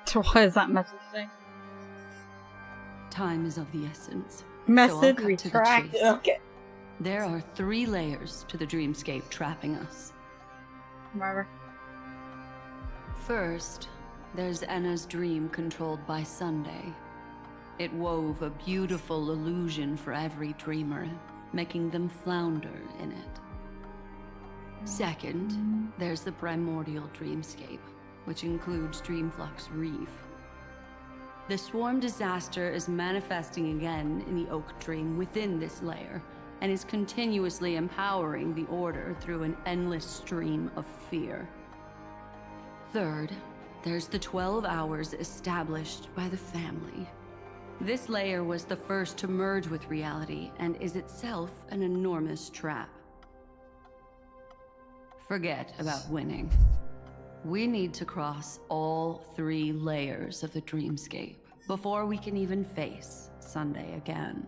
Speaker 1: So what is that message saying?
Speaker 8: Time is of the essence.
Speaker 1: Message
Speaker 8: so
Speaker 1: retracted. Okay.
Speaker 8: There are 3 layers to the dreamscape trapping us.
Speaker 1: Whatever.
Speaker 8: First, there's Enna's dream controlled by Sunday. It wove a beautiful illusion for every dreamer, making them flounder in it. Second, there's the primordial dreamscape, which includes Dreamflux Reef. The swarm disaster is manifesting again in the Oak Dream within this layer, and is continuously empowering the Order through an endless stream of fear. Third, there's the 12 hours established by the family. This layer was the first to merge with reality and is itself an enormous trap. Forget about winning. We need to cross all 3 layers of the dreamscape before we can even face Sunday again.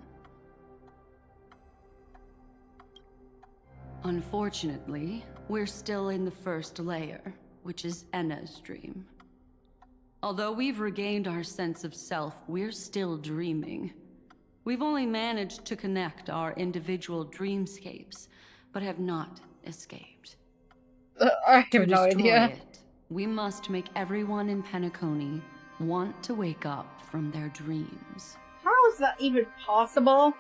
Speaker 8: Unfortunately, we're still in the first layer, which is Enna's dream. Although we've regained our sense of self, we're still dreaming. We've only managed to connect our individual dreamscapes, but have not escaped.
Speaker 1: I have no idea.
Speaker 8: It, we must make everyone in Penacony want to wake up from their dreams.
Speaker 1: How is that even possible?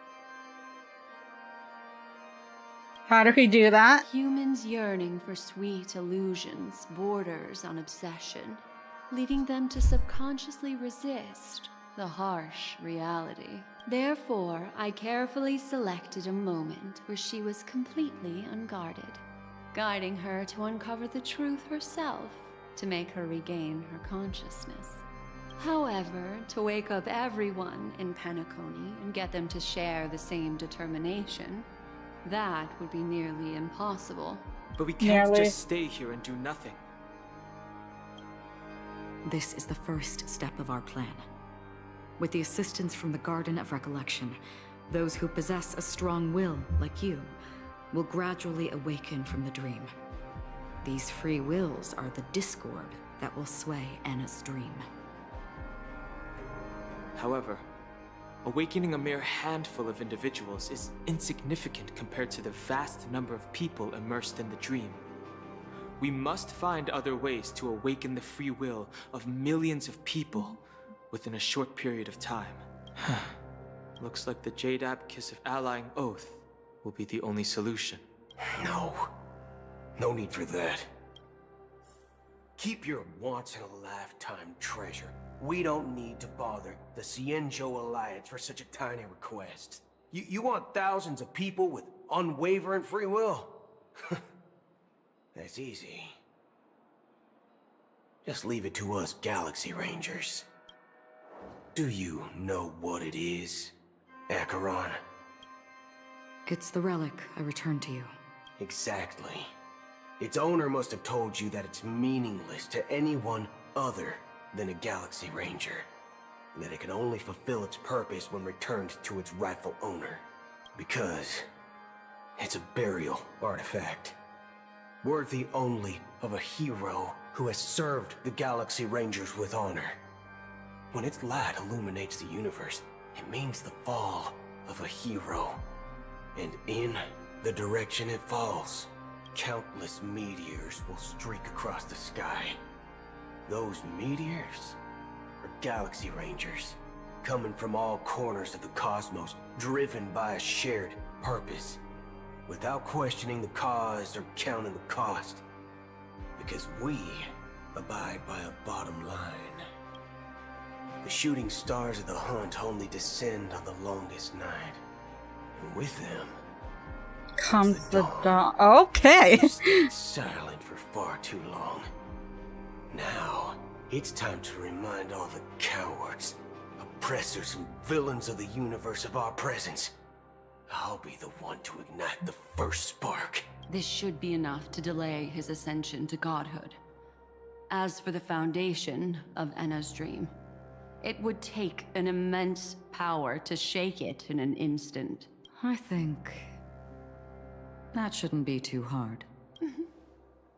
Speaker 1: How do we do that?
Speaker 8: Humans yearning for sweet illusions borders on obsession, leading them to subconsciously resist the harsh reality. Therefore, I carefully selected a moment where she was completely unguarded, guiding her to uncover the truth herself to make her regain her consciousness. However, to wake up everyone in Penacony and get them to share the same determination, that would be nearly impossible.
Speaker 18: But we can't just stay here and do nothing.
Speaker 16: This is the first step of our plan. With the assistance from the Garden of Recollection, those who possess a strong will, like you, will gradually awaken from the dream. These free wills are the discord that will sway Enna's dream.
Speaker 18: However, awakening a mere handful of individuals is insignificant compared to the vast number of people immersed in the dream. We must find other ways to awaken the free will of millions of people within a short period of time. Looks like the Jadab Kiss of Allying Oath will be the only solution.
Speaker 19: No need for that. Keep your once-in-a-lifetime treasure. We don't need to bother the Cienjo Alliance for such a tiny request. You want thousands of people with unwavering free will? That's easy. Just leave it to us Galaxy Rangers. Do you know what it is, Acheron?
Speaker 16: It's the relic I returned to you.
Speaker 19: Exactly. Its owner must have told you that it's meaningless to anyone other than a Galaxy Ranger, and that it can only fulfill its purpose when returned to its rightful owner. Because it's a burial artifact, worthy only of a hero who has served the Galaxy Rangers with honor. When its light illuminates the universe, it means the fall of a hero. And in the direction it falls, countless meteors will streak across the sky. Those meteors are Galaxy Rangers, coming from all corners of the cosmos, driven by a shared purpose, without questioning the cause or counting the cost. Because we abide by a bottom line. The shooting stars of the hunt only descend on the longest night. And with them
Speaker 1: comes the dawn. Okay.
Speaker 19: We've stayed silent for far too long. Now, it's time to remind all the cowards, oppressors, and villains of the universe of our presence. I'll be the one to ignite the first spark.
Speaker 8: This should be enough to delay his ascension to godhood. As for the foundation of Enna's dream, it would take an immense power to shake it in an instant.
Speaker 16: I think that shouldn't be too hard.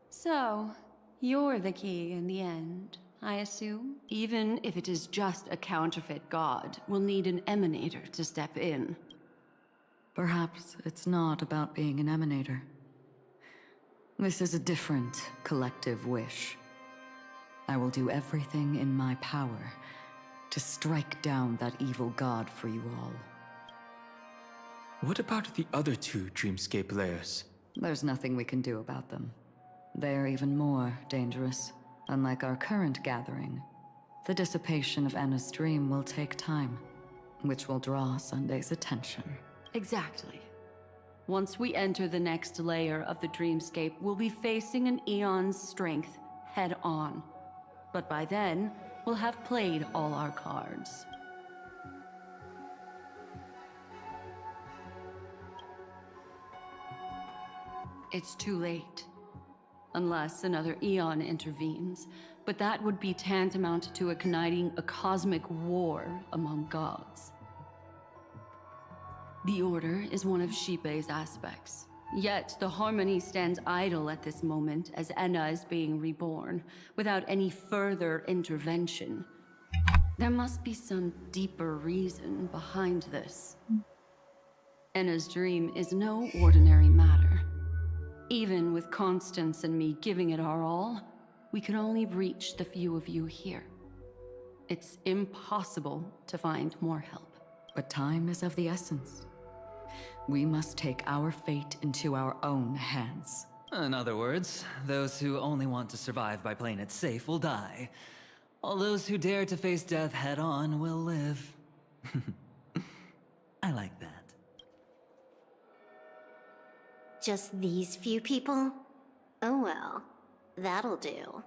Speaker 8: So, you're the key in the end, I assume? Even if it is just a counterfeit god, we'll need an emanator to step in.
Speaker 16: Perhaps it's not about being an emanator. This is a different collective wish. I will do everything in my power to strike down that evil god for you all.
Speaker 17: What about the other two dreamscape layers?
Speaker 16: There's nothing we can do about them. They're even more dangerous. Unlike our current gathering, the dissipation of Enna's dream will take time, which will draw Sunday's attention.
Speaker 8: Exactly. Once we enter the next layer of the dreamscape, we'll be facing an eon's strength head on. But by then, we'll have played all our cards. It's too late. Unless another eon intervenes, but that would be tantamount to igniting a cosmic war among gods. The Order is one of Xipe's aspects. Yet, the Harmony stands idle at this moment as Enna is being reborn, without any further intervention. There must be some deeper reason behind this. Enna's dream is no ordinary matter. Even with Constance and me giving it our all, we can only reach the few of you here. It's impossible to find more help.
Speaker 16: But time is of the essence. We must take our fate into our own hands.
Speaker 10: In other words, those who only want to survive by playing it safe will die. All those who dare to face death head-on will live. I like that.
Speaker 12: Just these few people? Oh well, that'll do.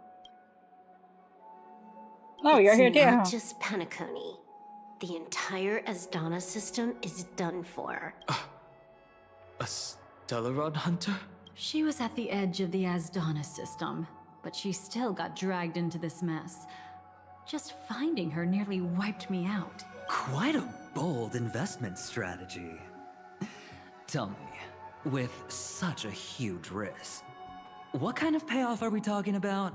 Speaker 1: Oh, you're here
Speaker 12: It's
Speaker 1: too.
Speaker 12: not just Penacony. The entire Asdana system is done for.
Speaker 17: A Stellaron hunter?
Speaker 4: She was at the edge of the Asdana system, but she still got dragged into this mess. Just finding her nearly wiped me out.
Speaker 10: Quite a bold investment strategy. Tell me, with such a huge risk, what kind of payoff are we talking about?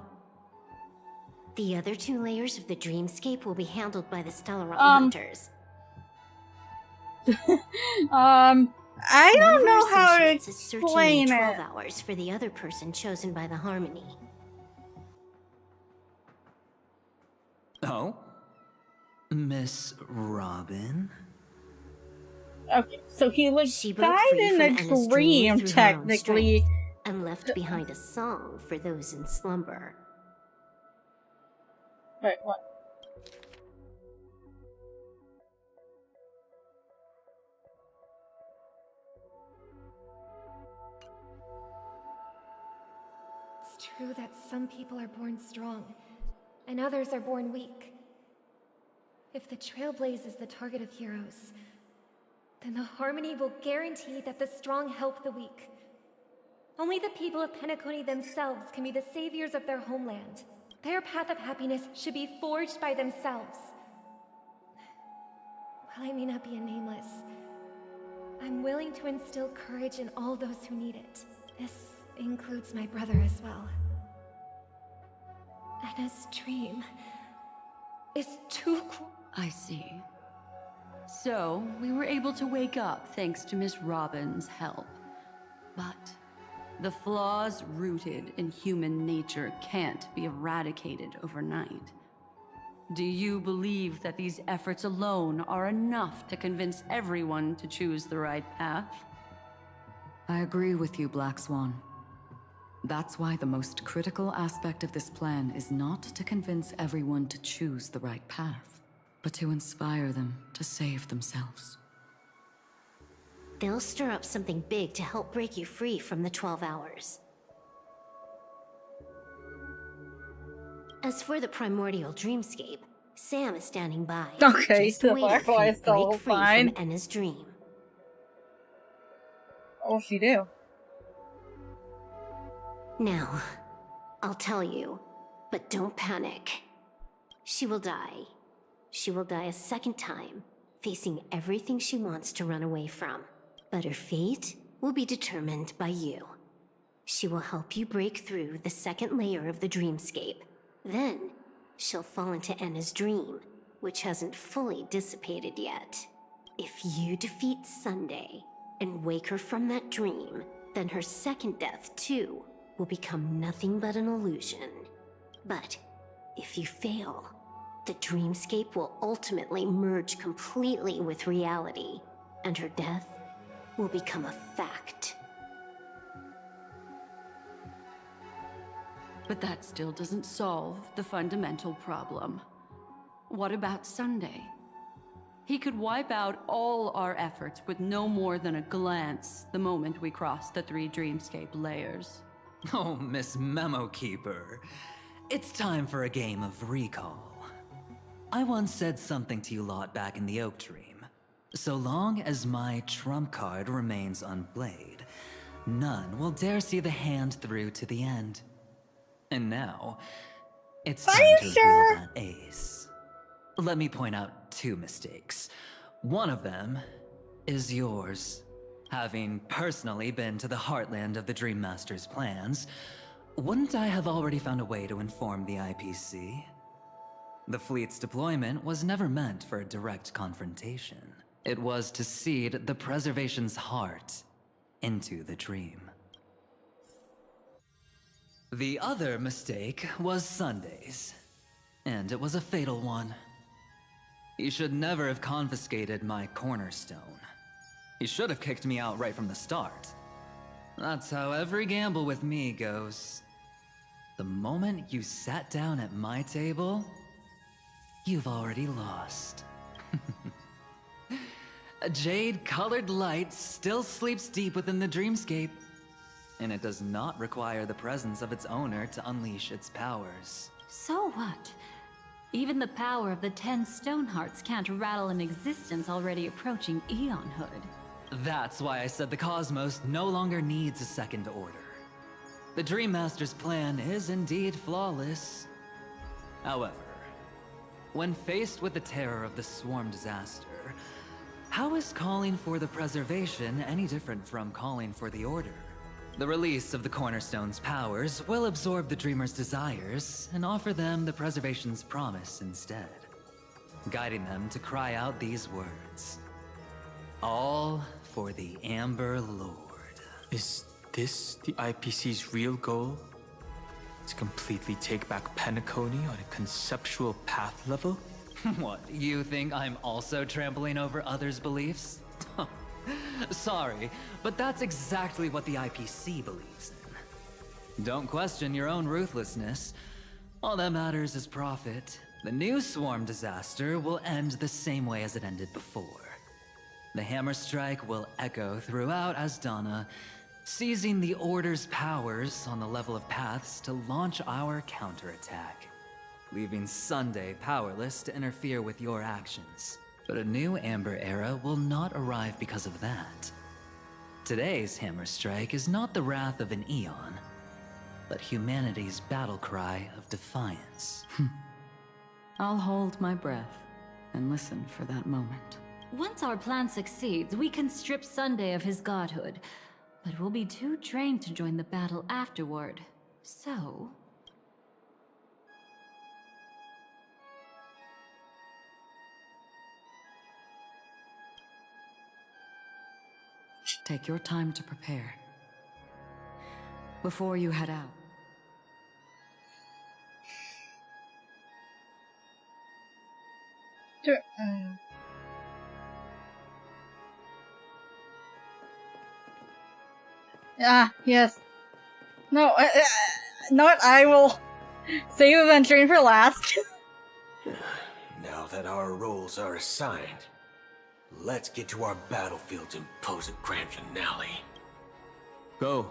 Speaker 12: The other two layers of the dreamscape will be handled by the Stellaron hunters.
Speaker 1: I
Speaker 12: One
Speaker 1: don't
Speaker 12: of
Speaker 1: know
Speaker 12: our
Speaker 1: how to
Speaker 12: associates is searching
Speaker 1: explain
Speaker 12: the
Speaker 1: it.
Speaker 12: 12 hours for the other person chosen by the Harmony.
Speaker 10: Oh? Miss Robin?
Speaker 1: Okay, so he was
Speaker 12: She broke
Speaker 1: died
Speaker 12: free
Speaker 1: in
Speaker 12: from
Speaker 1: a
Speaker 12: Enna's
Speaker 1: dream,
Speaker 12: through her own
Speaker 1: technically.
Speaker 12: strength, and left behind a song for those in slumber.
Speaker 1: Wait, what?
Speaker 20: It's true that some people are born strong, and others are born weak. If the Trailblaze is the target of heroes, then the Harmony will guarantee that the strong help the weak. Only the people of Penacony themselves can be the saviors of their homeland. Their path of happiness should be forged by themselves. While I may not be a nameless, I'm willing to instill courage in all those who need it. This includes my brother as well. Anna's dream is too
Speaker 8: I see. So, we were able to wake up thanks to Miss Robin's help. But the flaws rooted in human nature can't be eradicated overnight. Do you believe that these efforts alone are enough to convince everyone to choose the right path?
Speaker 16: I agree with you, Black Swan. That's why the most critical aspect of this plan is not to convince everyone to choose the right path, but to inspire them to save themselves.
Speaker 12: They'll stir up something big to help break you free from the 12 hours. As for the primordial dreamscape, Sam is standing by.
Speaker 1: Okay,
Speaker 12: just
Speaker 1: so
Speaker 12: waiting for
Speaker 1: Firefly
Speaker 12: you
Speaker 1: is
Speaker 12: to break
Speaker 1: still
Speaker 12: free
Speaker 1: fine.
Speaker 12: from Enna's dream.
Speaker 1: What will she do?
Speaker 12: Now, I'll tell you, but don't panic. She will die. She will die a second time, facing everything she wants to run away from. But her fate will be determined by you. She will help you break through the second layer of the dreamscape. Then, she'll fall into Enna's dream, which hasn't fully dissipated yet. If you defeat Sunday and wake her from that dream, then her second death, too, will become nothing but an illusion. But if you fail, the dreamscape will ultimately merge completely with reality, and her death will become a fact.
Speaker 8: But that still doesn't solve the fundamental problem. What about Sunday? He could wipe out all our efforts with no more than a glance the moment we cross the 3 dreamscape layers.
Speaker 10: Oh, Miss Memo Keeper. It's time for a game of recall. I once said something to you lot back in the Oak Dream. So long as my trump card remains unplayed, none will dare see the hand through to the end. And now, it's time to reveal that ace. Let me point out 2 mistakes. One of them is yours. Having personally been to the heartland of the Dream Master's plans, wouldn't I have already found a way to inform the IPC? The fleet's deployment was never meant for a direct confrontation. It was to seed the preservation's heart into the dream. The other mistake was Sundays, and it was a fatal one. He should never have confiscated my cornerstone. He should have kicked me out right from the start. That's how every gamble with me goes. The moment you sat down at my table, you've already lost. A jade-colored light still sleeps deep within the dreamscape, and it does not require the presence of its owner to unleash its powers.
Speaker 4: So what? Even the power of the 10 Stonehearts can't rattle an existence already approaching eonhood.
Speaker 10: That's why I said the cosmos no longer needs a second order. The Dream Master's plan is indeed flawless. However, when faced with the terror of the swarm disaster, how is calling for the preservation any different from calling for the order? The release of the Cornerstone's powers will absorb the Dreamer's desires and offer them the preservation's promise instead, guiding them to cry out these words. All for the Amber Lord.
Speaker 18: Is this the IPC's real goal? To completely take back Penacony on a conceptual path level?
Speaker 10: What, you think I'm also trampling over others' beliefs? Sorry, but that's exactly what the IPC believes in. Don't question your own ruthlessness. All that matters is profit. The new swarm disaster will end the same way as it ended before. The hammer strike will echo throughout Asdana, seizing the Order's powers on the level of paths to launch our counterattack, leaving Sunday powerless to interfere with your actions. But a new Amber Era will not arrive because of that. Today's hammer strike is not the wrath of an eon, but humanity's battle cry of defiance.
Speaker 16: I'll hold my breath and listen for that moment.
Speaker 4: Once our plan succeeds, we can strip Sunday of his godhood. But we'll be too drained to join the battle afterward. So...
Speaker 16: take your time to prepare. Before you head out.
Speaker 1: Sure. Yes. No, not I will save adventuring for last.
Speaker 19: Now that our roles are assigned, let's get to our battlefields and pose a grand finale.
Speaker 17: Go.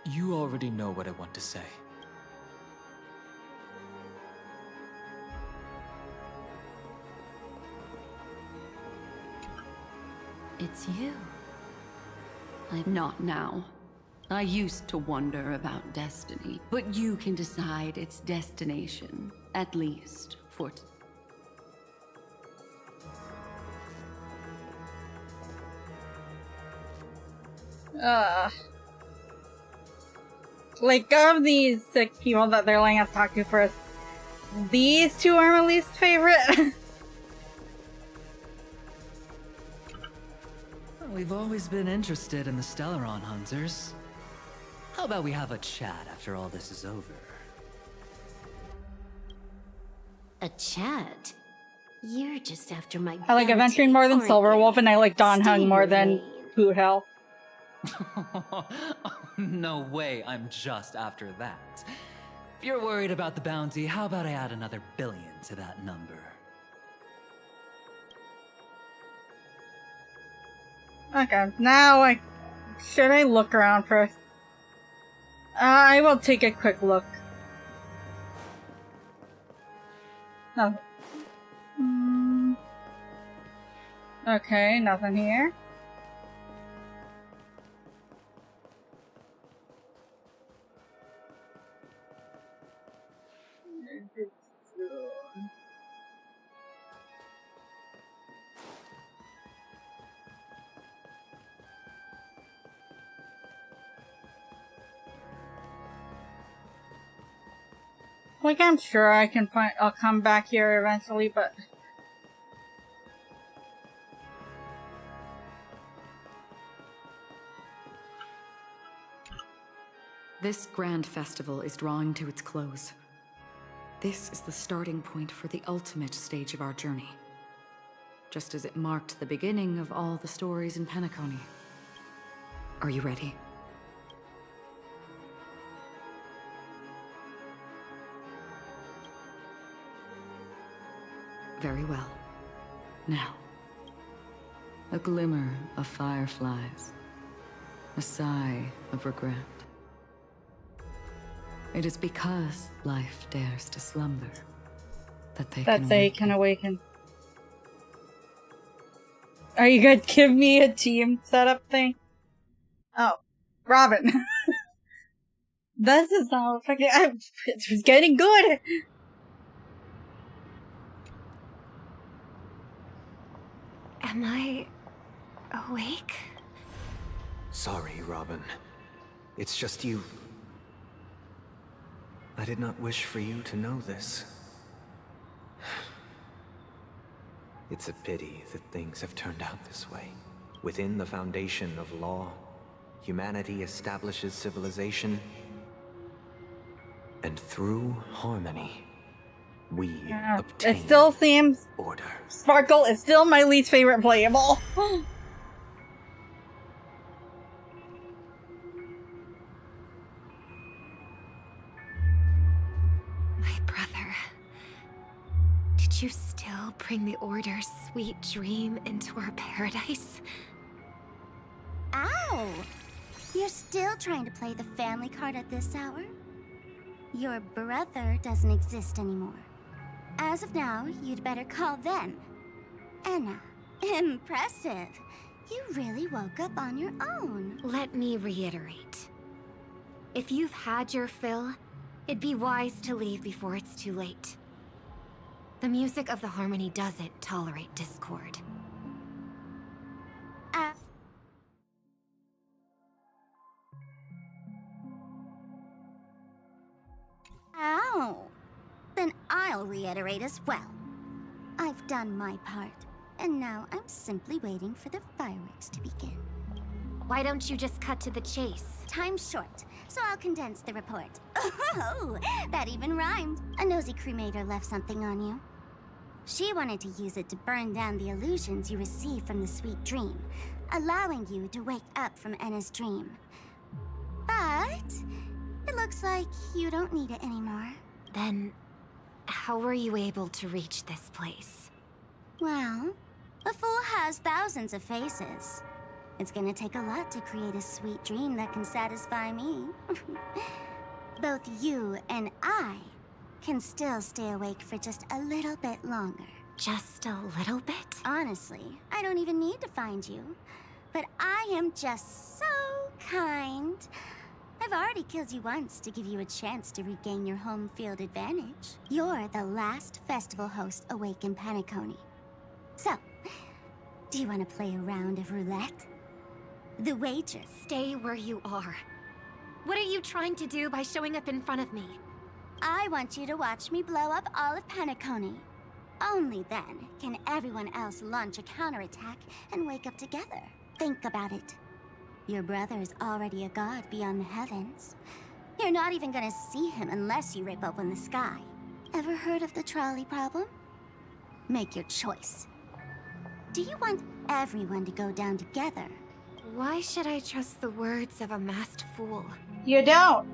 Speaker 17: You already know what I want to say.
Speaker 8: It's you. Not now. I used to wonder about destiny, but you can decide its destination, at least for
Speaker 1: like, of these 6 people that they're letting us talk to first, these 2 are my least favorite.
Speaker 10: We've always been interested in the Stellaron hunters. How about we have a chat after all this is over?
Speaker 12: A chat? You're just after my
Speaker 1: I like adventuring more than Silverwolf, and I like Dawn Hung more than Boot Hell.
Speaker 10: No way, I'm just after that. If you're worried about the bounty, how about I add another billion to that number?
Speaker 1: Okay, now should I look around first? I will take a quick look. Oh. Okay, nothing here. Like, I'm sure I can find- I'll come back here eventually, but...
Speaker 16: This grand festival is drawing to its close. This is the starting point for the ultimate stage of our journey. Just as it marked the beginning of all the stories in Penacony. Are you ready? Very well. Now, a glimmer of fireflies, a sigh of regret. It is because life dares to slumber that they
Speaker 1: can awaken. Are you gonna give me a team setup thing? Oh, Robin. This is not fucking. It's getting good.
Speaker 3: Am I awake?
Speaker 13: Sorry, Robin. It's just you. I did not wish for you to know this. It's a pity that things have turned out this way. Within the foundation of law, humanity establishes civilization, and through harmony, we obtain
Speaker 1: It still seems
Speaker 13: order.
Speaker 1: Sparkle is still my least favorite playable.
Speaker 3: My brother. Did you still bring the Order's sweet dream into our paradise?
Speaker 21: Ow! You're still trying to play the family card at this hour? Your brother doesn't exist anymore. As of now, you'd better call them. Anna, impressive. You really woke up on your own.
Speaker 3: Let me reiterate. If you've had your fill, it'd be wise to leave before it's too late. The music of the Harmony doesn't tolerate discord.
Speaker 21: I'll reiterate as well. I've done my part, and now I'm simply waiting for the fireworks to begin.
Speaker 3: Why don't you just cut to the chase?
Speaker 21: Time's short, so I'll condense the report. Oh, that even rhymed. A nosy cremator left something on you. She wanted to use it to burn down the illusions you received from the sweet dream, allowing you to wake up from Enna's dream. But it looks like you don't need it anymore.
Speaker 3: Then, how were you able to reach this place?
Speaker 21: Well, a fool has thousands of faces. It's gonna take a lot to create a sweet dream that can satisfy me. Both you and I can still stay awake for just a little bit longer.
Speaker 3: Just a little bit?
Speaker 21: Honestly, I don't even need to find you. But I am just so kind. I've already killed you once to give you a chance to regain your home field advantage. You're the last festival host awake in Penacony. So, do you want to play a round of roulette? The wager.
Speaker 3: Stay where you are. What are you trying to do by showing up in front of me?
Speaker 21: I want you to watch me blow up all of Penacony. Only then can everyone else launch a counterattack and wake up together. Think about it. Your brother is already a god beyond the heavens. You're not even gonna see him unless you rip open the sky. Ever heard of the trolley problem? Make your choice. Do you want everyone to go down together?
Speaker 3: Why should I trust the words of a masked fool?
Speaker 1: You don't.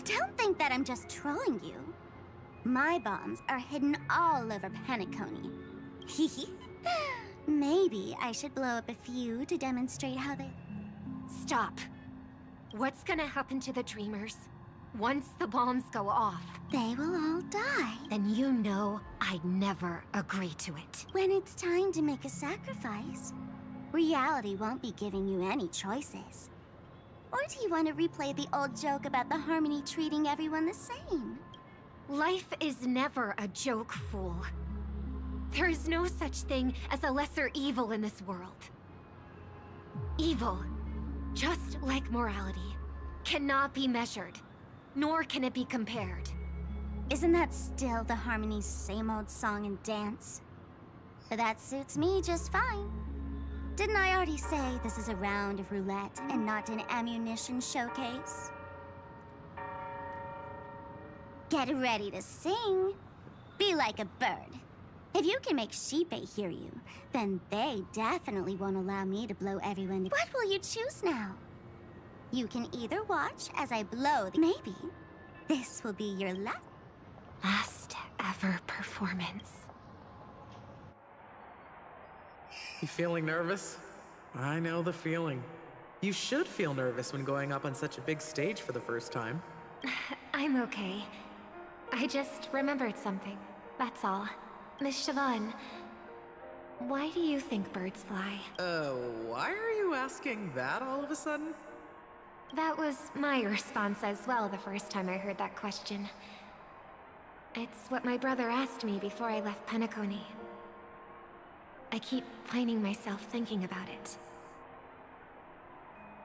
Speaker 21: Don't think that I'm just trolling you. My bombs are hidden all over Penacony. Maybe I should blow up a few to demonstrate how they...
Speaker 3: Stop. What's gonna happen to the dreamers? Once the bombs go off...
Speaker 21: They will all die.
Speaker 3: Then you know I'd never agree to it.
Speaker 21: When it's time to make a sacrifice, reality won't be giving you any choices. Or do you want to replay the old joke about the Harmony treating everyone the same?
Speaker 3: Life is never a joke, fool. There is no such thing as a lesser evil in this world. Evil, just like morality, cannot be measured, nor can it be compared.
Speaker 21: Isn't that still the Harmony's same old song and dance? But that suits me just fine. Didn't I already say this is a round of roulette and not an ammunition showcase? Get ready to sing. Be like a bird. If you can make Sheepei hear you, then they definitely won't allow me to blow everyone. What will you choose now? You can either watch as I blow the... Maybe this will be your
Speaker 3: last ever performance.
Speaker 9: You feeling nervous? I know the feeling. You should feel nervous when going up on such a big stage for the first time.
Speaker 3: I'm okay. I just remembered something. That's all. Miss Siobhan, why do you think birds fly?
Speaker 9: Why are you asking that all of a sudden?
Speaker 3: That was my response as well the first time I heard that question. It's what my brother asked me before I left Penacony. I keep finding myself thinking about it.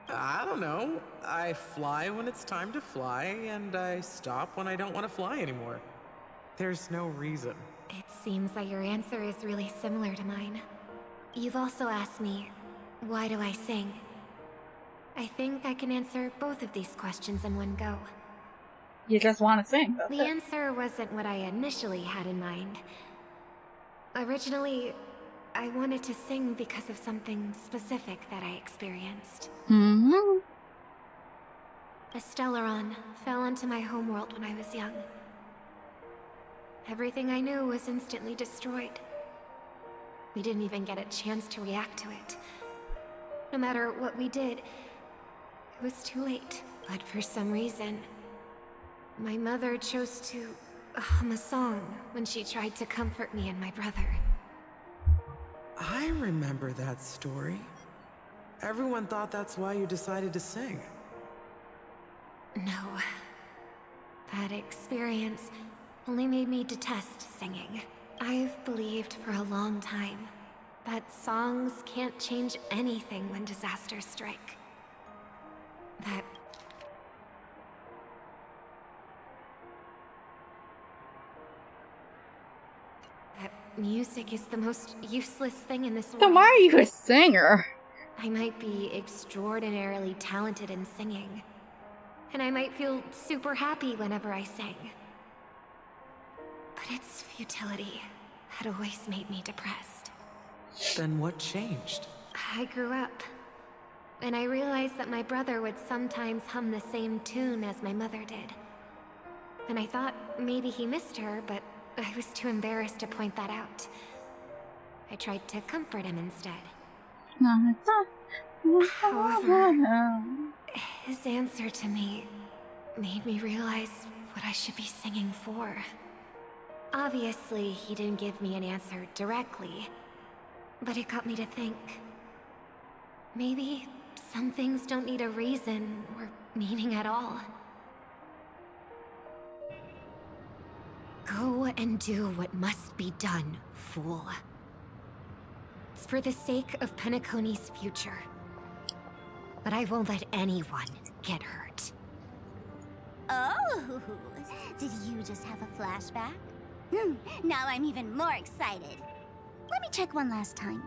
Speaker 9: I don't know. I fly when it's time to fly, and I stop when I don't want to fly anymore. There's no reason.
Speaker 3: It seems that your answer is really similar to mine. You've also asked me, why do I sing? I think I can answer both of these questions in one go.
Speaker 1: You just want to sing.
Speaker 3: The answer wasn't what I initially had in mind. Originally, I wanted to sing because of something specific that I experienced.
Speaker 1: Mm-hmm.
Speaker 3: A Stellaron fell onto my homeworld when I was young. Everything I knew was instantly destroyed. We didn't even get a chance to react to it. No matter what we did, it was too late. But for some reason, my mother chose to hum a song when she tried to comfort me and my brother.
Speaker 9: I remember that story. Everyone thought that's why you decided to sing.
Speaker 3: No. That experience only made me detest singing. I've believed for a long time that songs can't change anything when disasters strike. That
Speaker 20: That music is the most useless thing in this world.
Speaker 1: Then why are you a singer?
Speaker 20: I might be extraordinarily talented in singing, and I might feel super happy whenever I sing. But its futility had always made me depressed.
Speaker 9: Then what changed?
Speaker 20: I grew up, and I realized that my brother would sometimes hum the same tune as my mother did. And I thought maybe he missed her, but I was too embarrassed to point that out. I tried to comfort him instead. However, his answer to me made me realize what I should be singing for. Obviously, he didn't give me an answer directly, but it got me to think. Maybe some things don't need a reason or meaning at all. Go and do what must be done, fool. It's for the sake of Penacony's future. But I won't let anyone get hurt.
Speaker 21: Oh, did you just have a flashback? Now I'm even more excited. Let me check one last time.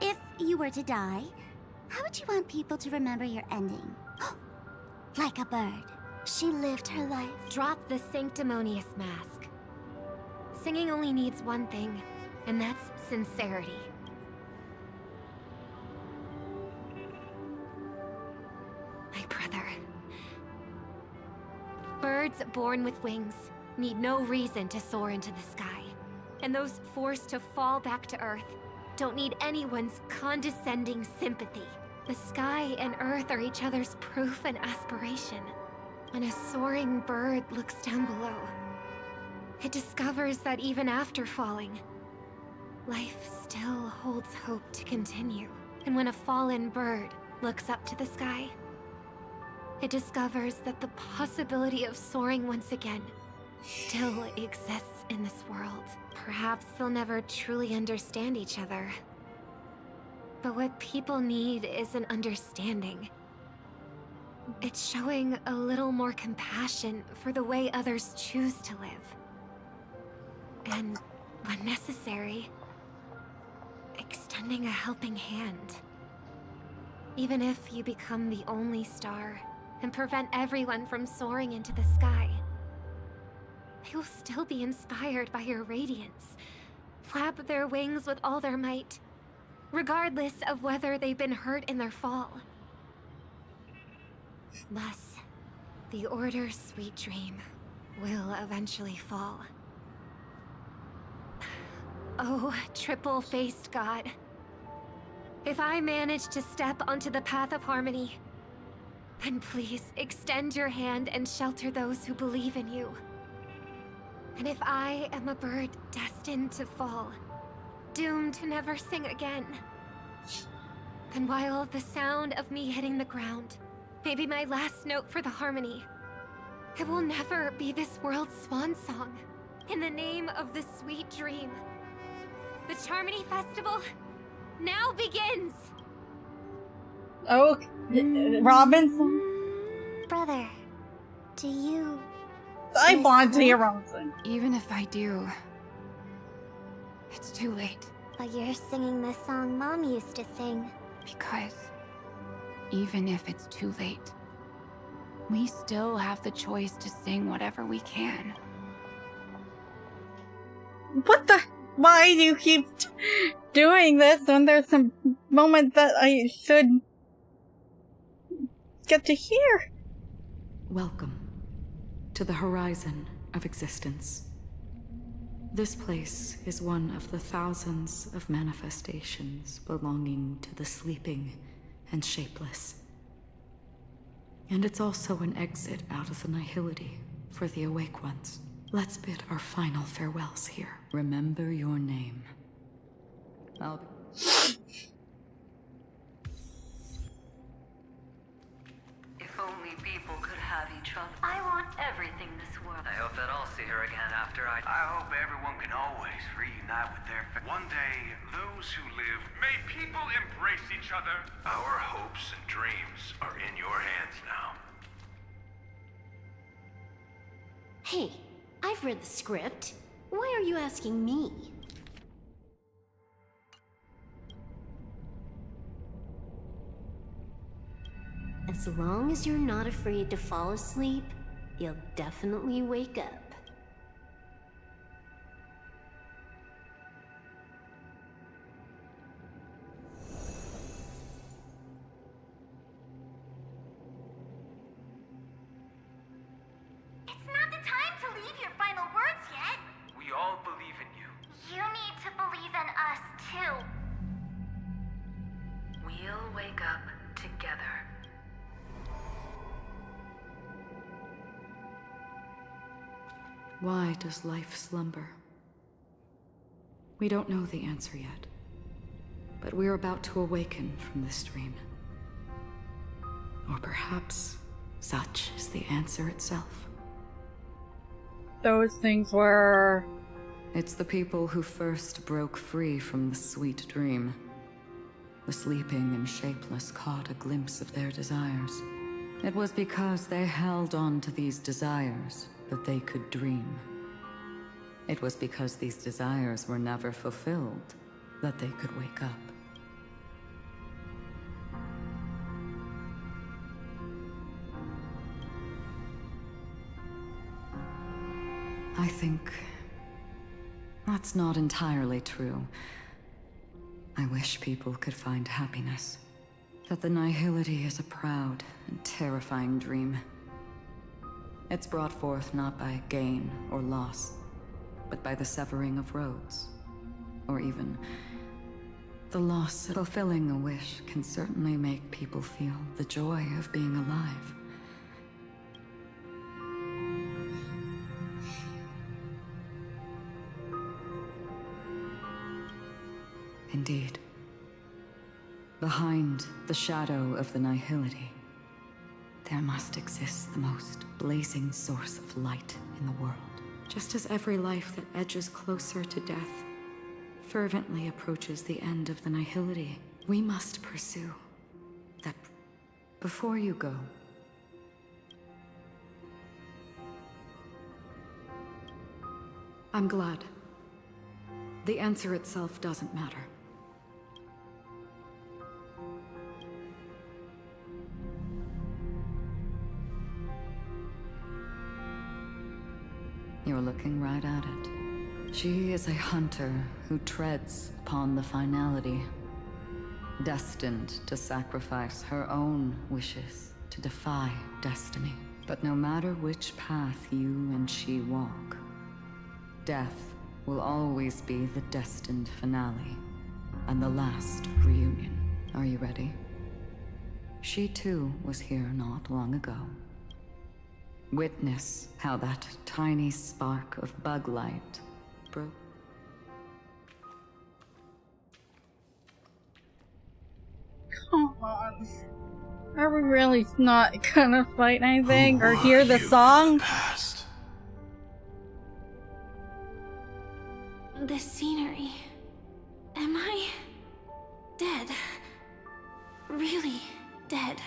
Speaker 21: If you were to die, how would you want people to remember your ending? Like a bird. She lived her life.
Speaker 20: Drop the sanctimonious mask. Singing only needs one thing, and that's sincerity. My brother. Birds born with wings need no reason to soar into the sky. And those forced to fall back to Earth don't need anyone's condescending sympathy. The sky and Earth are each other's proof and aspiration. When a soaring bird looks down below, it discovers that even after falling, life still holds hope to continue. And when a fallen bird looks up to the sky, it discovers that the possibility of soaring once again still exists in this world. Perhaps they'll never truly understand each other. But what people need is an understanding. It's showing a little more compassion for the way others choose to live. And, when necessary, extending a helping hand. Even if you become the only star and prevent everyone from soaring into the sky, they will still be inspired by your radiance, flap their wings with all their might, regardless of whether they've been hurt in their fall. Thus, the Order's sweet dream will eventually fall. Oh, triple-faced god. If I manage to step onto the path of harmony, then please extend your hand and shelter those who believe in you. And if I am a bird destined to fall, doomed to never sing again, then while the sound of me hitting the ground may be my last note for the harmony, it will never be this world's swan song. In the name of the sweet dream, the Charmony Festival now begins!
Speaker 1: Oh, Robinson?
Speaker 21: Brother, do you...
Speaker 1: I want to hear Robinson.
Speaker 11: Even if I do, it's too late.
Speaker 21: But you're singing the song Mom used to sing.
Speaker 11: Because even if it's too late, we still have the choice to sing whatever we can.
Speaker 1: What the? Why do you keep doing this when there's some moment that I should get to hear?
Speaker 14: Welcome to the horizon of existence. This place is one of the thousands of manifestations belonging to the sleeping and shapeless. And it's also an exit out of the nihility for the awake ones. Let's bid our final farewells here. Remember your name. I'll be...
Speaker 22: If only people could have each other. I want everything this world.
Speaker 13: I hope that I'll see her again after I
Speaker 23: hope everyone can always reunite with their One day, those who live...
Speaker 6: May people embrace each other.
Speaker 23: Our hopes and dreams are in your hands now.
Speaker 12: Hey, I've read the script. Why are you asking me? As long as you're not afraid to fall asleep, you'll definitely wake up.
Speaker 22: It's not the time to leave your final words yet.
Speaker 18: We all believe in you.
Speaker 22: You need to believe in us, too.
Speaker 11: We'll wake up together.
Speaker 16: Why does life slumber? We don't know the answer yet, but we're about to awaken from this dream. Or perhaps such is the answer itself.
Speaker 1: Those things were...
Speaker 16: It's the people who first broke free from the sweet dream. The sleeping and shapeless caught a glimpse of their desires. It was because they held on to these desires that they could dream. It was because these desires were never fulfilled that they could wake up. I think that's not entirely true. I wish people could find happiness. That the nihility is a proud and terrifying dream. It's brought forth not by gain or loss, but by the severing of roads, or even the loss. Fulfilling a wish can certainly make people feel the joy of being alive. Indeed. Behind the shadow of the nihility, there must exist the most blazing source of light in the world. Just as every life that edges closer to death fervently approaches the end of the nihility, we must pursue that. Before you go, I'm glad. The answer itself doesn't matter. You're looking right at it. She is a hunter who treads upon the finality, destined to sacrifice her own wishes to defy destiny. But no matter which path you and she walk, death will always be the destined finale and the last reunion. Are you ready? She too was here not long ago. Witness how that tiny spark of bug light broke.
Speaker 1: Come on. Are we really not gonna fight anything or hear the song?
Speaker 3: The scenery. Am I dead? Really dead?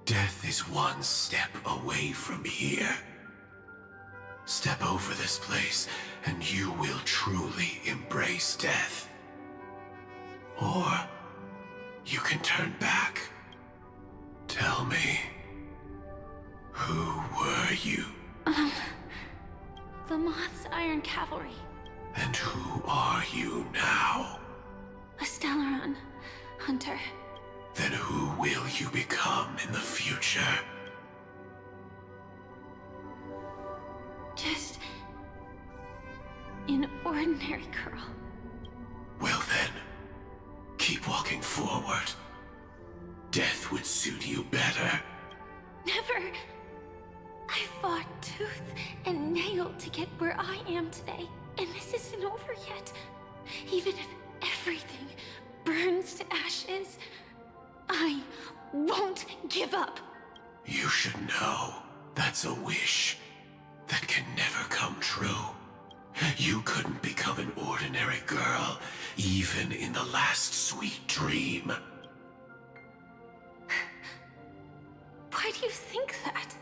Speaker 7: Death is one step away from here. Step over this place, and you will truly embrace death. Or you can turn back. Tell me, who were you?
Speaker 3: The Moth's Iron Cavalry.
Speaker 7: And who are you now?
Speaker 3: A Stellaron hunter.
Speaker 7: Then who will you become in the future?
Speaker 3: Just an ordinary girl.
Speaker 7: Well then, keep walking forward. Death would suit you better.
Speaker 3: Never. I fought tooth and nail to get where I am today, and this isn't over yet. Even if everything burns to ashes, I won't give up.
Speaker 7: You should know that's a wish that can never come true. You couldn't become an ordinary girl, even in the last sweet dream.
Speaker 3: Why do you think that?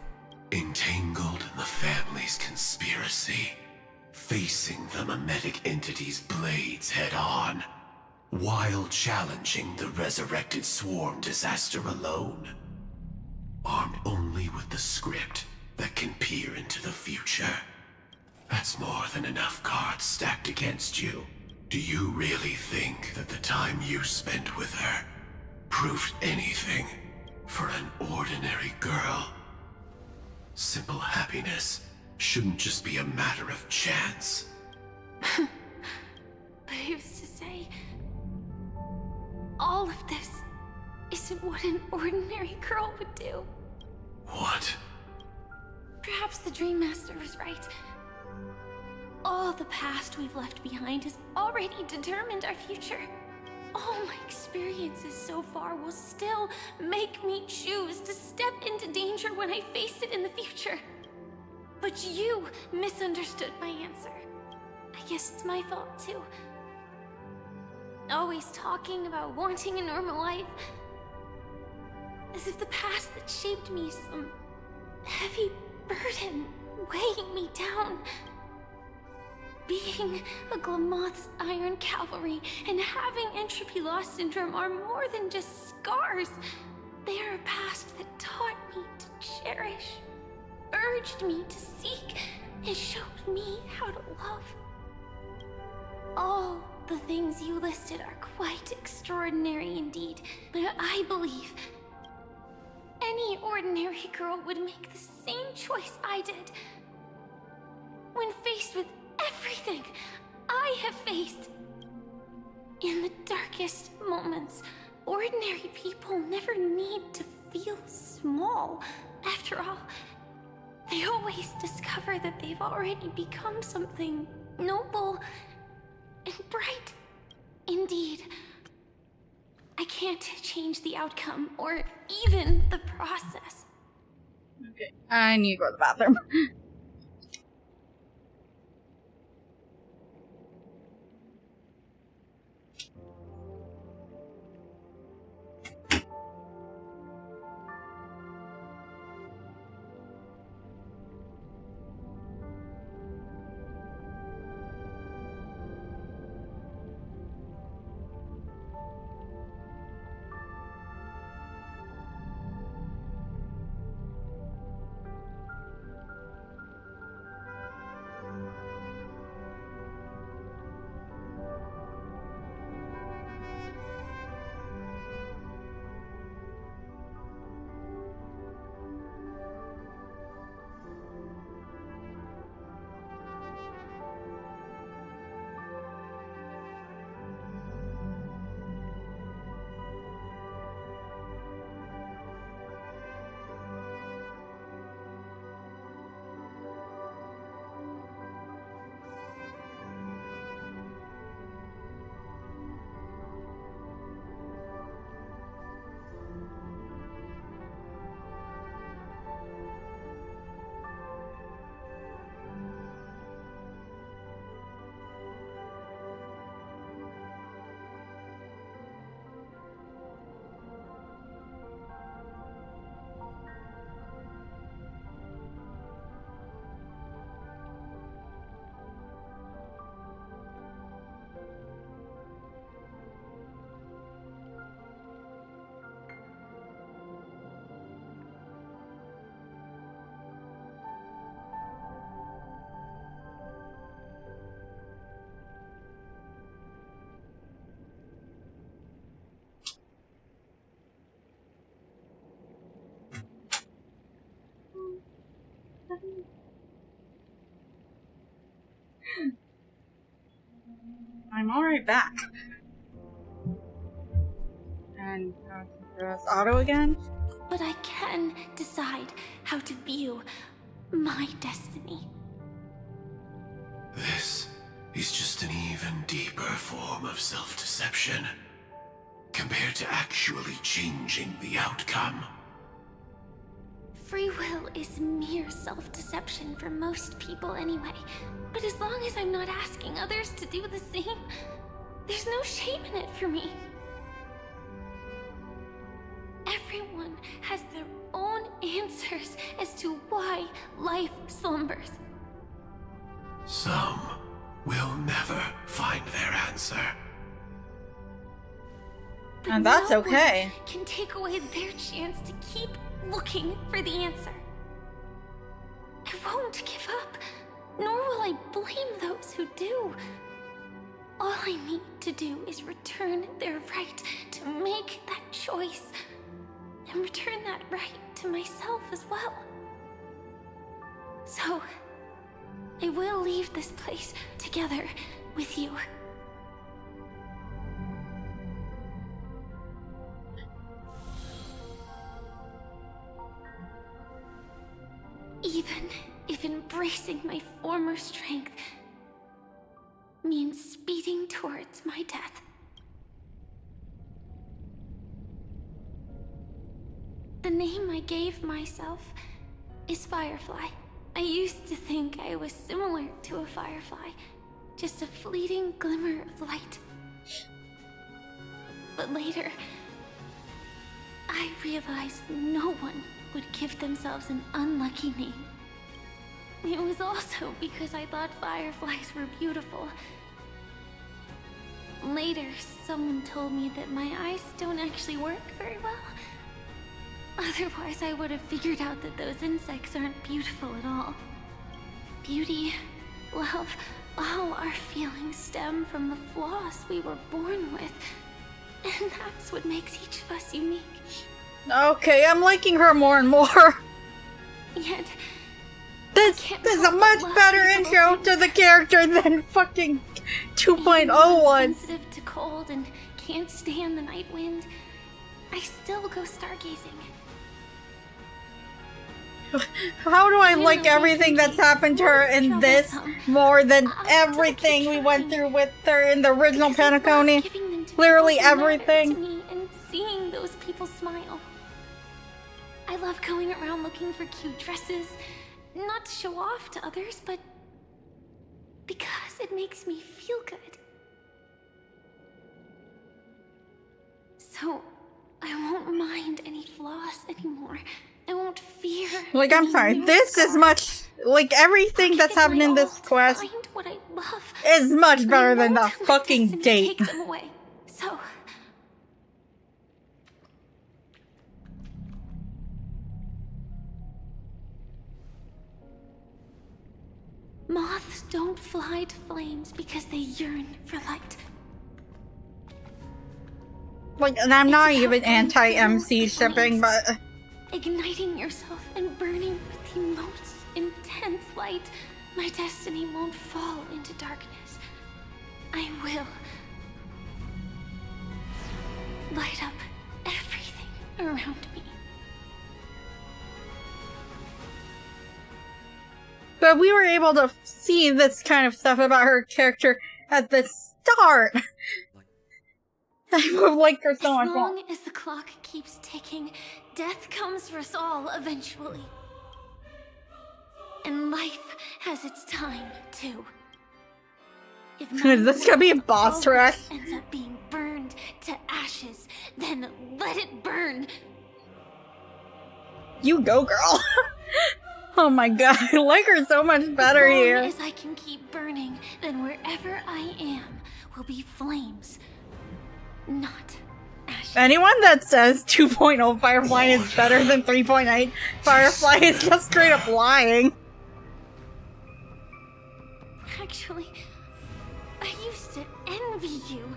Speaker 7: Entangled in the family's conspiracy,
Speaker 2: facing the mimetic entity's blades head-on, while challenging the resurrected swarm disaster alone. Armed only with the script that can peer into the future. That's more than enough cards stacked against you. Do you really think that the time you spent with her proved anything for an ordinary girl? Simple happiness shouldn't just be a matter of chance.
Speaker 3: But who's to say all of this isn't what an ordinary girl would do?
Speaker 2: What?
Speaker 3: Perhaps the Dream Master was right. All the past we've left behind has already determined our future. All my experiences so far will still make me choose to step into danger when I face it in the future. But you misunderstood my answer. I guess it's my fault too. Always talking about wanting a normal life. As if the past that shaped me is some heavy burden weighing me down. Being a Glamoth's Iron Cavalry and having entropy loss syndrome are more than just scars. They are a past that taught me to cherish, urged me to seek, and showed me how to love. All the things you listed are quite extraordinary indeed, but I believe any ordinary girl would make the same choice I did. When faced with everything I have faced. In the darkest moments, ordinary people never need to feel small. After all, they always discover that they've already become something noble and bright. Indeed, I can't change the outcome or even the process.
Speaker 1: Okay, I need to go to the bathroom. I'm already back. And press auto again.
Speaker 3: But I can decide how to view my destiny.
Speaker 2: This is just an even deeper form of self-deception, compared to actually changing the outcome.
Speaker 3: Free will is mere self-deception for most people anyway. But as long as I'm not asking others to do the same, there's no shame in it for me. Everyone has their own answers as to why life slumbers.
Speaker 2: Some will never find their answer.
Speaker 1: And that's
Speaker 20: no
Speaker 1: okay.
Speaker 20: one can take away their chance to keep looking for the answer. I won't give up, nor will I blame those who do. All I need to do is return their right to make that choice, and return that right to myself as well. So, I will leave this place together with you. Even if embracing my former strength means speeding towards my death. The name I gave myself is Firefly. I used to think I was similar to a firefly, just a fleeting glimmer of light. But later, I realized no one would give themselves an unlucky name. It was also because I thought fireflies were beautiful. Later, someone told me that my eyes don't actually work very well. Otherwise, I would have figured out that those insects aren't beautiful at all. Beauty, love, all our feelings stem from the flaws we were born with. And that's what makes each of us unique.
Speaker 1: Okay, I'm liking her more and more.
Speaker 20: Yet,
Speaker 1: this is a much better intro to the character than fucking 2.0 one.
Speaker 20: Sensitive to cold and can't stand the night wind, I still go stargazing.
Speaker 1: How do I like everything that's happened to her in this more than everything we went through with her in the original Penacony? Literally everything.
Speaker 20: To me and seeing those people smile. I love going around looking for cute dresses, not to show off to others, but because it makes me feel good. So, I won't mind any flaws anymore. I won't fear.
Speaker 1: Like, I'm sorry, this is much, like, everything that's happened in this quest
Speaker 20: what I love.
Speaker 1: is much better than the fucking date.
Speaker 20: Take them away. So, moths don't fly to flames because they yearn for light.
Speaker 1: Like, and I'm not even anti-MC shipping, but
Speaker 20: Igniting yourself and burning with the most intense light, my destiny won't fall into darkness. I will light up everything around me.
Speaker 1: But we were able to see this kind of stuff about her character at the start. I would have liked her so much
Speaker 20: As
Speaker 1: more.
Speaker 20: long as the clock keeps ticking, death comes for us all eventually. And life has its time, too. If
Speaker 1: Is this gonna be a boss rush?
Speaker 20: ends up being burned to ashes, then let it burn.
Speaker 1: You go, girl. Oh my god, I like her so much better here.
Speaker 20: As long as I can keep burning, then wherever I am will be flames, not ashes.
Speaker 1: Anyone that says 2.0 Firefly is better than 3.8 Firefly is just straight up lying.
Speaker 20: Actually, I used to envy you.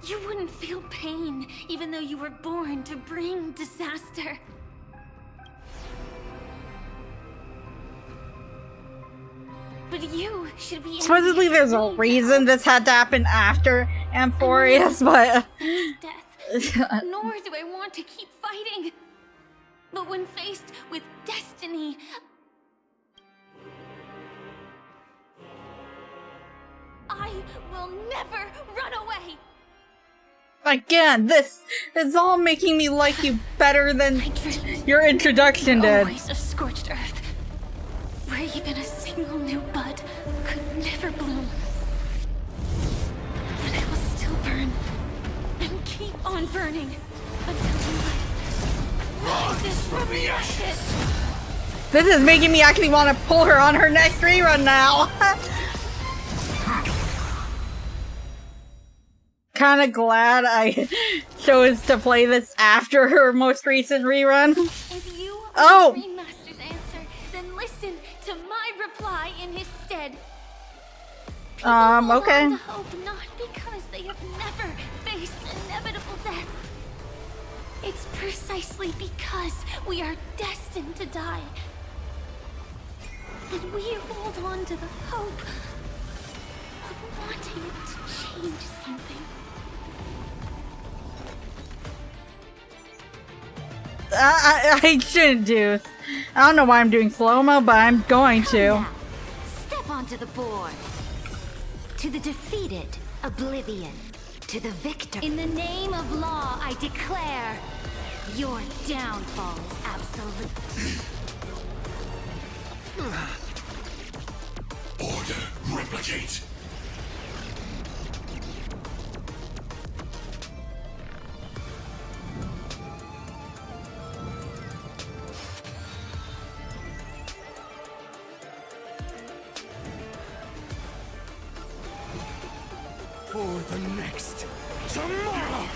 Speaker 20: You wouldn't feel pain, even though you were born to bring disaster. But you should be
Speaker 1: Supposedly there's a reason this had to happen after Amphorius, but
Speaker 20: death. Nor do I want to keep fighting. But when faced with destiny, I will never run away.
Speaker 1: again, this is all making me like you better than your introduction did.
Speaker 20: Always a scorched earth, where even a single new bud could never bloom. But I will still burn, and keep on burning, until life rises from the ashes.
Speaker 1: This is making me actually want to pull her on her next rerun now. Kind of glad I chose to play this after her most recent rerun.
Speaker 3: If you
Speaker 1: Oh!
Speaker 3: want the Dream Master's answer, then listen to my reply in his stead.
Speaker 1: Okay.
Speaker 3: Hold on to hope not because they have never faced inevitable death. It's precisely because we are destined to die that we hold on to the hope of wanting to change something.
Speaker 1: I shouldn't do. I don't know why I'm doing slow-mo, but I'm going to.
Speaker 3: Step onto the board. To the defeated, oblivion. To the victor. In the name of law, I declare your downfall is absolute.
Speaker 2: Order, replicate.
Speaker 19: For the next tomorrow!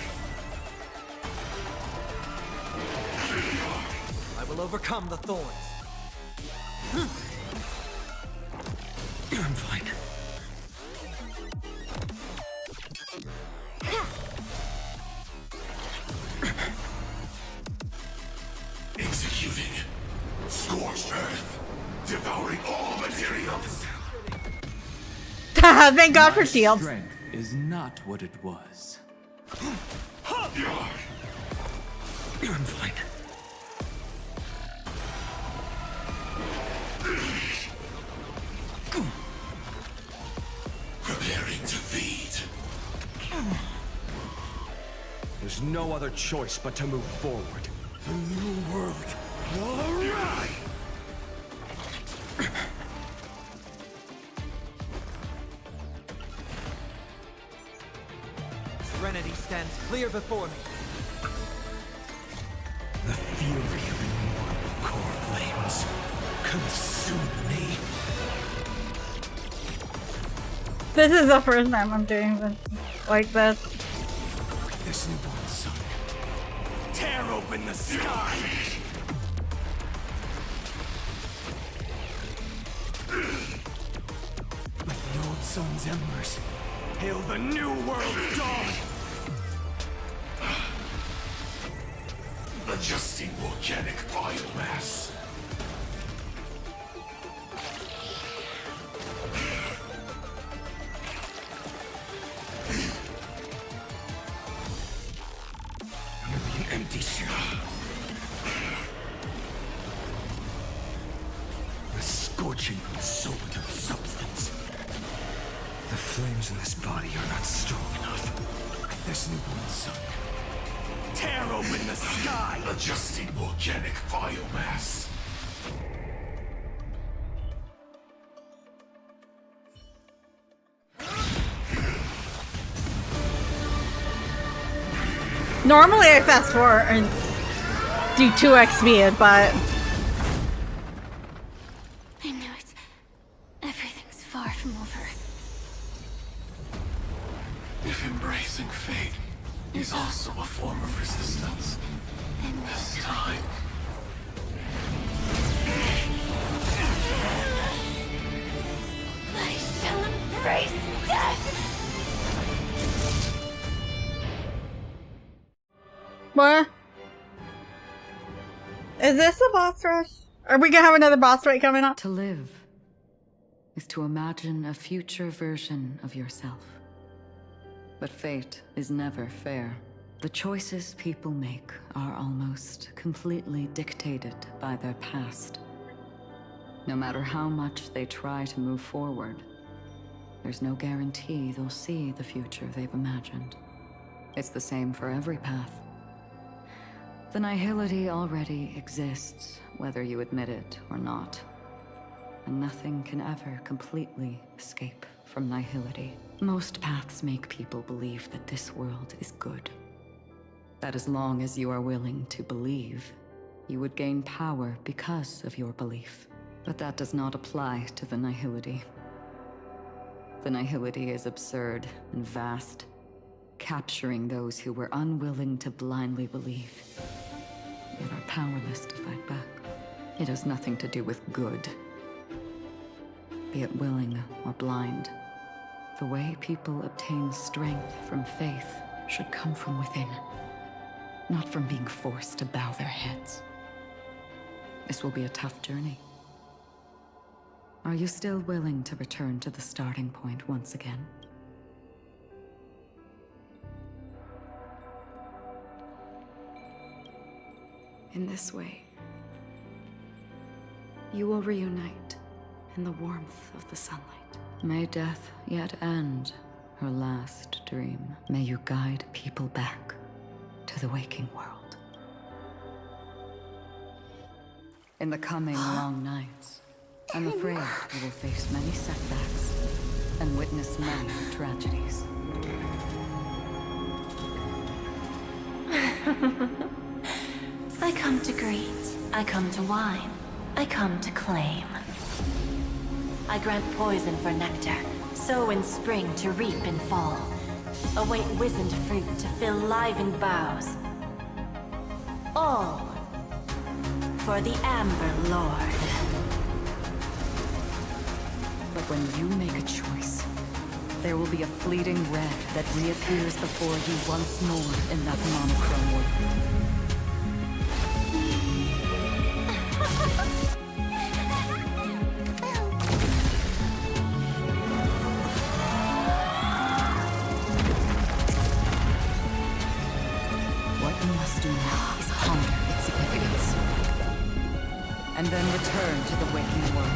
Speaker 13: I will overcome the thorns.
Speaker 7: I'm fine.
Speaker 2: Executing. Scorched earth. Devouring all materials.
Speaker 1: Thank God for shields.
Speaker 6: Strength is not what it was.
Speaker 7: I'm fine.
Speaker 2: Preparing to feed.
Speaker 19: There's no other choice but to move forward. The new world will arrive!
Speaker 13: Serenity stands clear before me.
Speaker 7: The fury of immortal core flames consume me.
Speaker 1: This is the first time I'm doing this like this.
Speaker 19: This newborn sun. Tear open the sky! With the old sun's embers, hail the new world's dawn!
Speaker 2: Adjusting organic biomass.
Speaker 7: An empty shell. A scorching, soaked up substance. The flames in this body are not strong enough.
Speaker 19: This newborn sun. Tear open the sky!
Speaker 2: Adjusting organic biomass.
Speaker 1: Normally I fast forward and do 2x speed, but
Speaker 3: I know everything's far from over.
Speaker 2: If embracing fate is also a form of resistance,
Speaker 3: Then
Speaker 2: this time.
Speaker 3: I shall embrace death!
Speaker 1: what? Is this a boss rush? Are we gonna have another boss fight coming up?
Speaker 16: To live is to imagine a future version of yourself. But fate is never fair. The choices people make are almost completely dictated by their past. No matter how much they try to move forward, there's no guarantee they'll see the future they've imagined. It's the same for every path. The nihility already exists, whether you admit it or not. And nothing can ever completely escape from nihility. Most paths make people believe that this world is good. That as long as you are willing to believe, you would gain power because of your belief. But that does not apply to the nihility. The nihility is absurd and vast, capturing those who were unwilling to blindly believe, yet are powerless to fight back. It has nothing to do with good, be it willing or blind. The way people obtain strength from faith should come from within, not from being forced to bow their heads. This will be a tough journey. Are you still willing to return to the starting point once again? In this way, you will reunite in the warmth of the sunlight. May death yet end her last dream. May you guide people back to the waking world. In the coming long nights, I'm afraid you will face many setbacks and witness many tragedies.
Speaker 4: I come to greet, I come to wine, I come to claim. I grant poison for nectar, sow in spring to reap in fall. Await wizened fruit to fill livened boughs. All for the Amber Lord.
Speaker 16: But when you make a choice, there will be a fleeting red that reappears before you once more in that monochrome world. What you must do now is ponder its significance, and then return to the waking world.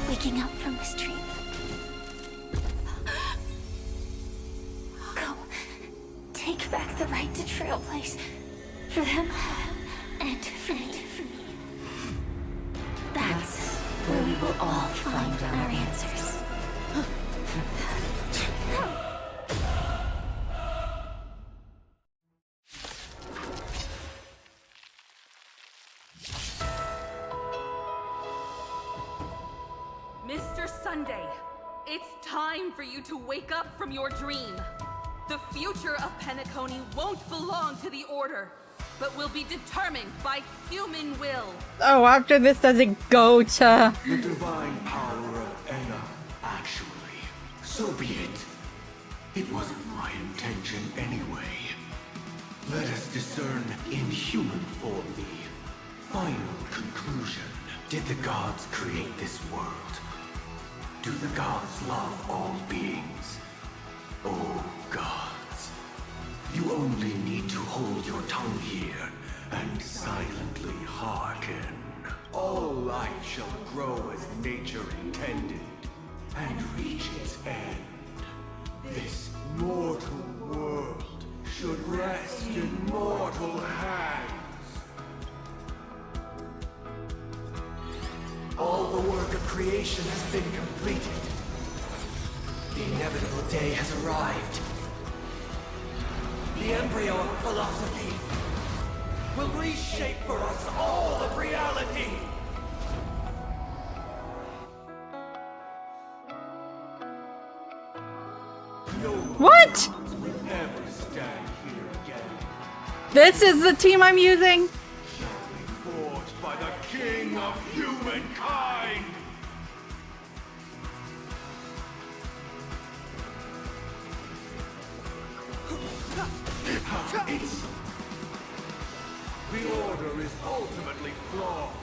Speaker 21: Waking up from this dream. Go. Take back the right to trailblaze. For them, and for me. That's where we will all find our answers.
Speaker 5: Mr. Sunday, it's time for you to wake up from your dream. The future of Penacony won't belong to the Order, but will be determined by human will.
Speaker 1: Oh, after this, does it go to...
Speaker 2: The divine power of Enna, actually. So be it. It wasn't my intention anyway. Let us discern in human form the final conclusion. Did the gods create this world? Do the gods love all beings? Oh, gods. You only need to hold your tongue here and silently hearken. All life shall grow as nature intended and reach its end. This mortal world should rest in mortal hands. All the work of creation has been completed. The inevitable day has arrived. The embryo of philosophy will reshape for us all of reality. No
Speaker 1: What?
Speaker 2: will ever stand here again.
Speaker 1: This is the team I'm using?
Speaker 2: Forged by the king of humankind! The order is ultimately flawed.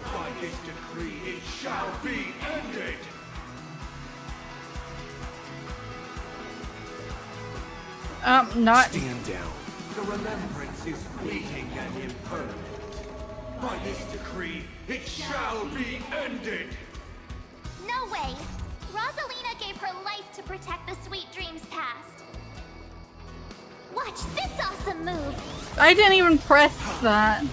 Speaker 2: By this decree, it shall be ended!
Speaker 1: Not...
Speaker 2: Stand down. The remembrance is fleeting and impermanent. By this decree, it shall be ended!
Speaker 21: No way! Rosalina gave her life to protect the sweet dreams past. Watch this awesome move!
Speaker 1: I didn't even press that.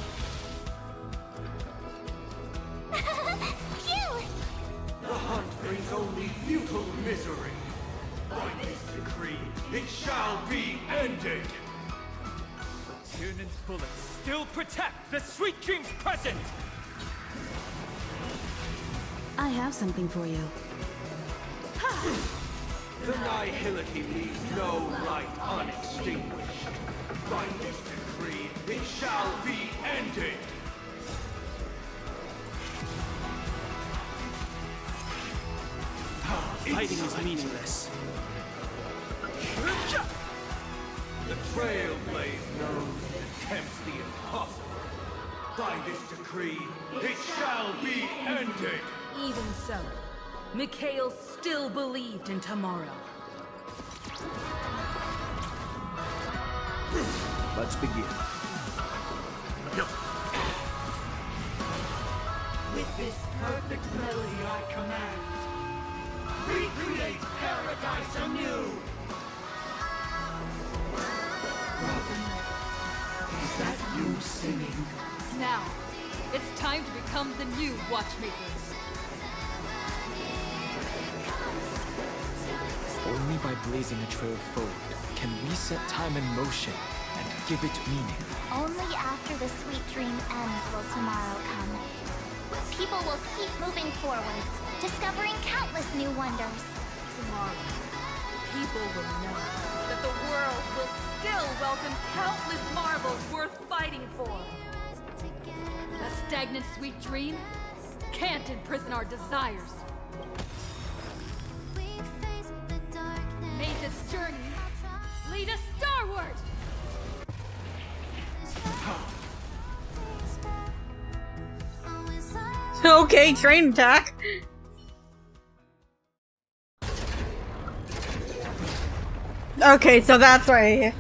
Speaker 2: misery. By this decree, it shall be ended.
Speaker 8: Tiernan's bullets still protect the Sweet Dream's present!
Speaker 14: I have something for you.
Speaker 2: The nihility leaves no light unextinguished. By this decree, it shall be ended.
Speaker 18: Fighting is meaningless.
Speaker 2: The Trailblaze knows it attempts the impossible. By this decree, it shall be ended.
Speaker 14: Even so, Mikhail still believed in tomorrow.
Speaker 7: Let's begin.
Speaker 2: With this perfect melody I command, recreate paradise anew! Robin, is that you singing?
Speaker 5: Now, it's time to become the new Watchmakers.
Speaker 18: Only by blazing a trail forward can we set time in motion and give it meaning.
Speaker 21: Only after the sweet dream ends will tomorrow come. People will keep moving forward, discovering countless new wonders.
Speaker 5: Tomorrow, people will know that the world will still welcome countless marvels worth fighting for. A stagnant sweet dream can't imprison our desires. May this journey lead us starward!
Speaker 1: Okay, train attack. Okay, so that's why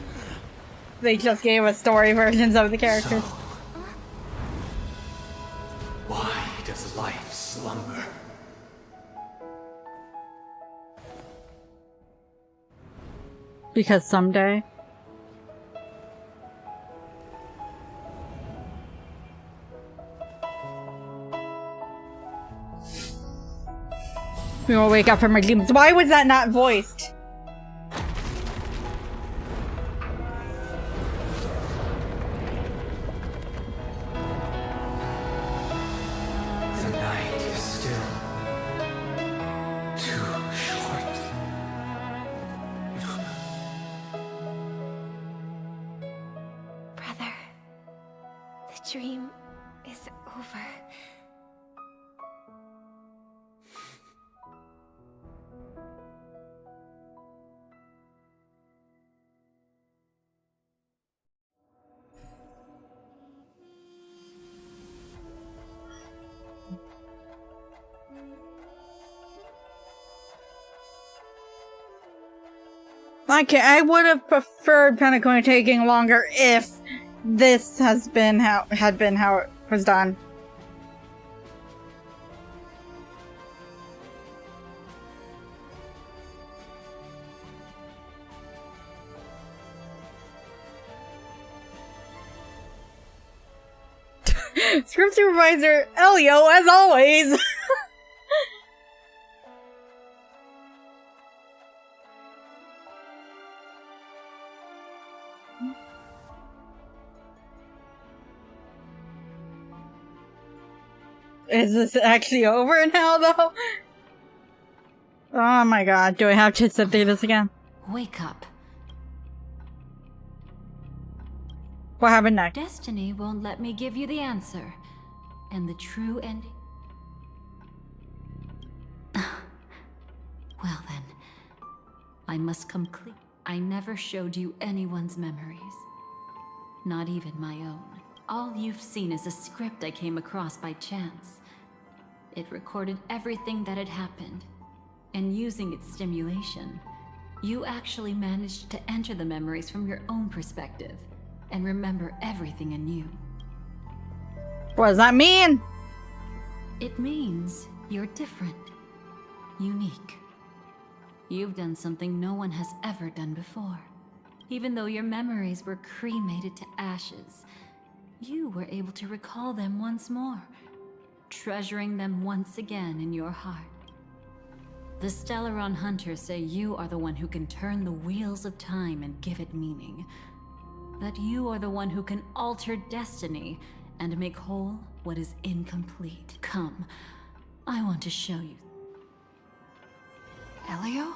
Speaker 1: they just gave us story versions of the characters.
Speaker 13: So, why does life slumber?
Speaker 1: Because someday. We will wake up from our dreams. Why was that not voiced?
Speaker 13: The night is still too short.
Speaker 20: Brother, the dream is over.
Speaker 1: I would have preferred Penacona taking longer if this had been how it was done. Script supervisor Elio, as always. Is this actually over now, though? Oh my god, do I have to sit through this again?
Speaker 4: Wake up.
Speaker 1: What happened next?
Speaker 4: Destiny won't let me give you the answer. And the true ending... Well then, I must come clean. I never showed you anyone's memories. Not even my own. All you've seen is a script I came across by chance. It recorded everything that had happened. And using its stimulation, you actually managed to enter the memories from your own perspective and remember everything anew.
Speaker 1: What does that mean?
Speaker 4: It means you're different, unique. You've done something no one has ever done before. Even though your memories were cremated to ashes, you were able to recall them once more, treasuring them once again in your heart.
Speaker 10: The Stellaron Hunters say you are the one who can turn the wheels of time and give it meaning. That you are the one who can alter destiny and make whole what is incomplete. Come, I want to show you.
Speaker 11: Elio?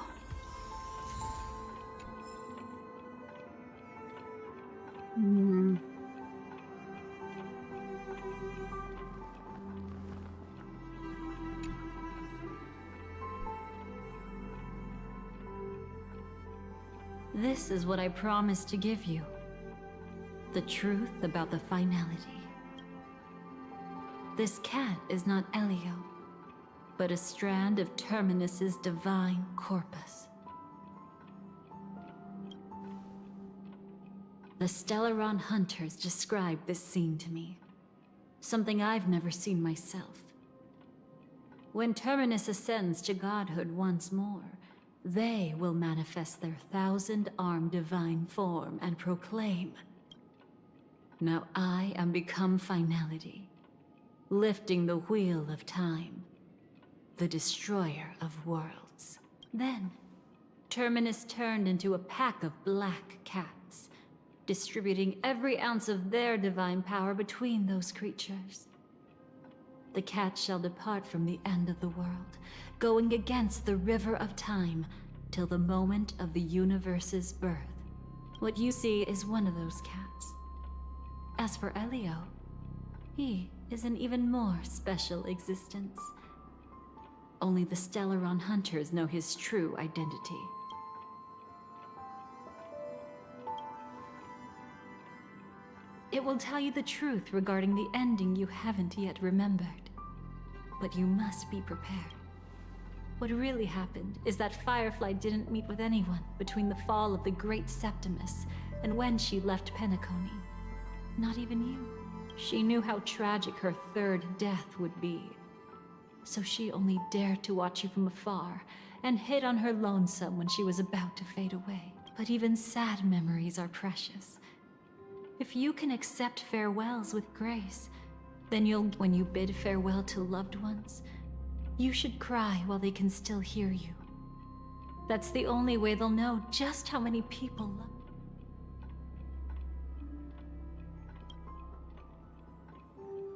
Speaker 10: This is what I promised to give you. The truth about the finality. This cat is not Elio, but a strand of Terminus's divine corpus. The Stellaron Hunters described this scene to me. Something I've never seen myself. When Terminus ascends to godhood once more, they will manifest their 1,000-armed divine form and proclaim, "Now I am become finality, lifting the wheel of time, the destroyer of worlds." Then, Terminus turned into a pack of black cats, distributing every ounce of their divine power between those creatures. The cats shall depart from the end of the world, going against the river of time till the moment of the universe's birth. What you see is one of those cats. As for Elio, he is an even more special existence. Only the Stellaron Hunters know his true identity. It will tell you the truth regarding the ending you haven't yet remembered. But you must be prepared. What really happened is that Firefly didn't meet with anyone between the fall of the Great Septimus and when she left Penacony. Not even you. She knew how tragic her third death would be. So she only dared to watch you from afar and hid on her lonesome when she was about to fade away. But even sad memories are precious. If you can accept farewells with grace, then when you bid farewell to loved ones, you should cry while they can still hear you. That's the only way they'll know just how many people love.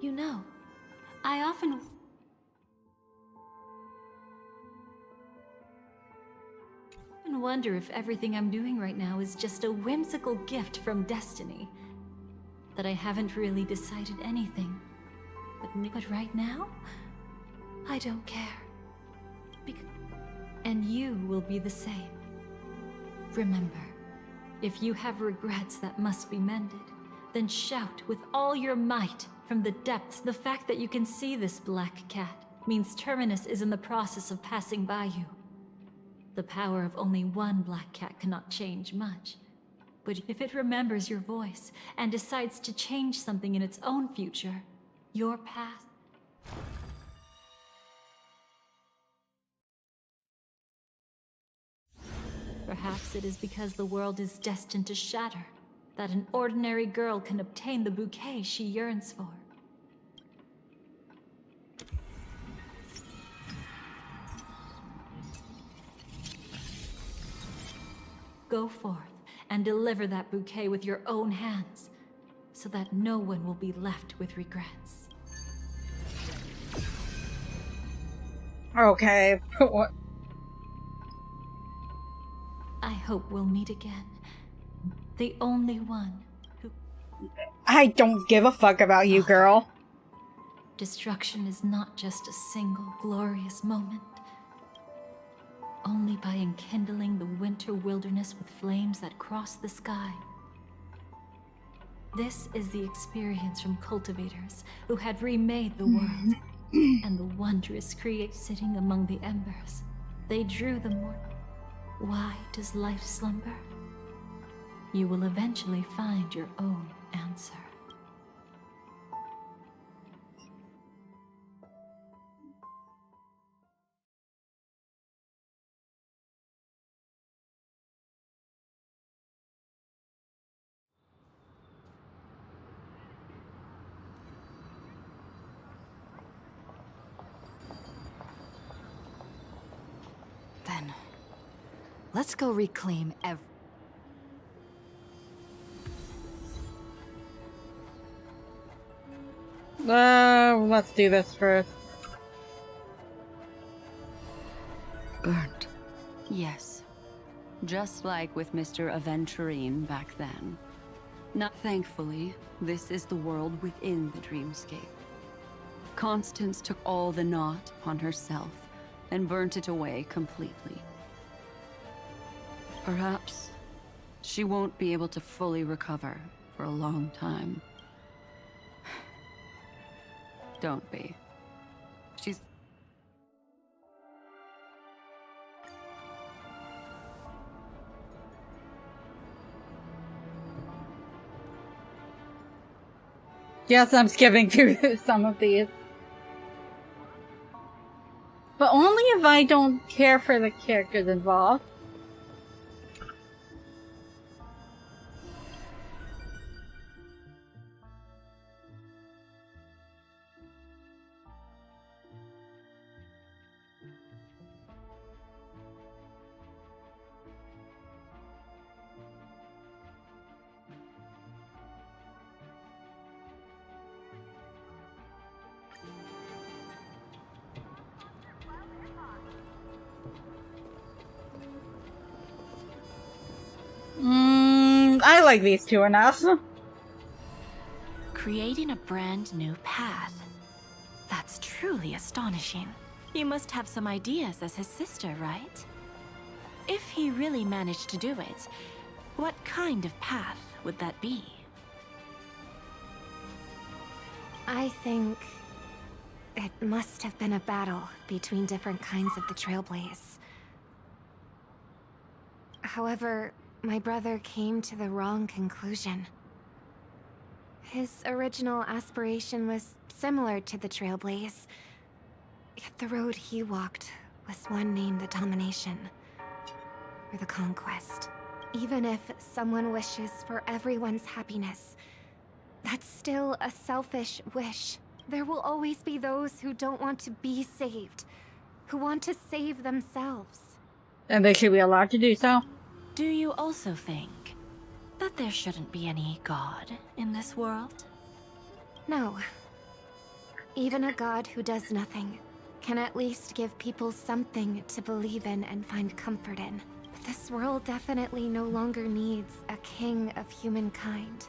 Speaker 10: You know, I often wonder if everything I'm doing right now is just a whimsical gift from destiny. That I haven't really decided anything. But right now, I don't care. And you will be the same. Remember, if you have regrets that must be mended, then shout with all your might from the depths. The fact that you can see this black cat means Terminus is in the process of passing by you. The power of only one black cat cannot change much. But if it remembers your voice and decides to change something in its own future, your path... Perhaps it is because the world is destined to shatter, that an ordinary girl can obtain the bouquet she yearns for. Go forth and deliver that bouquet with your own hands, so that no one will be left with regrets.
Speaker 1: Okay. What?
Speaker 10: I hope we'll meet again. The only one who...
Speaker 1: I don't give a fuck about you, girl.
Speaker 10: Destruction is not just a single glorious moment. Only by enkindling the winter wilderness with flames that cross the sky. This is the experience from cultivators who had remade the world, and the wondrous create sitting among the embers. They drew the mortal. Why does life slumber? You will eventually find your own answer.
Speaker 16: Let's go reclaim
Speaker 1: Let's do this first.
Speaker 9: Burnt. Yes. Just like with Mr. Aventurine back then. Now, thankfully, this is the world within the dreamscape. Constance took all the knot upon herself and burnt it away completely. Perhaps she won't be able to fully recover for a long time. Don't be. She's...
Speaker 1: Yes, I'm skipping through some of these. But only if I don't care for the characters involved. I like these two enough.
Speaker 4: Creating a brand new path. That's truly astonishing. You must have some ideas as his sister, right? If he really managed to do it, what kind of path would that be?
Speaker 3: I think it must have been a battle between different kinds of the Trailblaze. However, my brother came to the wrong conclusion. His original aspiration was similar to the Trailblaze, yet the road he walked was one named the Domination, or the Conquest. Even if someone wishes for everyone's happiness, that's still a selfish wish. There will always be those who don't want to be saved, who want to save themselves.
Speaker 1: And they should be allowed to do so.
Speaker 4: Do you also think that there shouldn't be any god in this world?
Speaker 3: No. Even a god who does nothing can at least give people something to believe in and find comfort in. But this world definitely no longer needs a king of humankind.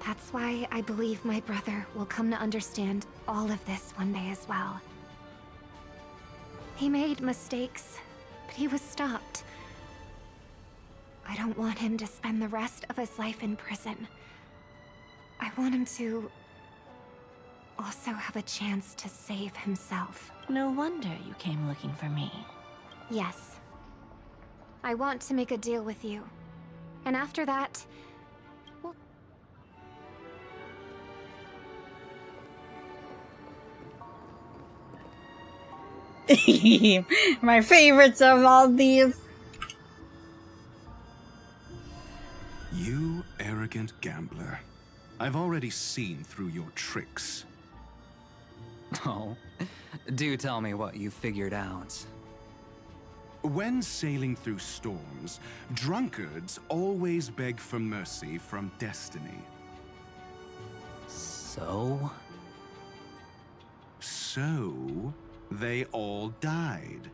Speaker 3: That's why I believe my brother will come to understand all of this one day as well. He made mistakes, but he was stopped. I don't want him to spend the rest of his life in prison. I want him to also have a chance to save himself.
Speaker 4: No wonder you came looking for me.
Speaker 3: Yes. I want to make a deal with you. And after that, well...
Speaker 1: My favorites of all these.
Speaker 15: You arrogant gambler. I've already seen through your tricks.
Speaker 17: Oh, do tell me what you figured out.
Speaker 15: When sailing through storms, drunkards always beg for mercy from destiny.
Speaker 17: So?
Speaker 15: So, they all died.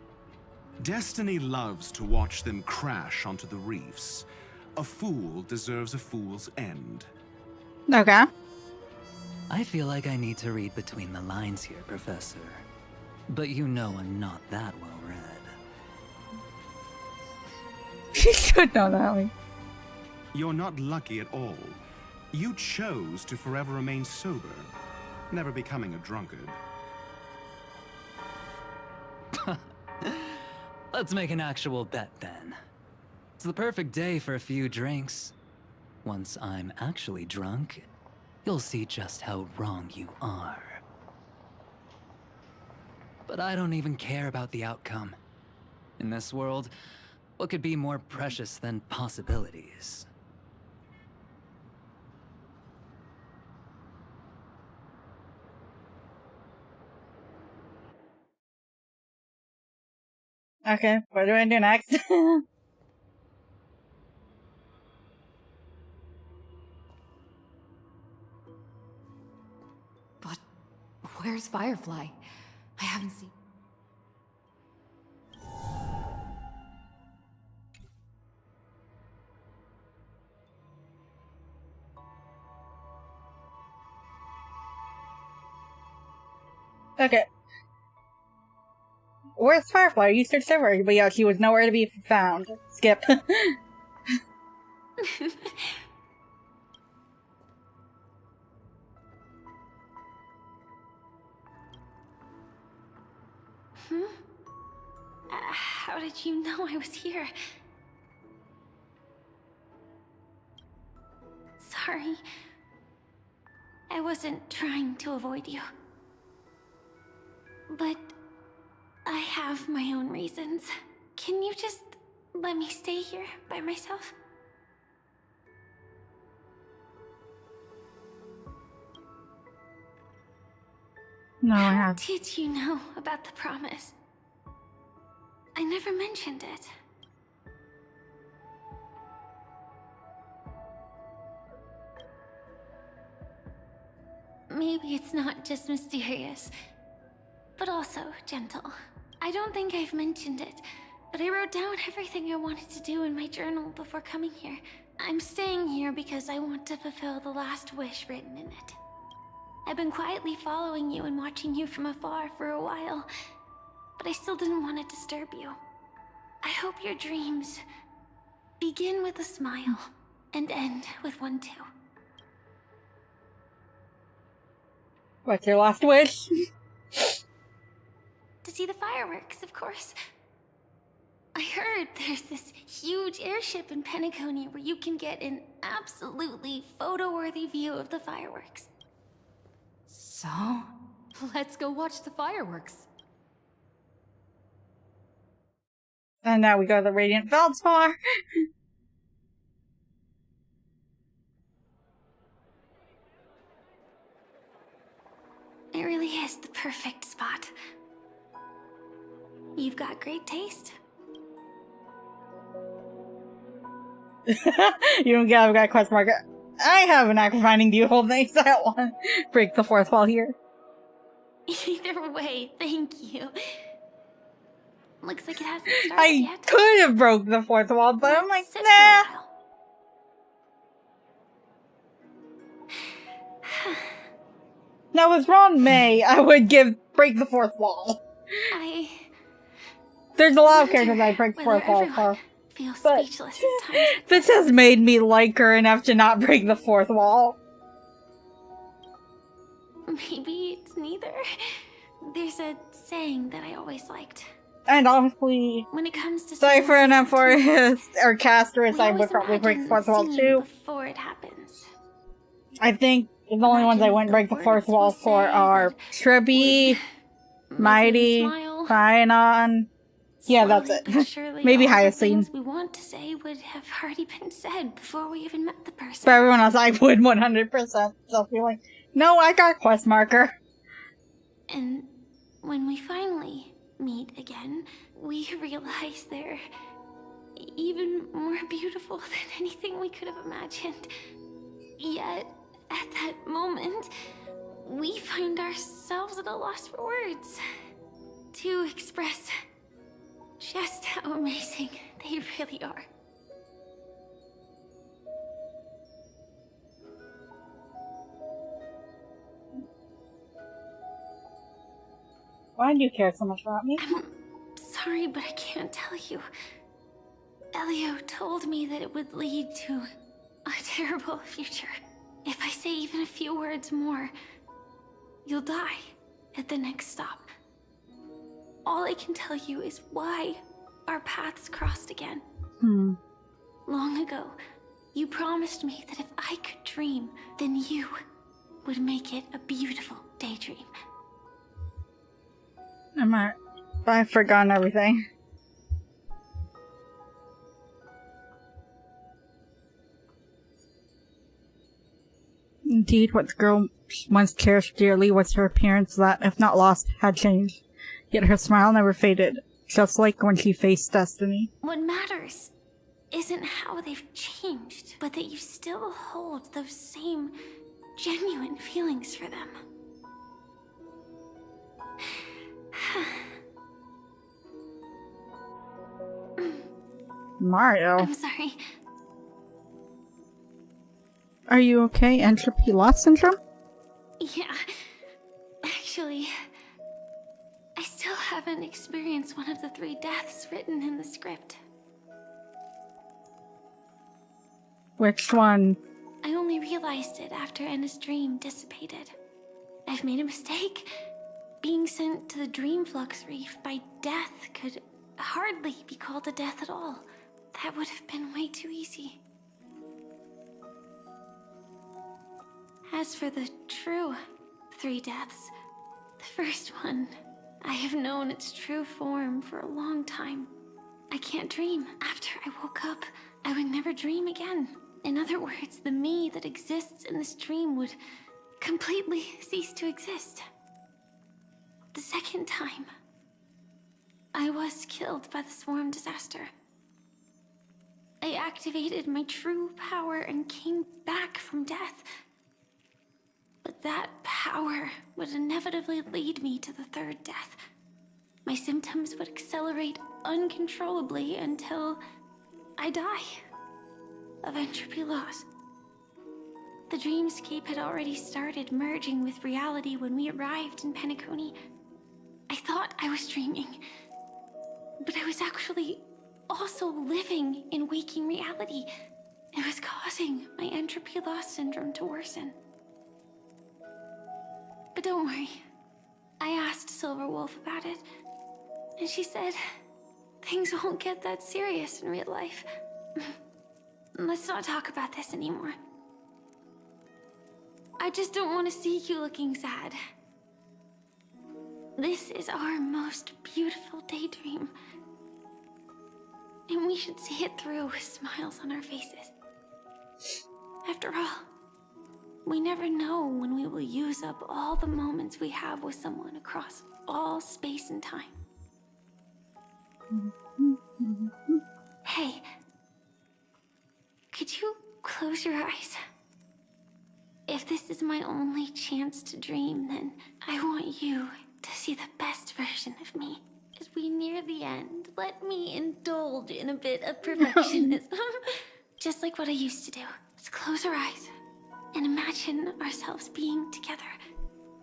Speaker 15: Destiny loves to watch them crash onto the reefs. A fool deserves a fool's end.
Speaker 1: Okay.
Speaker 17: I feel like I need to read between the lines here, Professor. But you know I'm not that well read.
Speaker 1: You should know that one.
Speaker 15: You're not lucky at all. You chose to forever remain sober, never becoming a drunkard.
Speaker 17: Let's make an actual bet then. It's the perfect day for a few drinks. Once I'm actually drunk, you'll see just how wrong you are. But I don't even care about the outcome. In this world, what could be more precious than possibilities?
Speaker 1: Okay, what do I do next?
Speaker 16: Where's Firefly? I haven't seen...
Speaker 1: Okay. Where's Firefly? You searched everywhere, but yeah, she was nowhere to be found. Skip.
Speaker 3: How did you know I was here? Sorry. I wasn't trying to avoid you. But I have my own reasons. Can you just let me stay here by myself?
Speaker 1: No, I
Speaker 3: How
Speaker 1: have.
Speaker 3: did you know about the promise? I never mentioned it. Maybe it's not just mysterious, but also gentle. I don't think I've mentioned it, but I wrote down everything I wanted to do in my journal before coming here. I'm staying here because I want to fulfill the last wish written in it. I've been quietly following you and watching you from afar for a while, but I still didn't want to disturb you. I hope your dreams begin with a smile and end with one too.
Speaker 1: What's your last wish?
Speaker 3: To see the fireworks, of course. I heard there's this huge airship in Penacony where you can get an absolutely photo-worthy view of the fireworks.
Speaker 16: So, let's go watch the fireworks.
Speaker 1: And now we go to the Radiant Feldspar.
Speaker 3: It really is the perfect spot. You've got great taste.
Speaker 1: You don't get a quest marker. I have an knack for finding beautiful things. I don't want to break the fourth wall here.
Speaker 3: Either way, thank you. Looks like it hasn't started
Speaker 1: I
Speaker 3: yet.
Speaker 1: could have broke the fourth wall, but I'm like,
Speaker 3: Sit
Speaker 1: nah.
Speaker 3: for a while.
Speaker 1: Now with Ron May, I would break the fourth wall. There's a lot of characters I break the fourth wall for.
Speaker 3: Feel
Speaker 1: But
Speaker 3: speechless at times.
Speaker 1: this has made me like her enough to not break the fourth wall.
Speaker 3: Maybe it's neither. There's a saying that I always liked.
Speaker 1: And honestly,
Speaker 3: When it comes to
Speaker 1: Cypher and
Speaker 3: someone
Speaker 1: Amphorus or Casterus,
Speaker 3: we
Speaker 1: I
Speaker 3: always
Speaker 1: would probably break the
Speaker 3: imagine
Speaker 1: fourth wall
Speaker 3: seeing
Speaker 1: too.
Speaker 3: before it happens.
Speaker 1: I think the only ones I wouldn't break the fourth wall for are Tribby, Mighty, Cyanon. Yeah, that's it.
Speaker 3: Surely
Speaker 1: Maybe
Speaker 3: all the
Speaker 1: Hyacinth.
Speaker 3: things we want to say would have already been said before we even met the person.
Speaker 1: For everyone else, I would 100% still feel like, no, I got a quest marker.
Speaker 3: And when we finally meet again, we realize they're even more beautiful than anything we could have imagined. Yet, at that moment, we find ourselves at a loss for words to express just how amazing they really are.
Speaker 1: Why do you care so much about me?
Speaker 3: I'm sorry, but I can't tell you. Elio told me that it would lead to a terrible future. If I say even a few words more, you'll die at the next stop. All I can tell you is why our paths crossed again. Long ago, you promised me that if I could dream, then you would make it a beautiful daydream.
Speaker 1: I've forgotten everything. Indeed, what the girl once cherished dearly was her appearance that, if not lost, had changed. Yet her smile never faded, just like when she faced destiny.
Speaker 3: What matters isn't how they've changed, but that you still hold those same genuine feelings for them.
Speaker 1: Mario.
Speaker 3: I'm sorry.
Speaker 1: Are you okay? Entropy loss syndrome?
Speaker 3: Yeah. Actually, I still haven't experienced one of the 3 deaths written in the script.
Speaker 1: Which one?
Speaker 3: I only realized it after Anna's dream dissipated. I've made a mistake. Being sent to the Dream Flux Reef by death could hardly be called a death at all. That would have been way too easy. As for the true 3 deaths, the first one, I have known its true form for a long time. I can't dream. After I woke up, I would never dream again. In other words, the me that exists in this dream would completely cease to exist. The second time, I was killed by the swarm disaster. I activated my true power and came back from death. But that power would inevitably lead me to the 3rd death. My symptoms would accelerate uncontrollably until I die of entropy loss. The dreamscape had already started merging with reality when we arrived in Penacony. I thought I was dreaming, but I was actually also living in waking reality. It was causing my entropy loss syndrome to worsen. But don't worry. I asked Silverwolf about it, and she said things won't get that serious in real life. Let's not talk about this anymore. I just don't want to see you looking sad. This is our most beautiful daydream, and we should see it through with smiles on our faces. After all, we never know when we will use up all the moments we have with someone across all space and time. Hey, could you close your eyes? If this is my only chance to dream, then I want you to see the best version of me. As we near the end, let me indulge in a bit of perfectionism. Just like what I used to do. Let's close our eyes and imagine ourselves being together.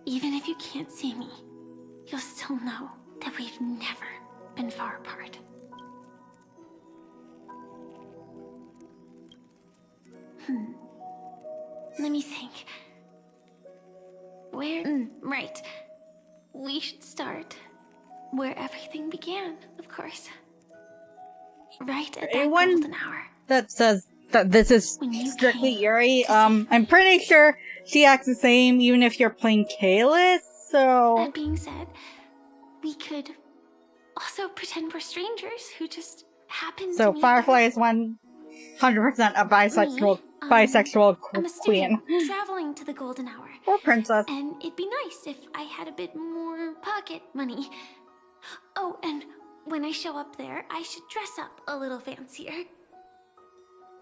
Speaker 3: Even if you can't see me, you'll still know that we've never been far apart. Let me think. Where? Right. We should start where everything began, of course. Right at that golden hour.
Speaker 1: That says that this is strictly Yuri. I'm pretty sure she acts the same even if you're playing Kalis, so...
Speaker 3: That being said, we could also pretend we're strangers who just happen to meet.
Speaker 1: Firefly is 100% a bisexual
Speaker 3: I'm a
Speaker 1: queen.
Speaker 3: student traveling to the golden hour.
Speaker 1: Or princess.
Speaker 3: And it'd be nice if I had a bit more pocket money. Oh, and when I show up there, I should dress up a little fancier.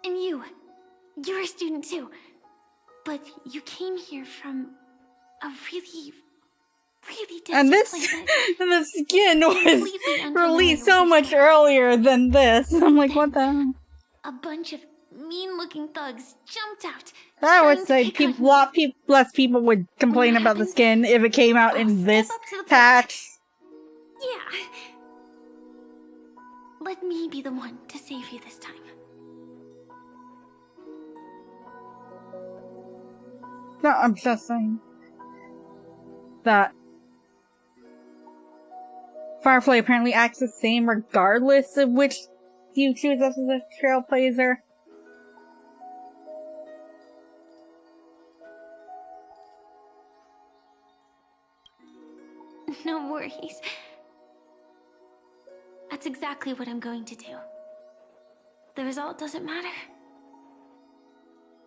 Speaker 3: And you're a student too. But you came here from a really distant
Speaker 1: And this,
Speaker 3: planet.
Speaker 1: and the skin was released so much earlier than this. I'm like, what the hell?
Speaker 3: A bunch of mean-looking thugs jumped out.
Speaker 1: I would say less people would complain about the skin if it came out in this patch.
Speaker 3: Yeah. Let me be the one to save you this time.
Speaker 1: No, I'm just saying that Firefly apparently acts the same regardless of which you choose as a trailblazer.
Speaker 3: No worries. That's exactly what I'm going to do. The result doesn't matter.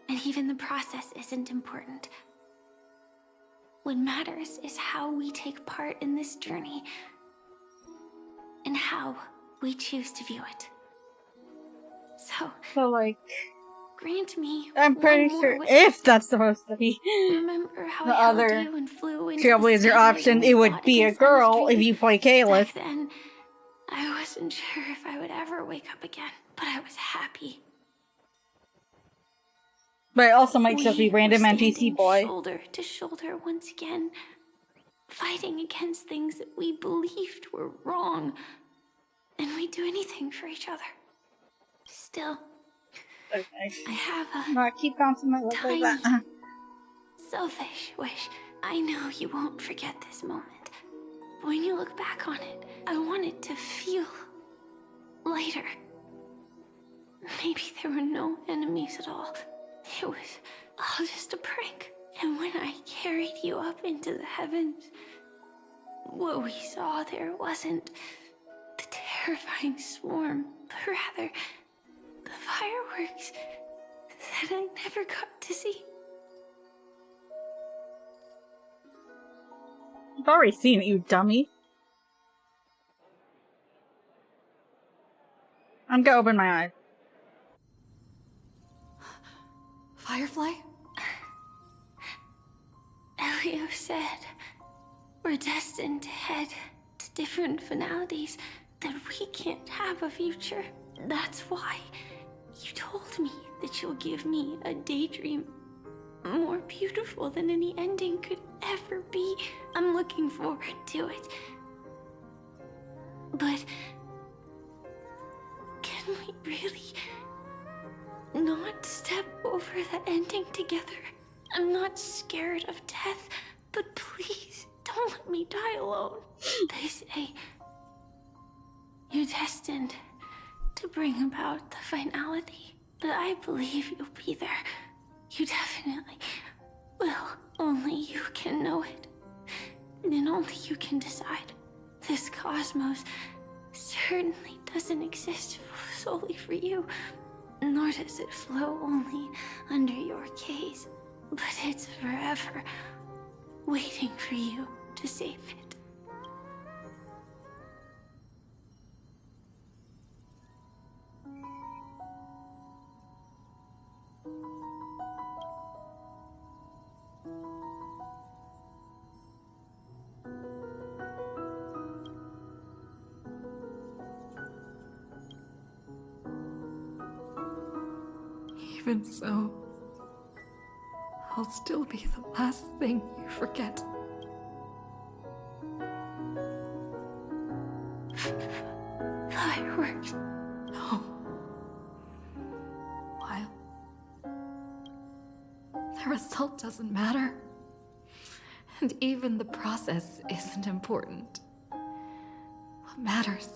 Speaker 3: And even the process isn't important. What matters is how we take part in this journey. And how we choose to view it.
Speaker 1: So like...
Speaker 3: grant me
Speaker 1: I'm pretty sure if that's supposed to be
Speaker 3: remember how
Speaker 1: the
Speaker 3: I held
Speaker 1: other
Speaker 3: you and flew into
Speaker 1: trailblazer
Speaker 3: the
Speaker 1: option, it would be a girl if you play Kalis.
Speaker 3: Back then, I wasn't sure if I would ever wake up again.
Speaker 4: but I was happy.
Speaker 1: But it also makes us be
Speaker 4: We
Speaker 1: random
Speaker 4: were
Speaker 1: NPC
Speaker 4: standing
Speaker 1: boy.
Speaker 4: shoulder to shoulder once again, fighting against things that we believed were wrong, and we'd do anything for each other. Still,
Speaker 1: Okay.
Speaker 4: I have a
Speaker 1: No, I keep bouncing my leg like that.
Speaker 4: selfish wish. I know you won't forget this moment. But when you look back on it, I want it to feel lighter. Maybe there were no enemies at all. It was all just a prank. And when I carried you up into the heavens, what we saw there wasn't the terrifying swarm, but rather the fireworks that I never got to see.
Speaker 1: I've already seen it, you dummy. I'm gonna open my eyes.
Speaker 4: Firefly? Elio said we're destined to head to different finalities, that we can't have a future. That's why you told me that you'll give me a daydream more beautiful than any ending could ever be. I'm looking forward to it. But can we really not step over the ending together? I'm not scared of death, but please don't let me die alone. They say you're destined to bring about the finality, but I believe you'll be there. You definitely will. Only you can know it. And only you can decide. This cosmos certainly doesn't exist solely for you, nor does it flow only under your gaze, but it's forever waiting for you to save it.
Speaker 16: Even so, I'll still be the last thing you forget.
Speaker 4: Fireworks.
Speaker 16: No. While the result doesn't matter, and even the process isn't important. What matters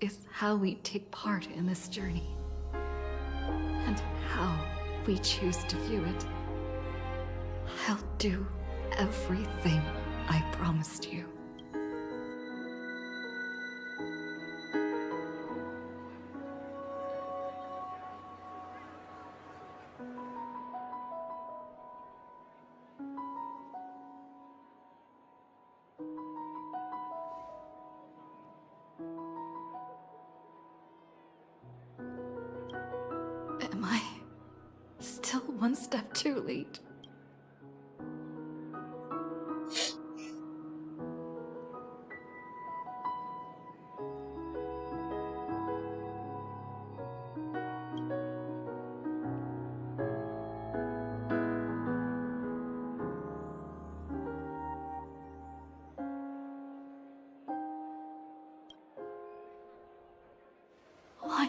Speaker 16: is how we take part in this journey, and how we choose to view it. I'll do everything I promised you. Am I still one step too late? Why?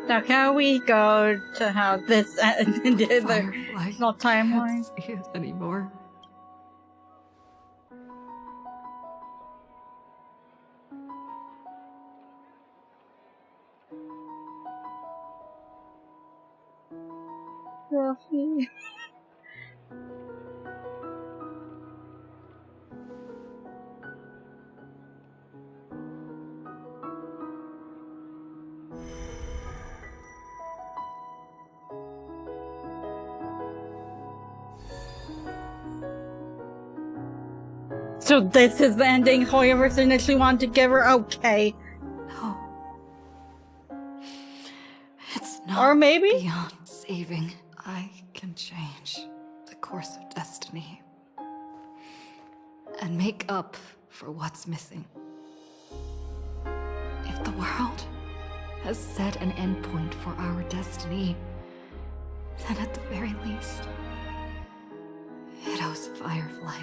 Speaker 1: Now can we go to how this ended the original timeline?
Speaker 16: Can't see it anymore.
Speaker 1: Ruffy. So this is the ending Hoyoverse initially wanted to give her? Okay.
Speaker 16: No.
Speaker 1: Or maybe
Speaker 16: beyond saving. I can change the course of destiny and make up for what's missing. If the world has set an endpoint for our destiny, then at the very least, it owes Firefly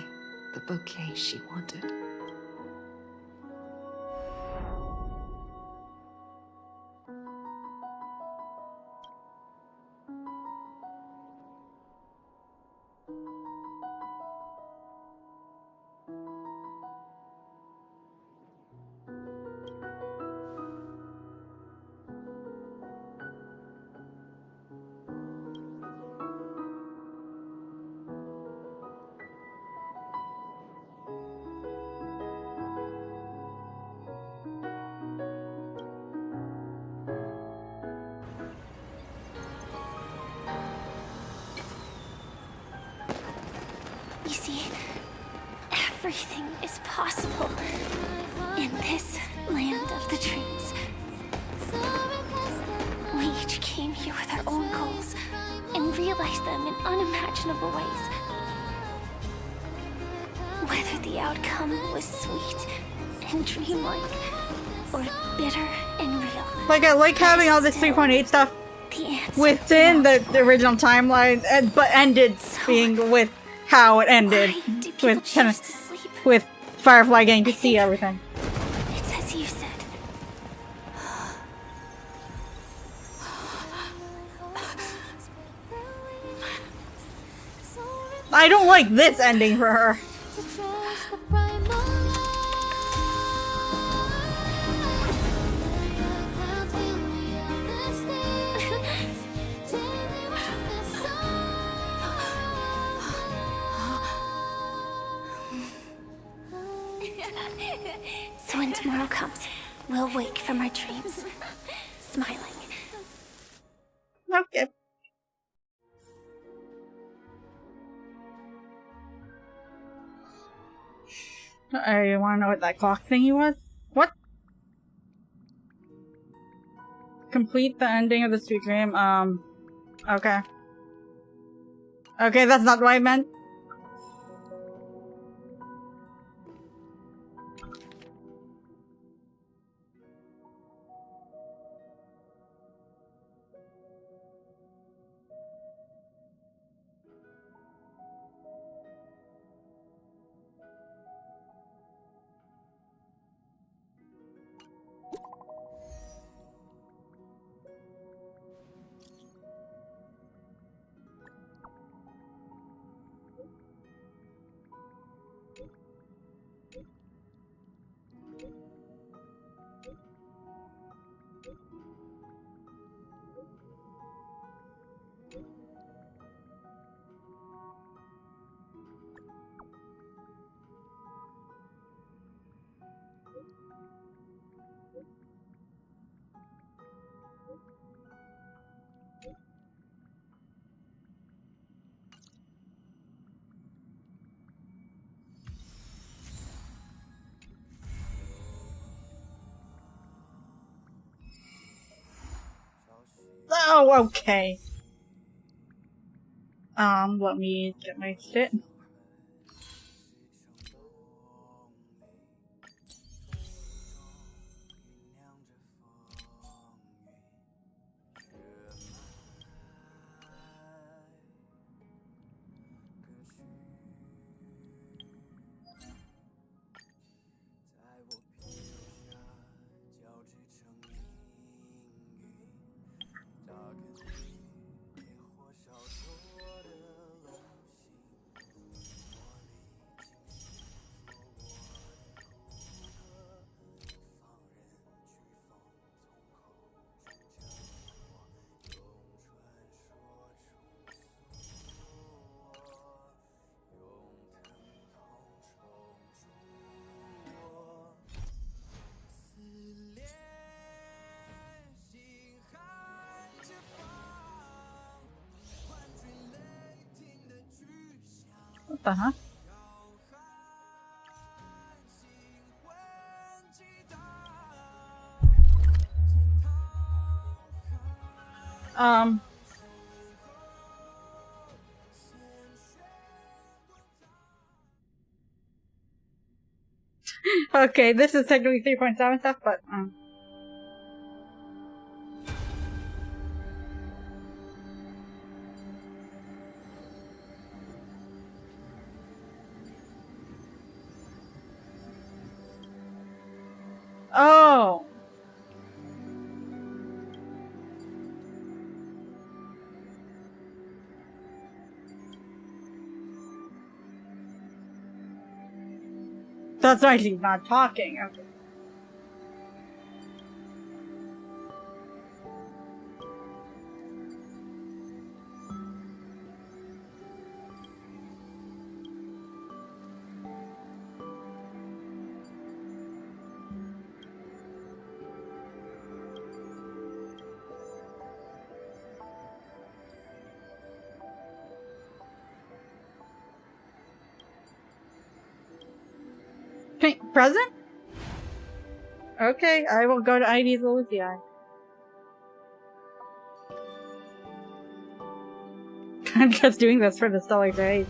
Speaker 16: the bouquet she wanted.
Speaker 21: You see, everything is possible in this land of the dreams. We each came here with our own goals and realized them in unimaginable ways. Whether the outcome was sweet and dreamlike or bitter and real.
Speaker 1: Like, I like having all this 3.8 stuff within the original timeline, but ended being with how it ended, with Firefly getting to see everything.
Speaker 21: It's as you said.
Speaker 1: I don't like this ending for her.
Speaker 21: So when tomorrow comes, we'll wake from our dreams, smiling.
Speaker 1: Okay. I want to know what that clock thingy was? What? Complete the ending of the sweet dream. Okay. Okay, that's not what I meant. Oh, okay. Let me get my shit. What the heck? Okay, this is technically 3.7 stuff, but oh. That's why she's not talking. Okay. Present? Okay, I will go to ID's Elysia. I'm just doing this for the stellar grade.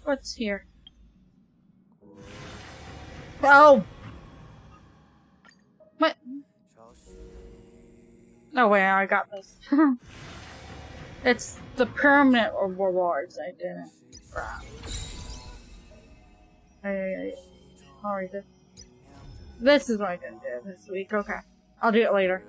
Speaker 1: What's here? Oh! What? Oh wait, I got this. It's the permanent rewards I didn't grab. Alright, this is what I didn't do this week. Okay. I'll do it later.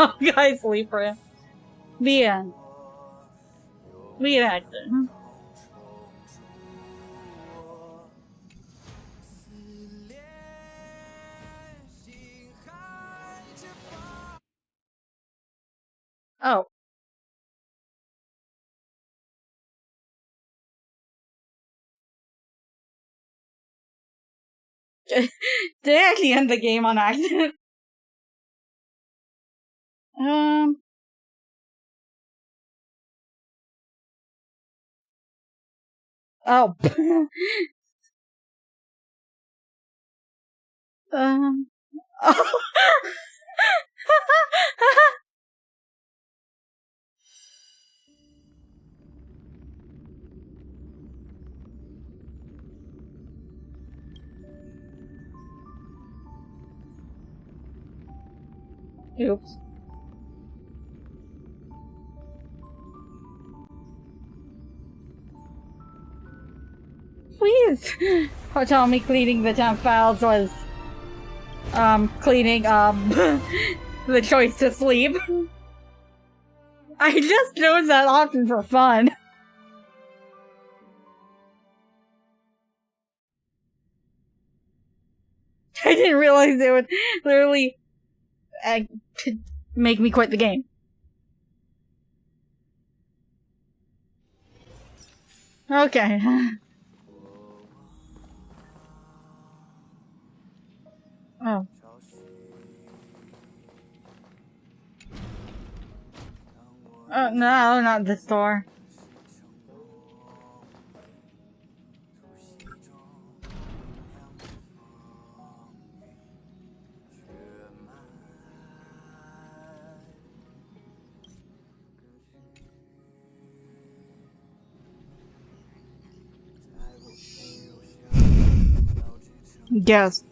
Speaker 1: Oh, guys, sleep for him. The end. Lead actor. Oh. Did I actually end the game on accident? Oh. um. Oh. Oops. Please tell me cleaning the temp files was cleaning the choice to sleep. I just chose that option for fun. I didn't realize it would literally make me quit the game. Okay. Oh. No, not this door. Yes.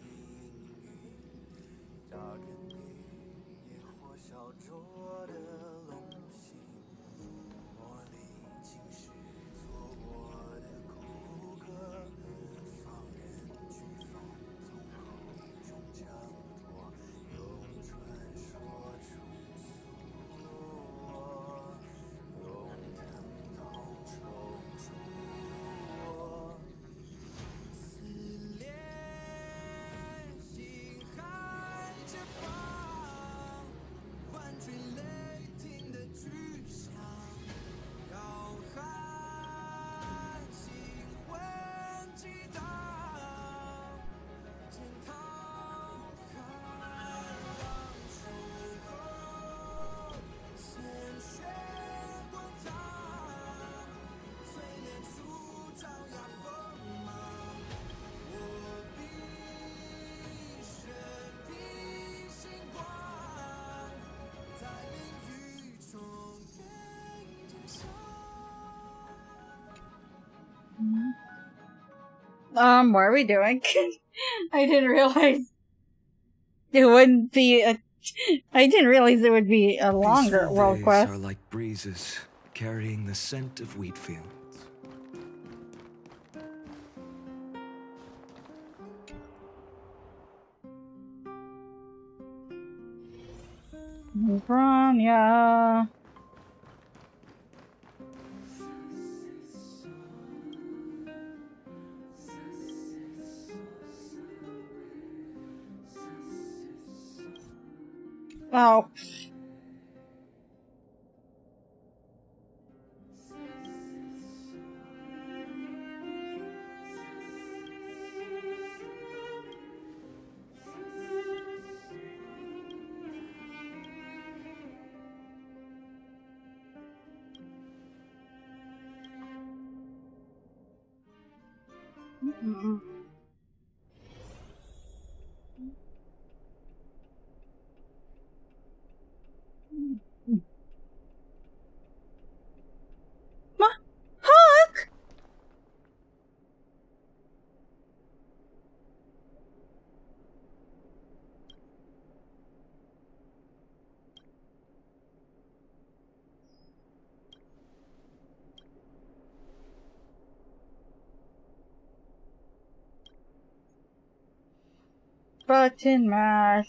Speaker 1: What are we doing? I didn't realize it wouldn't be a... I didn't realize it would be a longer
Speaker 7: Peaceful
Speaker 1: world
Speaker 7: days
Speaker 1: quest.
Speaker 7: are like breezes carrying the scent of wheat fields.
Speaker 1: Branya. Oh. Mm-mm. Hawk! Button mash.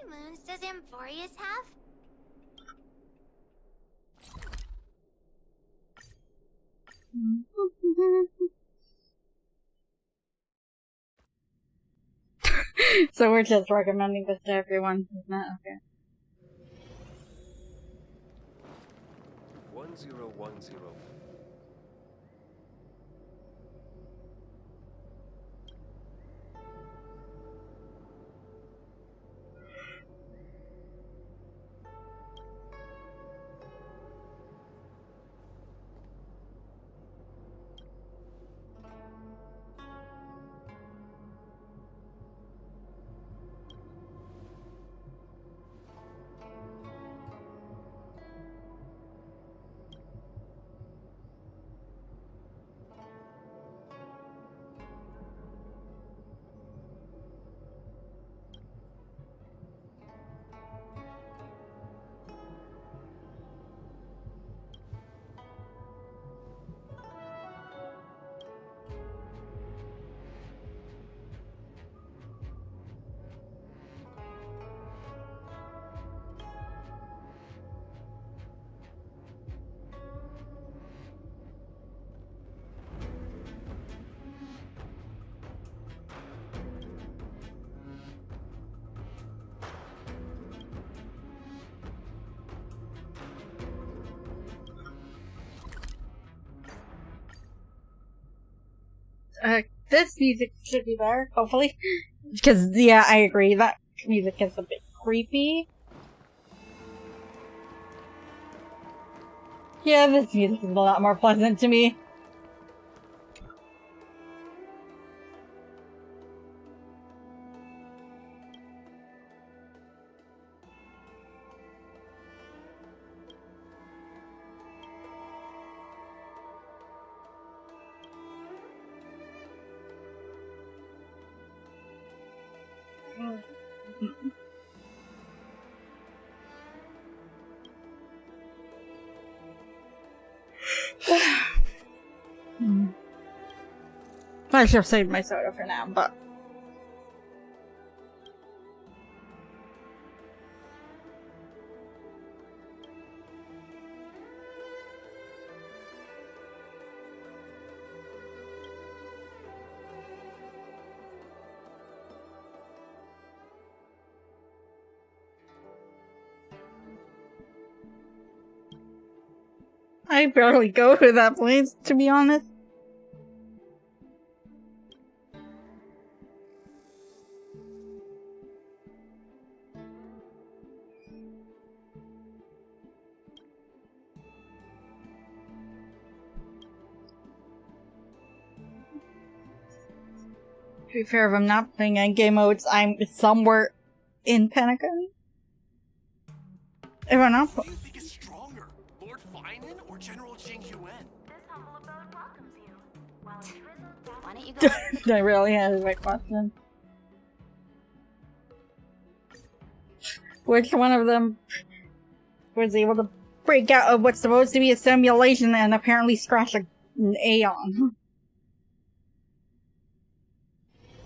Speaker 21: moons does Amphorius have?
Speaker 1: So we're just recommending this to everyone, isn't it? Okay.
Speaker 12: 1010.
Speaker 1: This music should be better, hopefully. Because, yeah, I agree, that music is a bit creepy. Yeah, this music is a lot more pleasant to me. I should have saved my soda for now, but... I barely go to that place, to be honest. To be fair, if I'm not playing endgame modes, I'm somewhere in Pentagon. If I'm not
Speaker 2: Who do you think is stronger, Lord Finan or General Jing Yuan?
Speaker 11: Why don't you go?
Speaker 1: I really had my question. Which one of them was able to break out of what's supposed to be a simulation and apparently scratch an Aeon?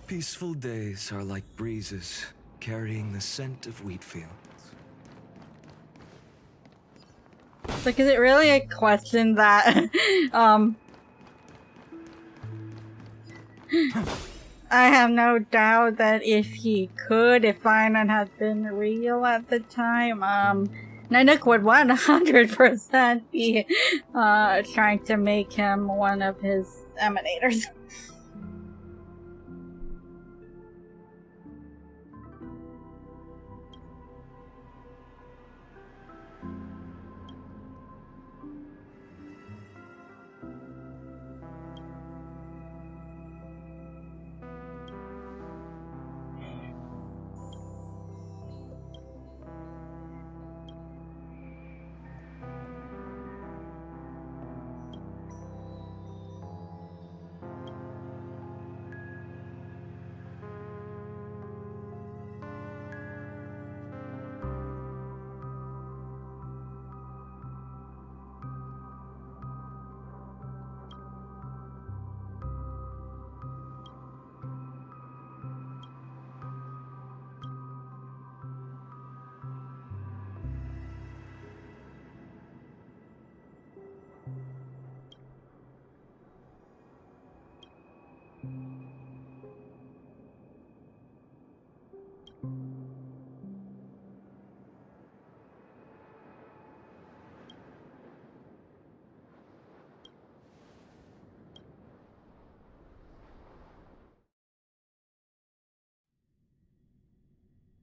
Speaker 7: Peaceful days are like breezes, carrying the scent of wheat fields.
Speaker 1: Like, is it really a question that, I have no doubt that if he could, if Finan had been real at the time, Nanook would 100% be, trying to make him one of his emanators.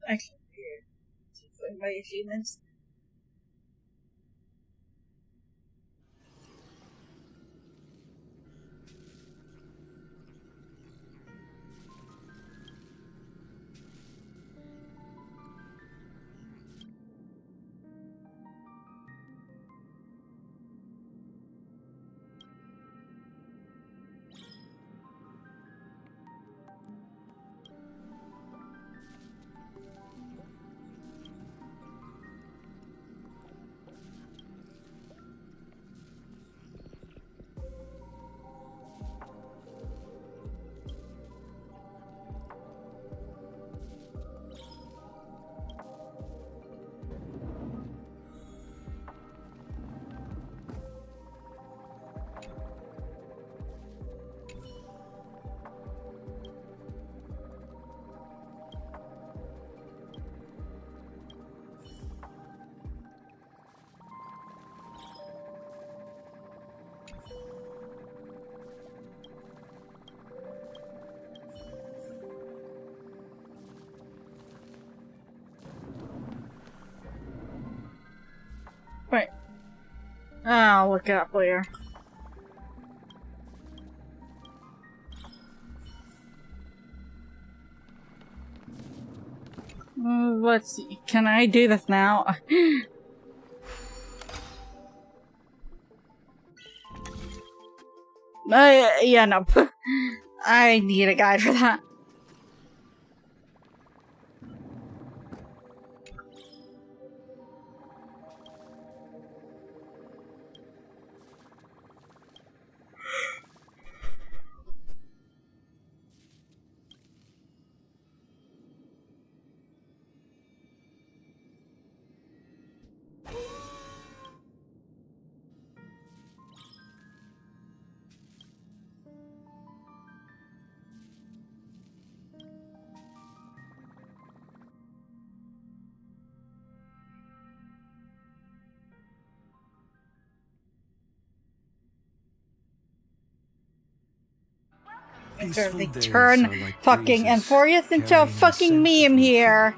Speaker 1: Actually, my achievements. Wait. I'll look it up later. Let's see. Can I do this now? Yeah, no. I need a guide for that. They turn like fucking Amphorius into a fucking meme here.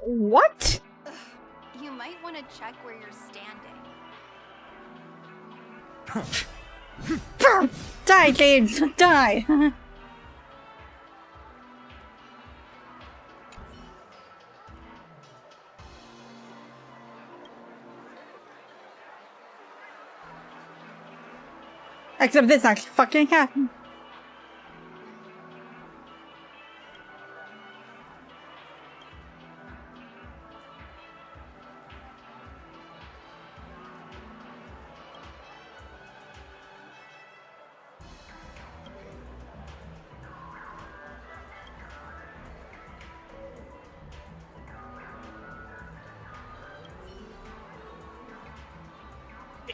Speaker 1: What?
Speaker 12: You might want to check where you're standing.
Speaker 1: Die, James! Die! Except this actually fucking happened.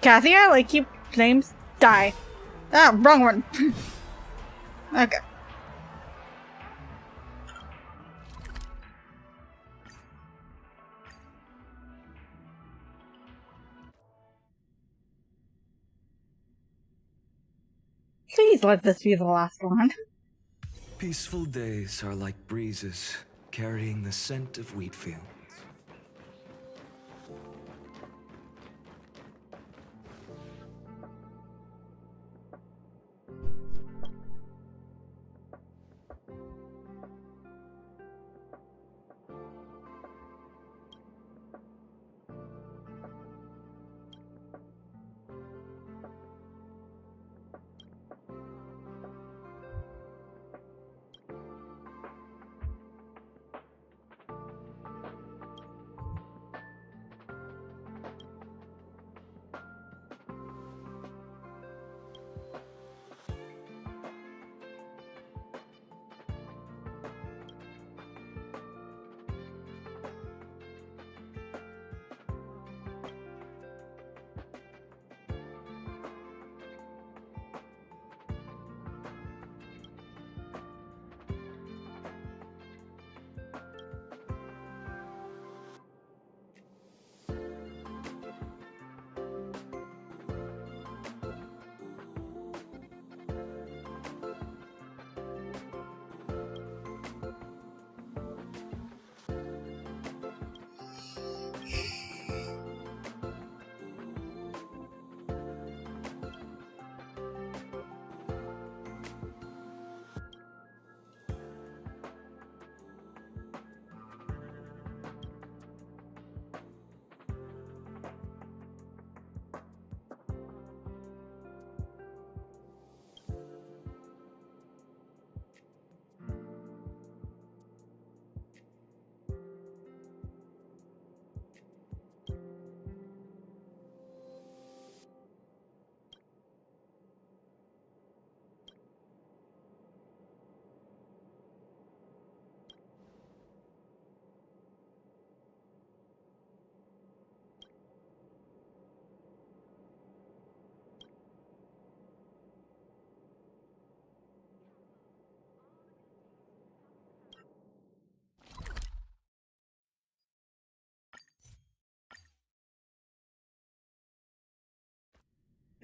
Speaker 1: Kathy, I like you. James, die. Ah, wrong one. Okay. Please let this be the last one.
Speaker 7: Peaceful days are like breezes carrying the scent of wheat fields.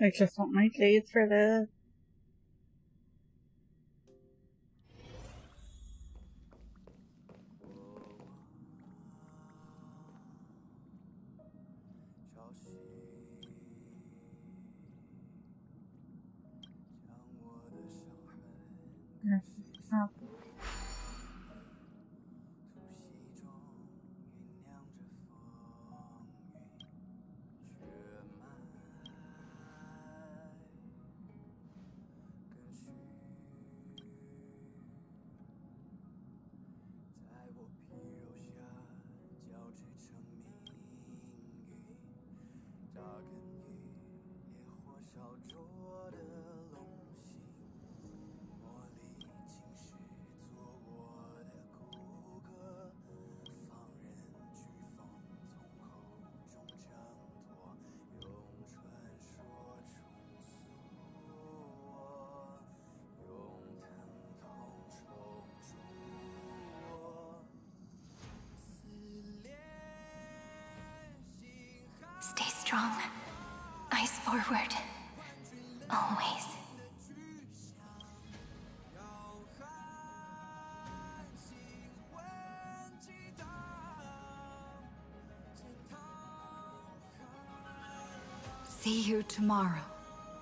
Speaker 1: I just want my days for this.
Speaker 3: Stay strong. Eyes forward. Always.
Speaker 16: See you tomorrow,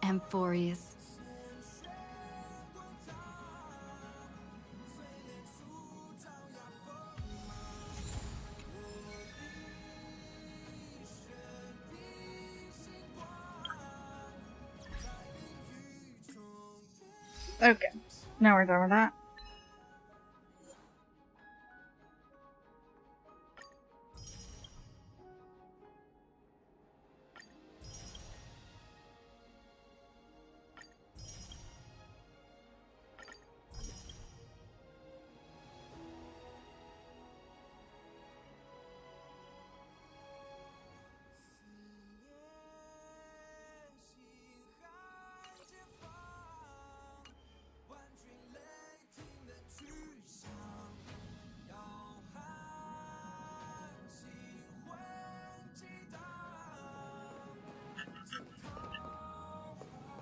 Speaker 16: Amphorius.
Speaker 1: Okay, now we're done with that.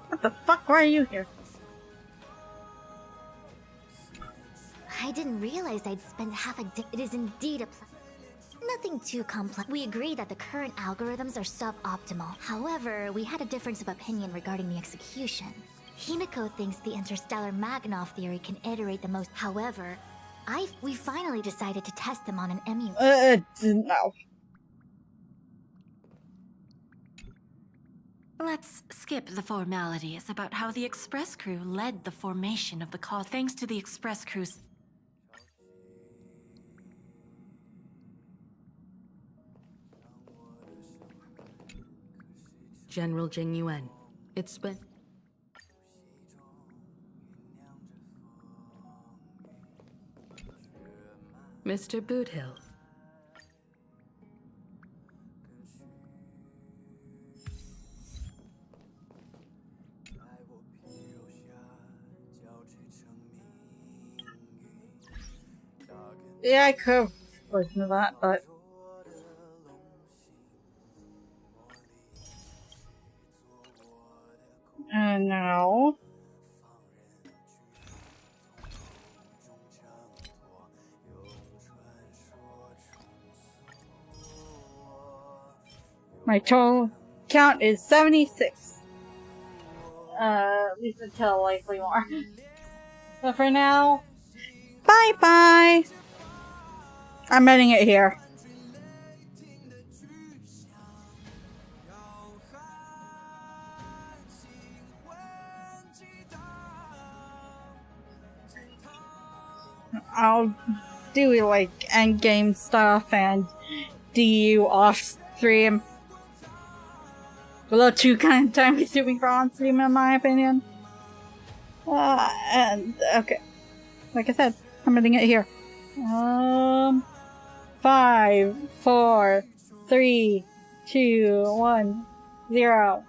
Speaker 1: What the fuck? Why are you here?
Speaker 3: I didn't realize I'd spend half a day. It is indeed a nothing too complex. We agree that the current algorithms are suboptimal. However, we had a difference of opinion regarding the execution. Himiko thinks the interstellar Magnov theory can iterate the most. However, we finally decided to test them on an emulator.
Speaker 1: No.
Speaker 4: Let's skip the formalities about how the Express Crew led the formation of the cause. Thanks to the Express Crew's
Speaker 14: General Jing Yuan. It's been... Mr. Boothill.
Speaker 1: Yeah, I could have listened to that, but... no. My total count is 76. At least until likely more. But for now, bye-bye! I'm ending it here. I'll do like endgame stuff and DU off stream. A little too kind of time consuming for on stream in my opinion. And okay. Like I said, I'm ending it here. 5, 4, 3, 2, 1, 0.